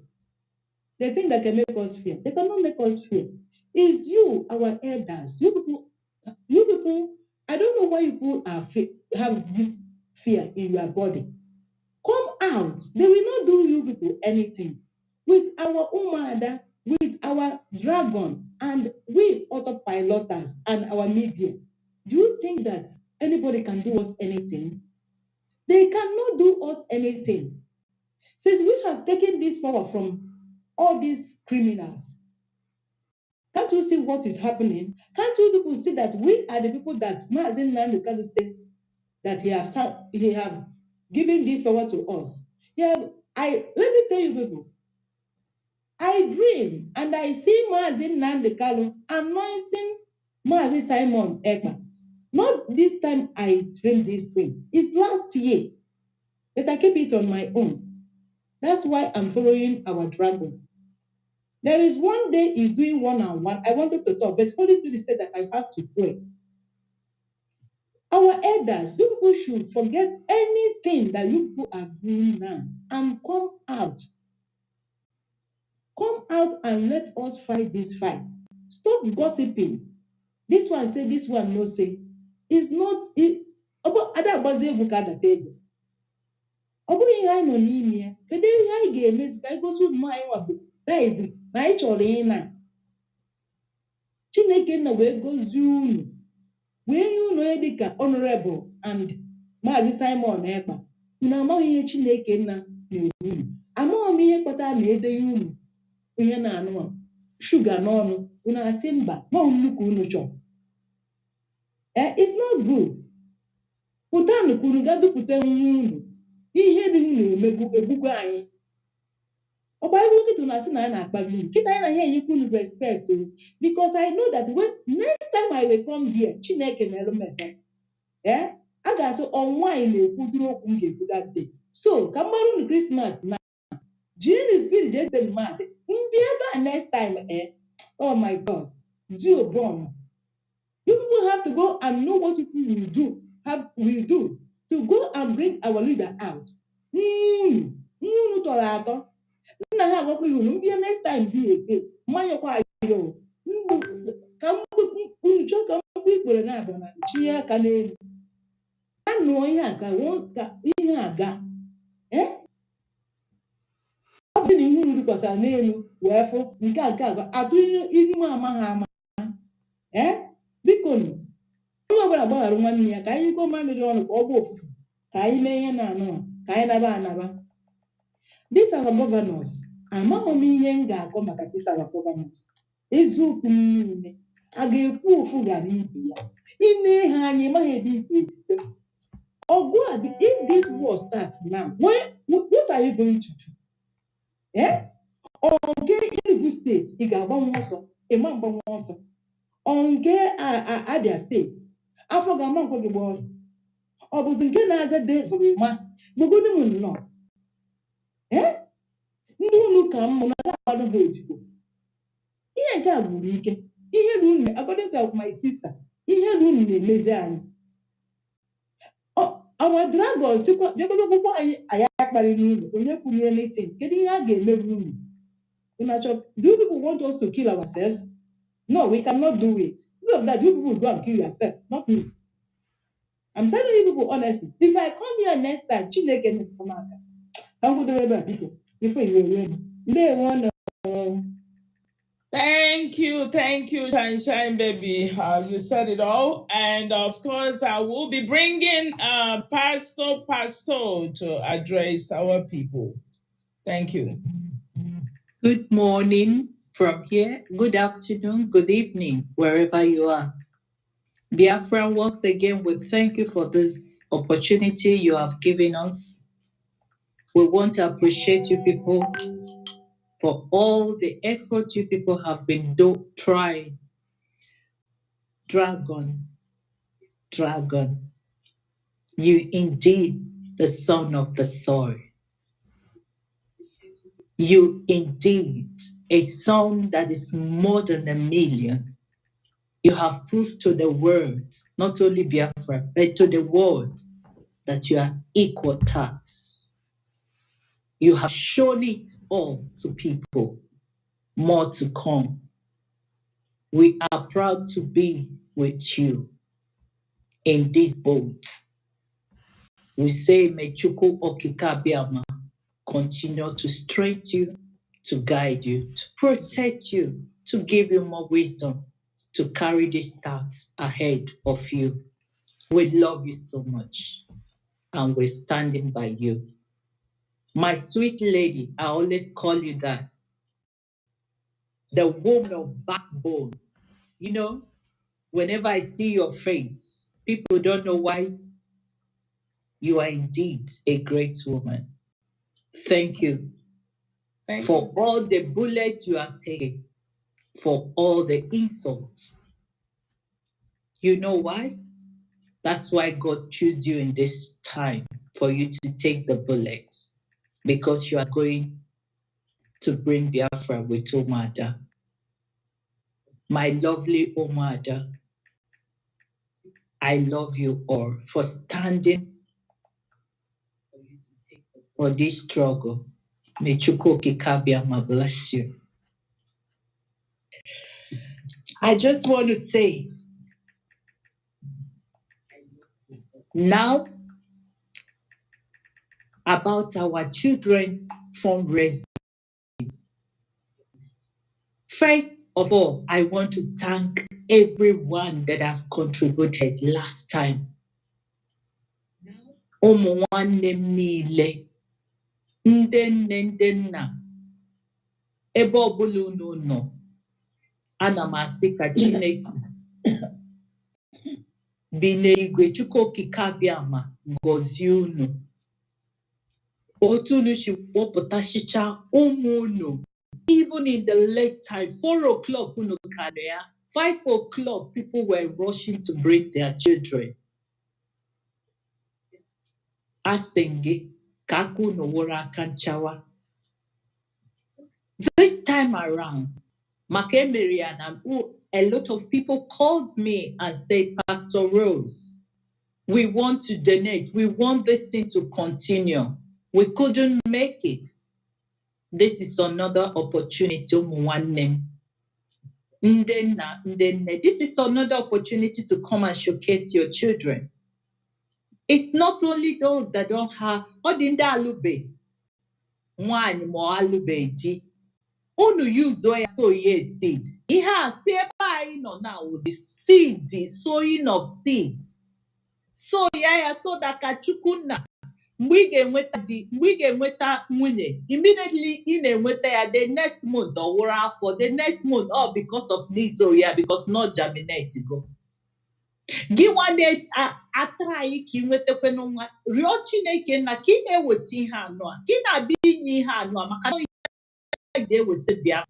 They think they can make us fear. They cannot make us fear. It's you, our elders. You people, I don't know why you people have this fear in your body. Come out. They will not do you people anything. With our Umada, with our dragon, and we autopiloters and our media, do you think that anybody can do us anything? They cannot do us anything. Since we have taken this power from all these criminals, can't you see what is happening? Can't you people see that we are the people that Mazi Nnamdi say that he have given this power to us? Yeah, let me tell you people, I dream and I see Mazi Nnamdi anointing Mazi Simon Ekpa. Not this time I dreamed this dream. It's last year, but I keep it on my own. That's why I'm following our dragon. There is one day he's doing one-on-one. I wanted to talk, but Holy Spirit said that I have to pray. Our elders, you people should forget anything that you people are doing now and come out. Come out and let us fight this fight. Stop gossiping. This one say, this one no say. It's not it. Ọ bụrụ ihe anyị nọ n'ime ya, kedu ihe anyị ga-emezi ka anyị gosi ụmụ anyị nwabụ daizi na anyị chọrọ ịna Chineke nna wee gozie unu wee nye unu onye dịka honorable and Mazi Simon Ekpa. Unu amaghị ihe Chineke nna na-enye unu, amaghị m ihe kpatara na edeghị unu ihe na-anụ shuga n'ọnụ, unu asị mba ma nnukwu unu chọrọ. It's not good. Pụtanụ ka unu ga dupụta nwunye unu ihe dị unu egbugbo anyị. Ọgba iwu nkịtụ na-asị na ya na-akpali unu nkịta ya na ihe enyekwa unu respect because I know that when next time I will come here, Chineke na-elu mmepe. I got so on wine that day. So come on Christmas now. Jesus spirit just the mass. Next time, oh my God, do bomb. You people have to go and know what people will do to go and bring our leader out. Next time be again. Ọ bụ na ihe unu kwasara n'elu wee fụ nke a atụ ilu m amaghị ama biko onye ọbụla gbaghara nwanne ya ka anyị kọọ mamịrị ọnụ ka ọ bụ ofufu ka anyị mee ihe na-anụ ka anyị naba anaba. These our governors, amaghị m ihe m ga-akọ maka these our governors. Eziokwu m niile a ga-ekwu ofu gara ibe ya ine ha anyị maghị ebe ikpe ọgụ a. If this war starts now, what are you going to do? Onke Enugu steeti ị ga-agbanwe ọsọ ịma mgbanwe ọsọ, onke Abia steeti afọ ga-ama nkwe gị gba ọsọ, ọ bụzi nke na-aza devil ma gbogodo m nnọọ ndị unu ka mmụ na ga-agbado ha ojigbo. Ihe nke a gburu ike, ihe na unu according to my sister, ihe na unu na-emezi anyị our dragons jegodokwụkwọ anyị akparịrị unu onye kwuru anything. Kedu ihe a ga-emerụ unu? Do you people want us to kill ourselves? No, we cannot do it. Instead of that, you people go and kill yourself, not me. I'm telling you people honestly, if I come here next time, Chineke n'Amaka, I'm going to be able to before you win. They want Thank you, Shine Baby. You said it all. And of course, I will be bringing Pastor to address our people. Thank you. Good morning from here. Good afternoon, good evening, wherever you are. Biafran, once again, we thank you for this opportunity you have given us. We want to appreciate you people for all the effort you people have been trying. Dragon, you indeed the son of the soil. You indeed a son that is more than a million. You have proved to the world, not only Biafra, but to the world, that you are equal tax. You have shown it all to people. More to come. We are proud to be with you in this boat. We say, may Chukwu Okike Abiama continue to strengthen you, to guide you, to protect you, to give you more wisdom, to carry these tasks ahead of you. We love you so much, and we're standing by you. My sweet lady, I always call you that. The woman of backbone. You know, whenever I see your face, people don't know why. You are indeed a great woman. Thank you for all the bullets you are taking, for all the insults. You know why? That's why God chose you in this time, for you to take the bullets, because you are going to bring Biafra with Omada. My lovely Omada, I love you all for standing for this struggle. May Chukwu Okike Abiama bless you. I just want to say, now about our children fundraising. First of all, I want to thank everyone that have contributed last time. Ụmụnwanne m niile, ndị nne ndị nna, ebe ọbụla unu nọ, ana m asị ka Chineke bi n'igwe, Chukwu Okike Abiama gọzie unu. Otu unu si kpọpụtasịcha ụmụ unu, even in the late time, 4 o'clock, 5 o'clock, people were rushing to bring their children. Asenge Kaku Nowora Kanchawa. This time around, Makemerian, a lot of people called me and said, Pastor Rose, we want to donate. We want this thing to continue. We couldn't make it. This is another opportunity. This is another opportunity to come and showcase your children. It's not only those that don't have. Unu use oil so yes seed. Ihe a si ebe anyị nọ now was the seed, the sowing of seed. So ya so that ka Chukwu nna mgbe ị ga-enweta nwunye immediately ị na-enweta ya the next month or wụrụ afọ the next month all because of n'izo ya because not germinate go. Gị nwanne atrai ka ị nwetakwa nwa rịọ Chineke na ka ị na-eweta ihe anọ a ka ị na-abịa inye ihe anọ a maka with the Biafra.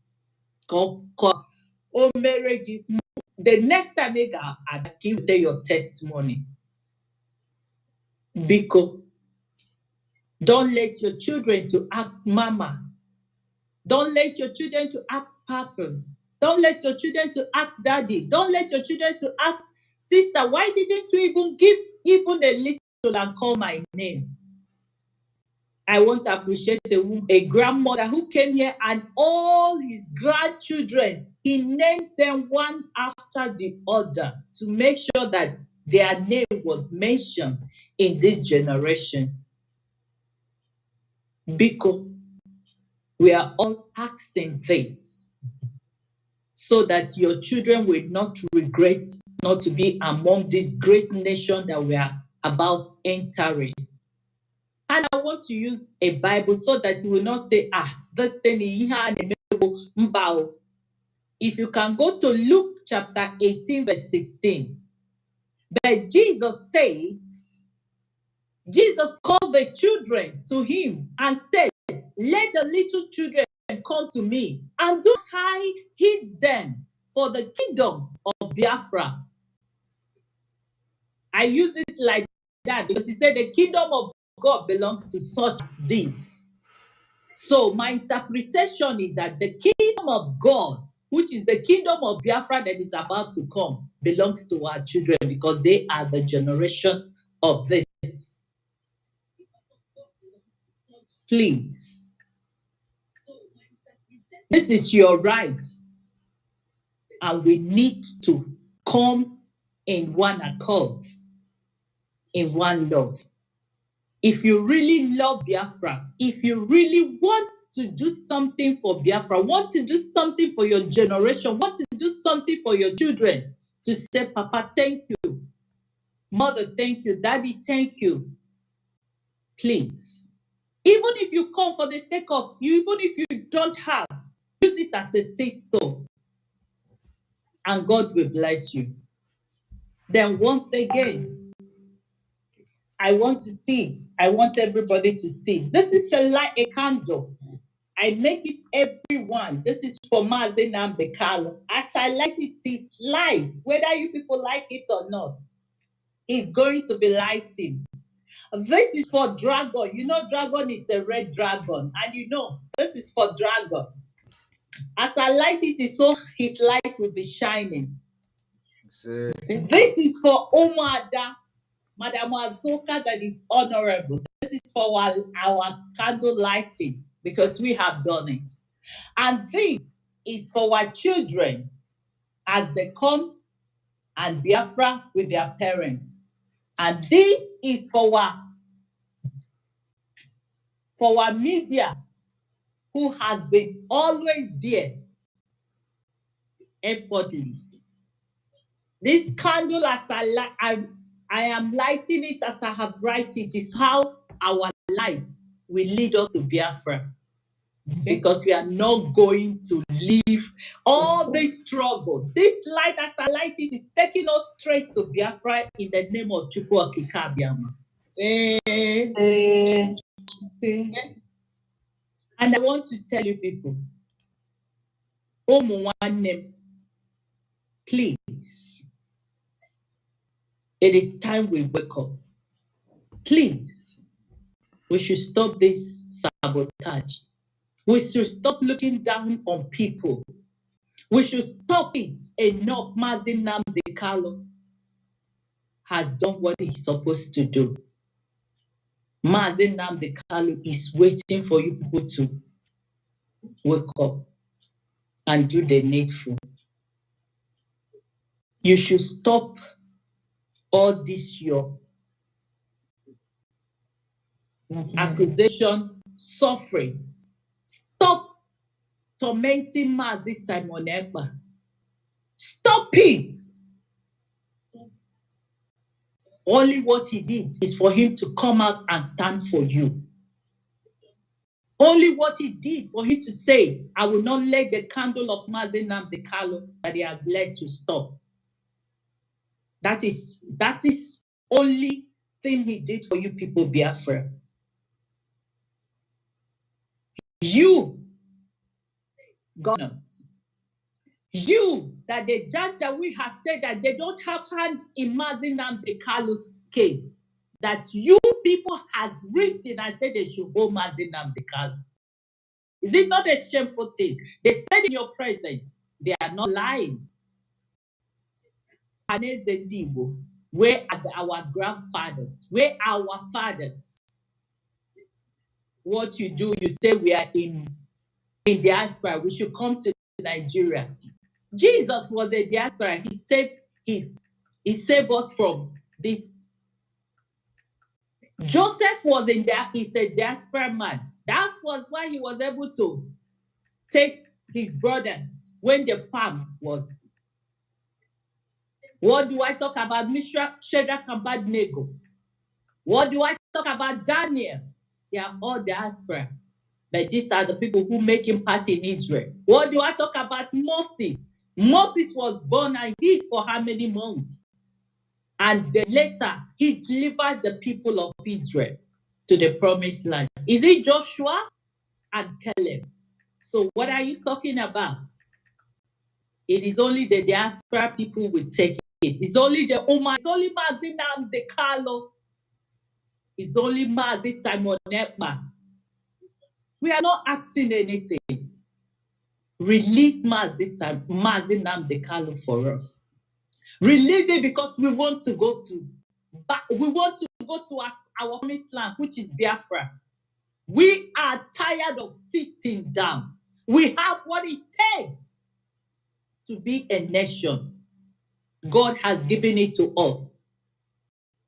The next time you give your testimony. Biko, don't let your children to ask mama. Don't let your children to ask papa. Don't let your children to ask daddy. Don't let your children to ask sister. Why didn't you even give even a little and call my name? I want to appreciate a grandmother who came here and all his grandchildren, he named them one after the other to make sure that their name was mentioned in this generation. Because we are all asking this so that your children will not regret not to be among this great nation that we are about entering. And I want to use a Bible so that you will not say, this thing is. If you can go to Luke chapter 18, verse 16. But Jesus called the children to him and said, let the little children come to me and do not hide them for the kingdom of Biafra. I use it like that because he said the kingdom of God belongs to such this. So my interpretation is that the kingdom of God, which is the kingdom of Biafra that is about to come, belongs to our children because they are the generation of this. Please. This is your right. And we need to come in one accord, in one love. If you really love Biafra, if you really want to do something for Biafra, want to do something for your generation, want to do something for your children, to say, Papa, thank you. Mother, thank you. Daddy, thank you. Please. Even if you come for the sake of you, even if you don't have, use it as a seed sow. And God will bless you. Then once again, I want everybody to see. This is a light, a candle. I make it everyone. This is for Mazi Nnamdi. As I light it, it's light. Whether you people like it or not, it's going to be lighting. This is for dragon. You know, dragon is a red dragon. And you know, this is for dragon. As I light it, so his light will be shining. This is for Omada. Madam Azoka, that is honorable. This is for our candle lighting because we have done it. And this is for our children as they come and Biafra with their parents. And this is for our media who has been always there, effortlessly. This candle, as I am lighting it as I have bright it, is how our light will lead us to Biafra. Because we are not going to leave all this struggle. This light, as I light it, is taking us straight to Biafra in the name of Chukwu Okike Abiama. And I want to tell you people, please, it is time we wake up. Please, We should stop this sabotage. We should stop looking down on people. We should stop it. Enough. Mazi Nnamdi has done what he's supposed to do. Mazi Nnamdi is waiting for you people to wake up and do the needful. You should stop all this your accusation, suffering. Stop tormenting Mazi Simon Ekpa. Stop it. Only what he did is for him to come out and stand for you. Only what he did for him to say it, I will not let the candle of Mazi Nnamdi that he has led to stop. That is only thing he did for you people, Biafra. You, governors, you, that the judge we have said that they don't have hand in Mazi Nnamdi case, that you people has written and said they should hold Mazi Nnamdi. Is it not a shameful thing? They said in your presence, they are not lying. Where are our grandfathers? Where are our fathers? What you do, you say we are in diaspora. We should come to Nigeria. Jesus was a diaspora. He saved us from this. Joseph was in there. He's a diaspora man. That was why he was able to take his brothers when the farm was. What do I talk about? Shadrach and Abednego. What do I talk about? Daniel. They are all diaspora. But these are the people who make him part in Israel. What do I talk about? Moses. Moses was born and hid for how many months? And then later, he delivered the people of Israel to the promised land. Is it Joshua and Caleb? So what are you talking about? It is only the diaspora people will take it. It's only the Ummah. It's only Mazi Nnamdi. It's only Mazi Simon Ekpa. We are not asking anything. Release Mazi Nnamdi for us. Release it because we want to go to our promised land, which is Biafra. We are tired of sitting down. We have what it takes to be a nation. God has given it to us.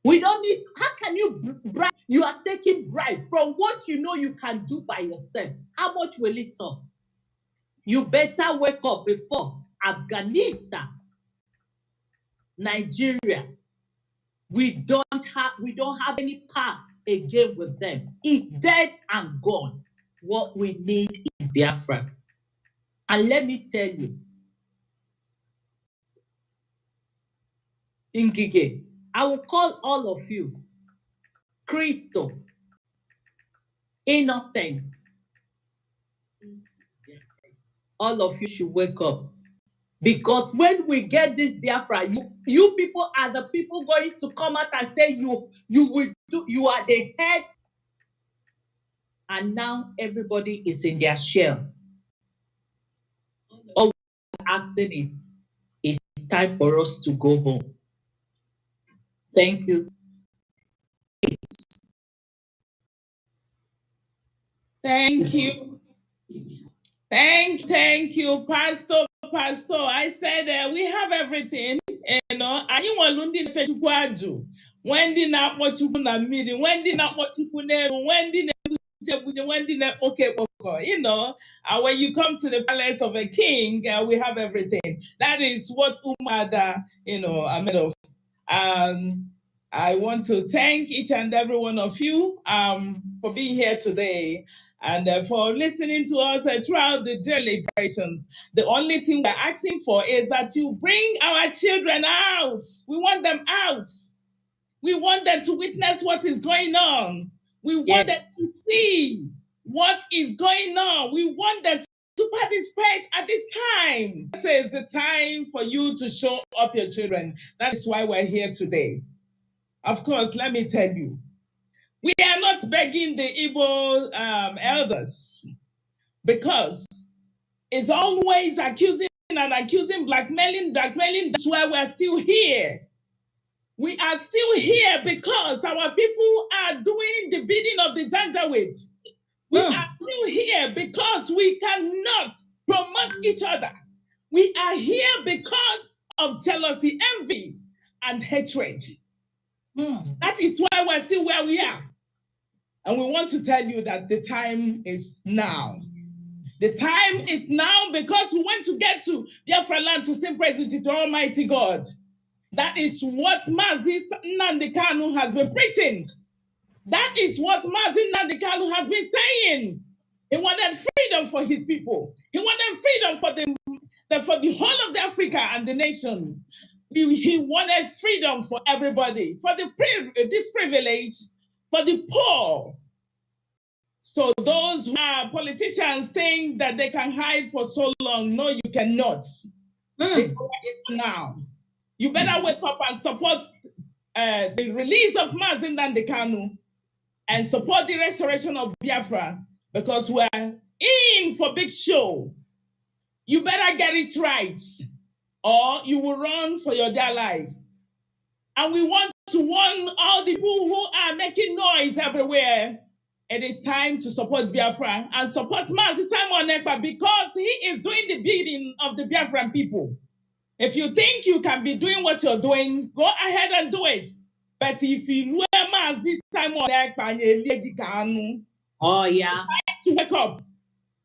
We don't need, how can you bribe? You are taking bribe from what you know you can do by yourself. How much will it take? You better wake up before Afghanistan, Nigeria. We don't have any part again with them. It's dead and gone. What we need is Biafra. And let me tell you, Ngige, I will call all of you, Crystal, Innocent. All of you should wake up. Because when we get this Biafra, you people are the people going to come out and say you are the head. And now everybody is in their shell. All we're asking is it's time for us to go home. Thank you. Thank you. Thank you, Pastor. I said we have everything, you know. And you want Lundi Fetchukwaju. When did not what you na meeting? When did not what you when did okay, you know, when you come to the palace of a king, we have everything. That is what Umada, you know, are made of. I want to thank each and every one of you for being here today and for listening to us throughout the deliberations. The only thing we're asking for is that you bring our children out. We want them out. We want them to witness what is going on. We want them to see what is going on. We want them to participate at this time. This is the time for you to show up your children. That is why we're here today. Of course, let me tell you, We are not begging the Igbo elders, because it's always accusing and accusing, blackmailing. That's why we're still here. We are still here because our people are doing the bidding of the Janjaweed. We are still here because we cannot promote each other. We are here because of jealousy, envy, and hatred. That is why we're still where we are. And we want to tell you that the time is now. The time is now, because we want to get to Biafraland to sing praise to the Almighty God. That is what Mazi Nnamdi Kanu has been preaching. That is what Mazi Nnamdi Kanu has been saying. He wanted freedom for his people. He wanted freedom for the whole of the Africa and the nation. He wanted freedom for everybody, for this privilege, for the poor. So those who are politicians think that they can hide for so long. No, you cannot. The hour is now. You better wake up and support the release of Mazi Nnamdi Kanu and support the restoration of Biafra, because we're in for big show. You better get it right, or you will run for your dear life. And we want to warn all the people who are making noise everywhere. It is time to support Biafra and support Mazi Simon Ekpa, because he is doing the bidding of the Biafran people. If you think you can be doing what you're doing, go ahead and do it. But if you know Mazi Simon Ekpa, oh yeah, it's time to wake up.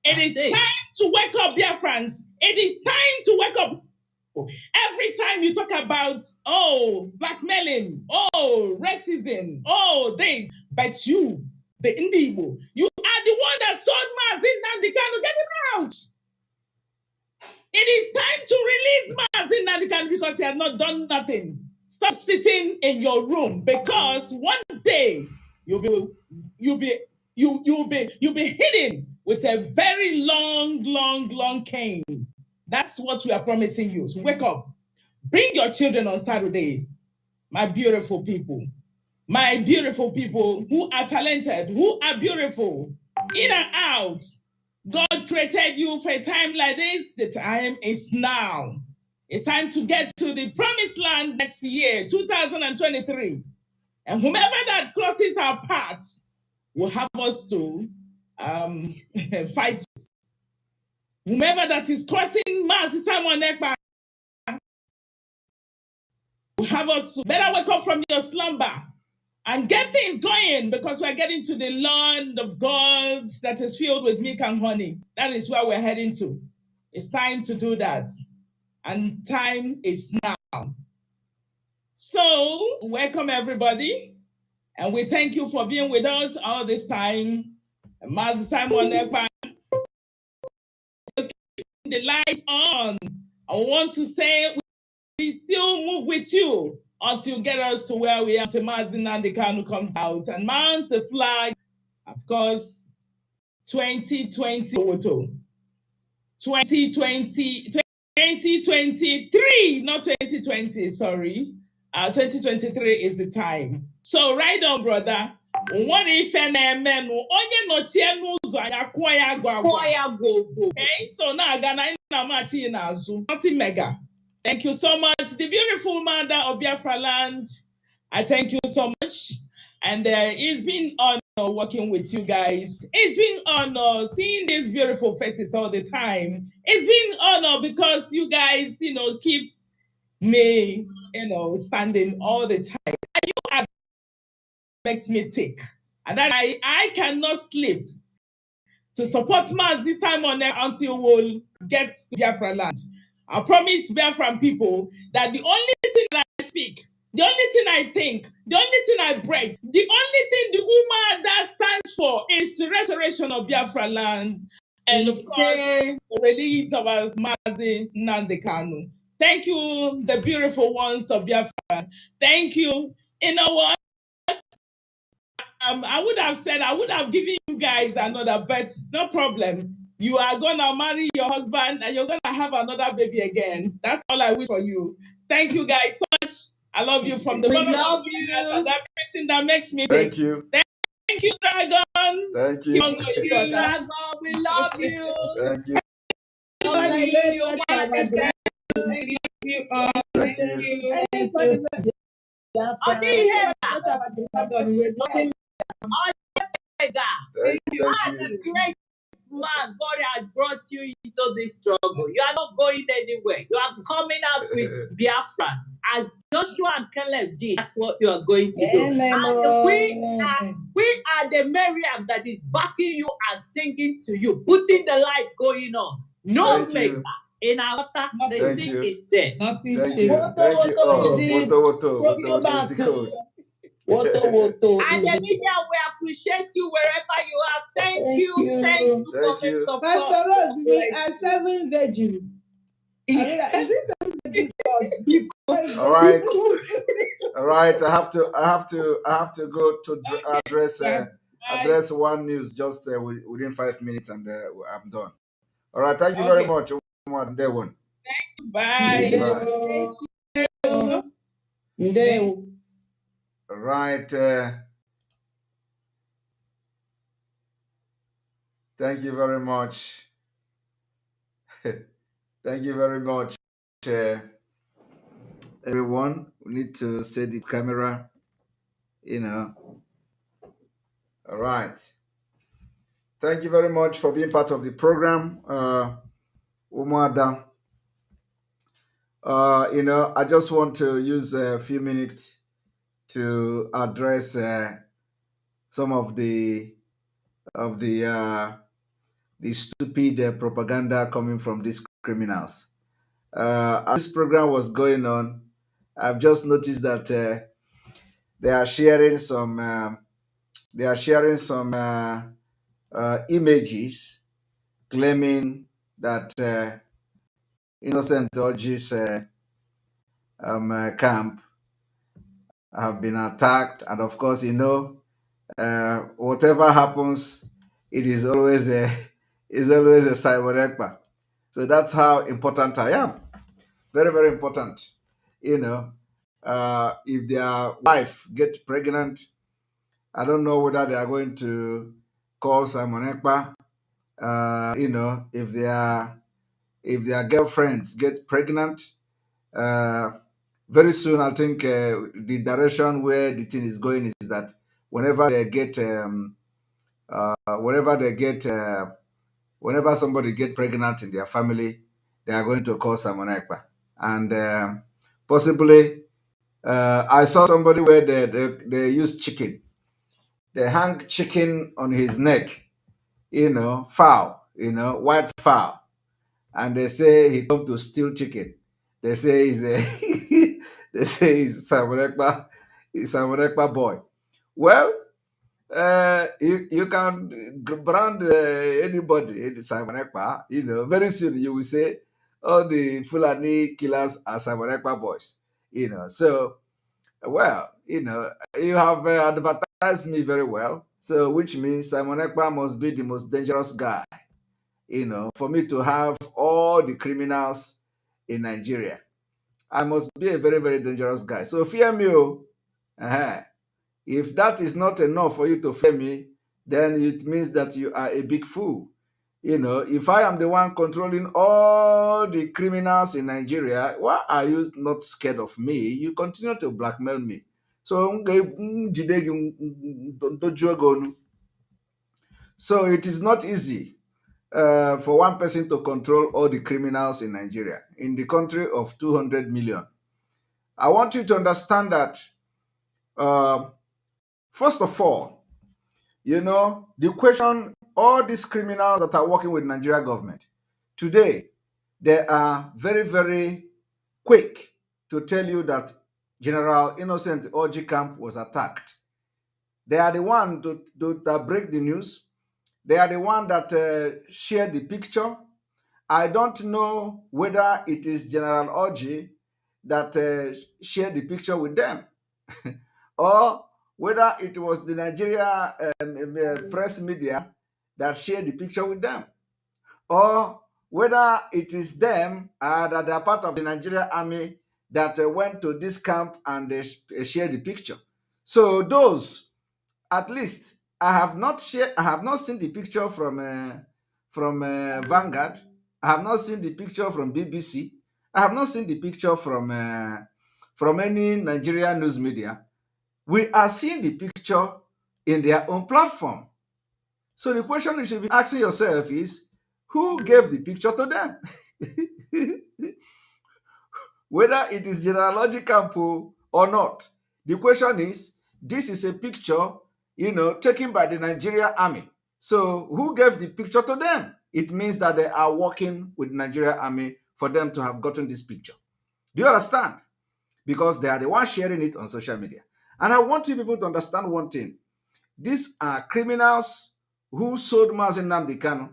It is time to wake up, Biafrans. It is time to wake up. Every time you talk about, oh, blackmailing, oh, racism, oh, this, but you, the Indigo, you are the one that sold Mazi Nnamdi Kanu. Get him out. It is time to release Mazi Nnamdi Kanu, because he has not done nothing. Stop sitting in your room, because one day you'll be hidden with a very long cane. That's what we are promising you. So wake up. Bring your children on Saturday. My beautiful people. My beautiful people who are talented, who are beautiful, in and out. God created you for a time like this. The time is now. It's time to get to the promised land next year, 2023. And whomever that crosses our paths will have us to fight. Whomever that is crossing Mazi Simon Ekpa will have us to better wake up from your slumber and get things going, because we're getting to the land of God that is filled with milk and honey. That is where we're heading to. It's time to do that. And time is now. So, welcome everybody. And we thank you for being with us all this time. Mazi Simon Ekpa, the lights on. I want to say we still move with you until you get us to where we are, until Mazi Nnamdi Kanu comes out and mount the flag. Of course, 2023, not 2020, sorry. 2023 is the time. So right on, brother. Okay, so now nothing mega. Thank you so much, the beautiful mother of Biafraland. I thank you so much, and it's been honor working with you guys. It's been honor seeing these beautiful faces all the time. It's been honor because you guys, keep me, standing all the time. And you are makes me tick, and that I cannot sleep to support Mazi Simon until we'll get to Biafraland. I promise Biafran people that the only thing that I speak, the only thing I think, the only thing I break, the only thing the Uma that stands for is the restoration of Biafraland and of course the release of our Mazi Nnamdi Kanu. Thank you, the beautiful ones of Biafra. Thank you. You know what? I would have given you guys another, but no problem. You are gonna marry your husband and you're gonna have another baby again. That's all I wish for you. Thank you guys so much. I love you from the bottom of my heart. That's everything that makes me think. Thank you. Thank you, Dragon. Thank you. Thank you, Dragon. We love you. Thank you. Thank you. Thank you all. Thank you. Everybody. Thank you. Great man, God has brought you into this struggle. You are not going anywhere. You are coming out with Biafra. As Joshua and Caleb did, that's what you are going to do. And we are the Miriam that is backing you and singing to you, putting the light going on. No maker. In our water, the sea is dead. Thank you. Thank you all. Woto is the code. And the media will appreciate you wherever you are. Thank you. Thank you for the support. Pastor Rose, we are 7 virgins. Is it 7 virgins? All right. All right. I have to go to address one news just within 5 minutes, and I'm done. All right. Thank you very much. Day one. Bye. All right. Thank you very much. Thank you very much, everyone. We need to set the camera, All right. Thank you very much for being part of the program, Umuada. I just want to use a few minutes to address some of the stupid propaganda coming from these criminals. As this program was going on, I've just noticed that they are sharing some images claiming that innocent Orji's camp have been attacked, and of course, whatever happens, it is always a cyber ekpa. So that's how important I am. Very, very important. If their wife gets pregnant, I don't know whether they are going to call Simon Ekpa. If their girlfriends get pregnant, very soon I think the direction where the thing is going is that whenever somebody get pregnant in their family, they are going to call Simon Ekpa. And possibly, I saw somebody where they use chicken. They hang chicken on his neck, fowl, white fowl. And they say he come to steal chicken. They say he's Simon Ekpa boy. Well, you can brand anybody Simon Ekpa. Very soon you will say all the Fulani killers are Simon Ekpa boys. So well, you have advertised me very well. So which means Simon Ekpa must be the most dangerous guy. For me to have all the criminals in Nigeria, I must be a very, very dangerous guy. So fear me. If that is not enough for you to fear me, then it means that you are a big fool. If I am the one controlling all the criminals in Nigeria, why are you not scared of me? You continue to blackmail me. So it is not easy for one person to control all the criminals in Nigeria, in the country of 200 million. I want you to understand that, first of all, the question, all these criminals that are working with Nigeria government, today, they are very, very quick to tell you that General Innocent Orji camp was attacked. They are the one that break the news. They are the one that share the picture. I don't know whether it is General Orji that shared the picture with them or whether it was the Nigeria press media that shared the picture with them, or whether it is them that they are part of the Nigerian army that went to this camp and they shared the picture. So those, at least, I have not seen the picture from Vanguard. I have not seen the picture from BBC. I have not seen the picture from any Nigerian news media. We are seeing the picture in their own platform. So the question you should be asking yourself is, who gave the picture to them? Whether it is genealogical or not. The question is, this is a picture, taken by the Nigerian army. So who gave the picture to them? It means that they are working with the Nigerian army for them to have gotten this picture. Do you understand? Because they are the ones sharing it on social media. And I want you people to understand one thing. These are criminals who sold Mazi Nnamdi Kanu.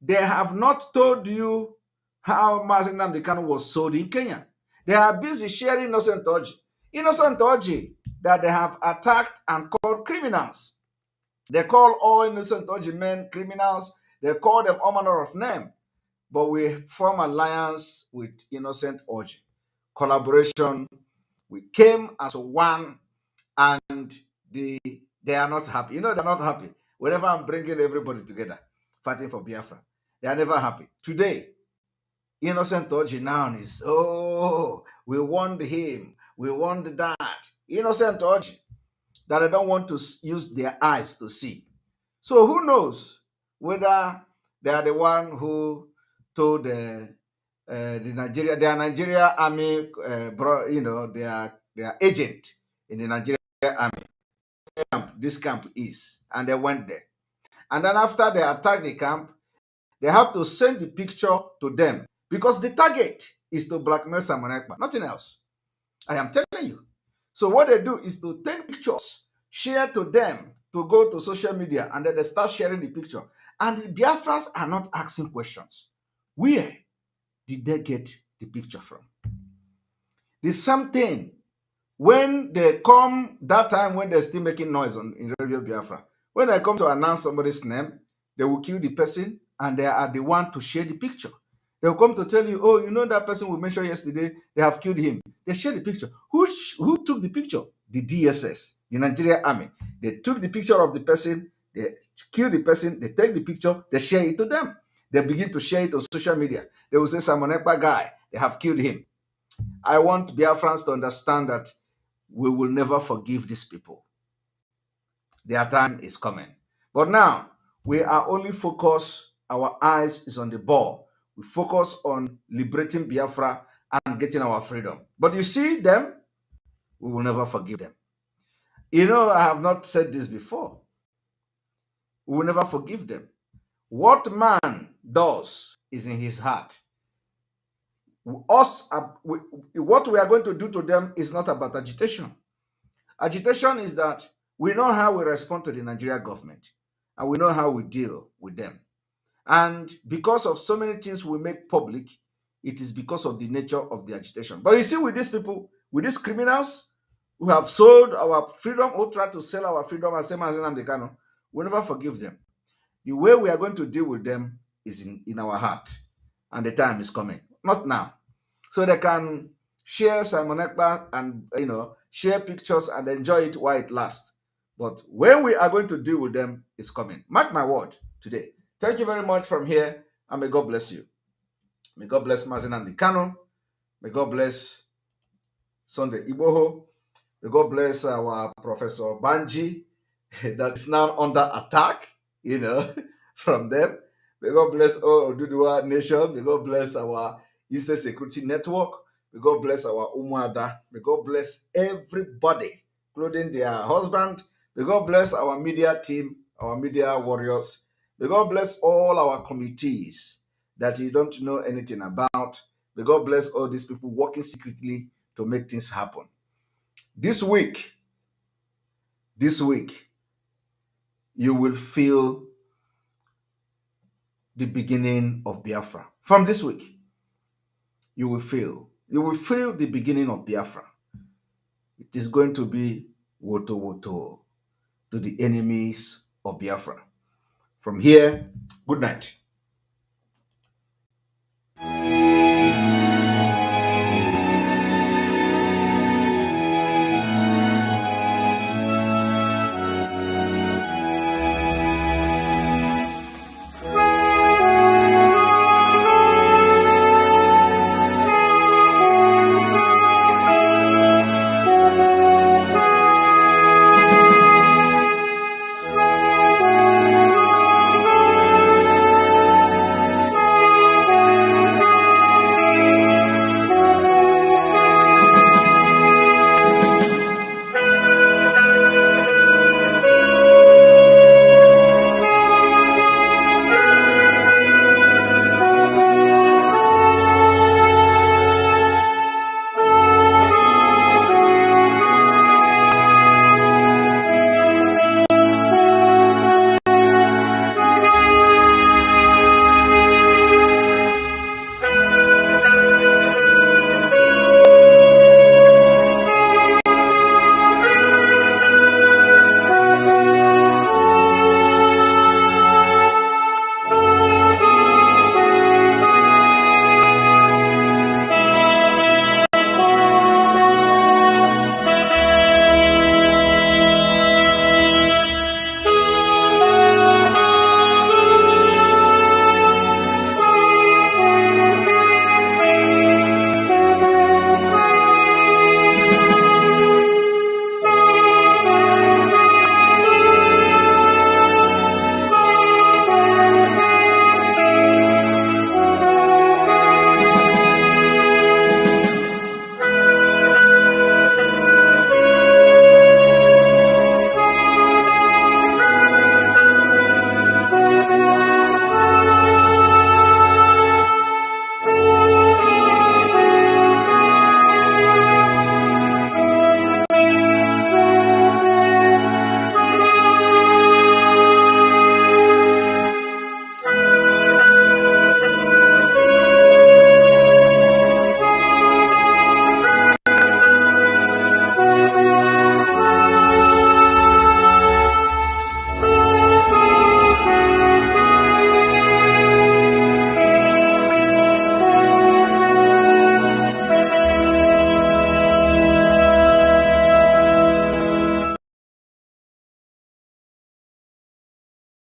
They have not told you how Mazi Nnamdi Kanu was sold in Kenya. They are busy sharing Innocent Oji that they have attacked and called criminals. They call all Innocent Oji men criminals. They call them all manner of names. But we form alliance with Innocent Oji. Collaboration. We came as one, and they are not happy. They're not happy. Whenever I'm bringing everybody together, fighting for Biafra, they are never happy. Today, Innocent Oji now is, we want him, we want that. Innocent Oji, that they don't want to use their eyes to see. So who knows whether they are the one who told their Nigeria army, their agent in the Nigeria army. This camp is, and they went there. And then after they attack the camp, they have to send the picture to them because the target is to blackmail Simon Ekpa, nothing else. I am telling you. So what they do is to take pictures, share to them, to go to social media, and then they start sharing the picture. And the Biafrans are not asking questions. Where did they get the picture from? The same thing when they come, that time when they're still making noise in Radio Biafra, when they come to announce somebody's name, they will kill the person and they are the one to share the picture. They'll come to tell you, that person we mentioned yesterday, they have killed him. They share the picture. Who took the picture? The DSS, the Nigerian army. They took the picture of the person, they kill the person, they take the picture, they share it to them. They begin to share it on social media. They will say, Simon Ekpa guy, they have killed him. I want Biafrans to understand that we will never forgive these people. Their time is coming. But now, we are only focused, our eyes is on the ball. We focus on liberating Biafra and getting our freedom. But you see them, we will never forgive them. I have not said this before. We will never forgive them. What man does is in his heart. What we are going to do to them is not about agitation. Agitation is that we know how we respond to the Nigerian government and we know how we deal with them. And because of so many things we make public, it is because of the nature of the agitation. But you see, with these people, with these criminals who have sold our freedom, who try to sell our freedom and say, Nnamdi Kanu, we never forgive them. The way we are going to deal with them is in our heart. And the time is coming. Not now. So they can share Simon Ekpa and, share pictures and enjoy it while it lasts. But when we are going to deal with them, it's coming. Mark my word today. Thank you very much from here, and may God bless you. May God bless Mazi Nnamdi Kanu. May God bless Sunday Igboho. May God bless our Professor Banji that is now under attack, from them. May God bless all Oduduwa Nation. May God bless our Eastern Security Network. May God bless our Umuada. May God bless everybody, including their husband. May God bless our media team, our media warriors. May God bless all our committees that you don't know anything about. May God bless all these people working secretly to make things happen. This week, you will feel the beginning of Biafra. From this week, you will feel the beginning of Biafra. It is going to be woto woto to the enemies of Biafra. From here, good night.